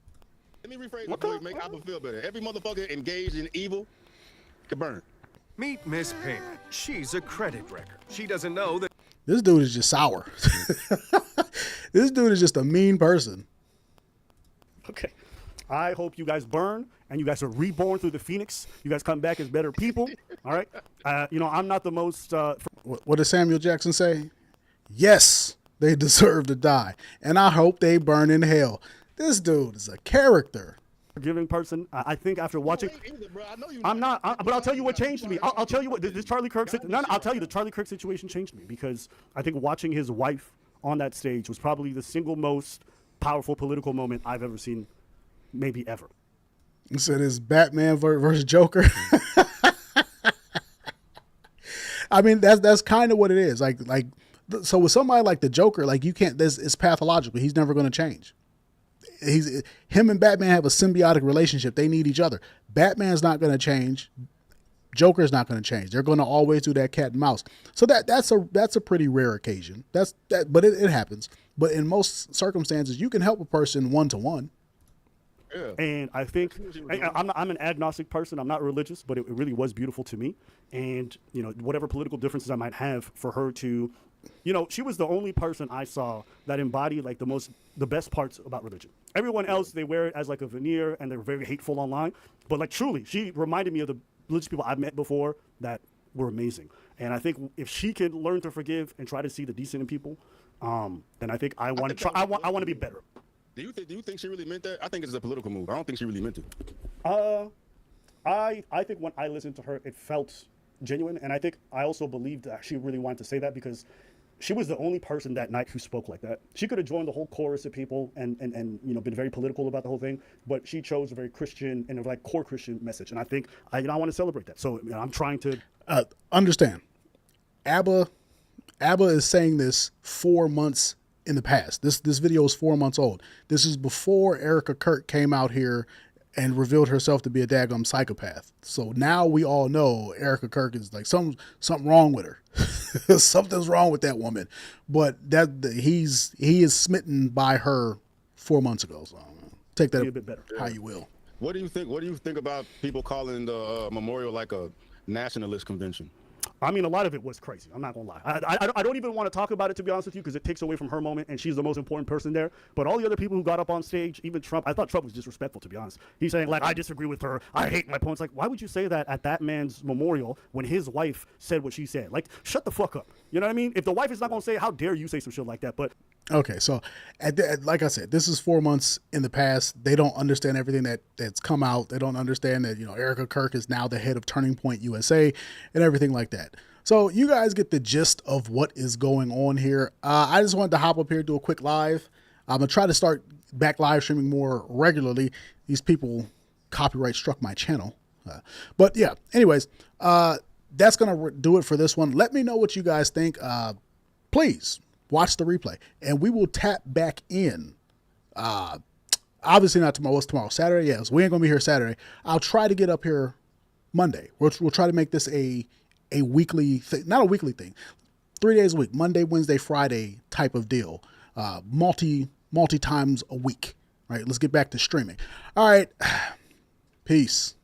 [SPEAKER 1] Let me rephrase it to make Apple feel better. Every motherfucker engaged in evil can burn.
[SPEAKER 10] Meet Miss Payne. She's a credit wrecker. She doesn't know that.
[SPEAKER 2] This dude is just sour. This dude is just a mean person.
[SPEAKER 3] Okay. I hope you guys burn and you guys are reborn through the Phoenix. You guys come back as better people. All right. I'm not the most.
[SPEAKER 2] What did Samuel Jackson say? Yes, they deserve to die. And I hope they burn in hell. This dude is a character.
[SPEAKER 3] Forgiving person. I think after watching, I'm not. But I'll tell you what changed me. I'll tell you what this Charlie Kirk. I'll tell you the Charlie Kirk situation changed me because I think watching his wife on that stage was probably the single most powerful political moment I've ever seen, maybe ever.
[SPEAKER 2] You said it's Batman versus Joker. I mean, that's kind of what it is. Like, so with somebody like the Joker, like you can't. It's pathological. He's never going to change. Him and Batman have a symbiotic relationship. They need each other. Batman's not going to change. Joker's not going to change. They're going to always do that cat and mouse. So that's a pretty rare occasion. But it happens. But in most circumstances, you can help a person one-to-one.
[SPEAKER 1] Yeah.
[SPEAKER 3] And I think I'm an agnostic person. I'm not religious, but it really was beautiful to me. And whatever political differences I might have, for her to, she was the only person I saw that embodied like the best parts about religion. Everyone else, they wear it as like a veneer and they're very hateful online. But like truly, she reminded me of the religious people I've met before that were amazing. And I think if she can learn to forgive and try to see the decent in people, then I think I want to try. I want to be better.
[SPEAKER 1] Do you think she really meant that? I think it's a political move. I don't think she really meant it.
[SPEAKER 3] I think when I listened to her, it felt genuine, and I think I also believed that she really wanted to say that because she was the only person that night who spoke like that. She could have joined the whole chorus of people and been very political about the whole thing, but she chose a very Christian and a like core Christian message, and I think I want to celebrate that. So I'm trying to
[SPEAKER 2] understand. ABBA is saying this 4 months in the past. This video is 4 months old. This is before Erica Kirk came out here and revealed herself to be a daggum psychopath. So now we all know Erica Kirk is like something wrong with her. Something's wrong with that woman. But he is smitten by her 4 months ago. So take that
[SPEAKER 3] a bit better.
[SPEAKER 2] How you will.
[SPEAKER 1] What do you think about people calling the memorial like a nationalist convention?
[SPEAKER 3] I mean, a lot of it was crazy. I'm not going to lie. I don't even want to talk about it, to be honest with you, because it takes away from her moment, and she's the most important person there. But all the other people who got up on stage, even Trump, I thought Trump was disrespectful, to be honest. He's saying, like, I disagree with her. I hate my opponents. Like, why would you say that at that man's memorial when his wife said what she said? Like, shut the fuck up. You know what I mean? If the wife is not going to say it, how dare you say some shit like that? But
[SPEAKER 2] okay, so like I said, this is 4 months in the past. They don't understand everything that's come out. They don't understand that, Erica Kirk is now the head of Turning Point USA and everything like that. So you guys get the gist of what is going on here. I just wanted to hop up here and do a quick live. I'm going to try to start back live streaming more regularly. These people copyright struck my channel. But yeah, anyways, that's going to do it for this one. Let me know what you guys think. Please watch the replay and we will tap back in. Obviously not tomorrow. What's tomorrow? Saturday? Yes, we ain't going to be here Saturday. I'll try to get up here Monday. We'll try to make this a weekly thing, not a weekly thing, 3 days a week, Monday, Wednesday, Friday type of deal, multi times a week. All right, let's get back to streaming. All right, peace.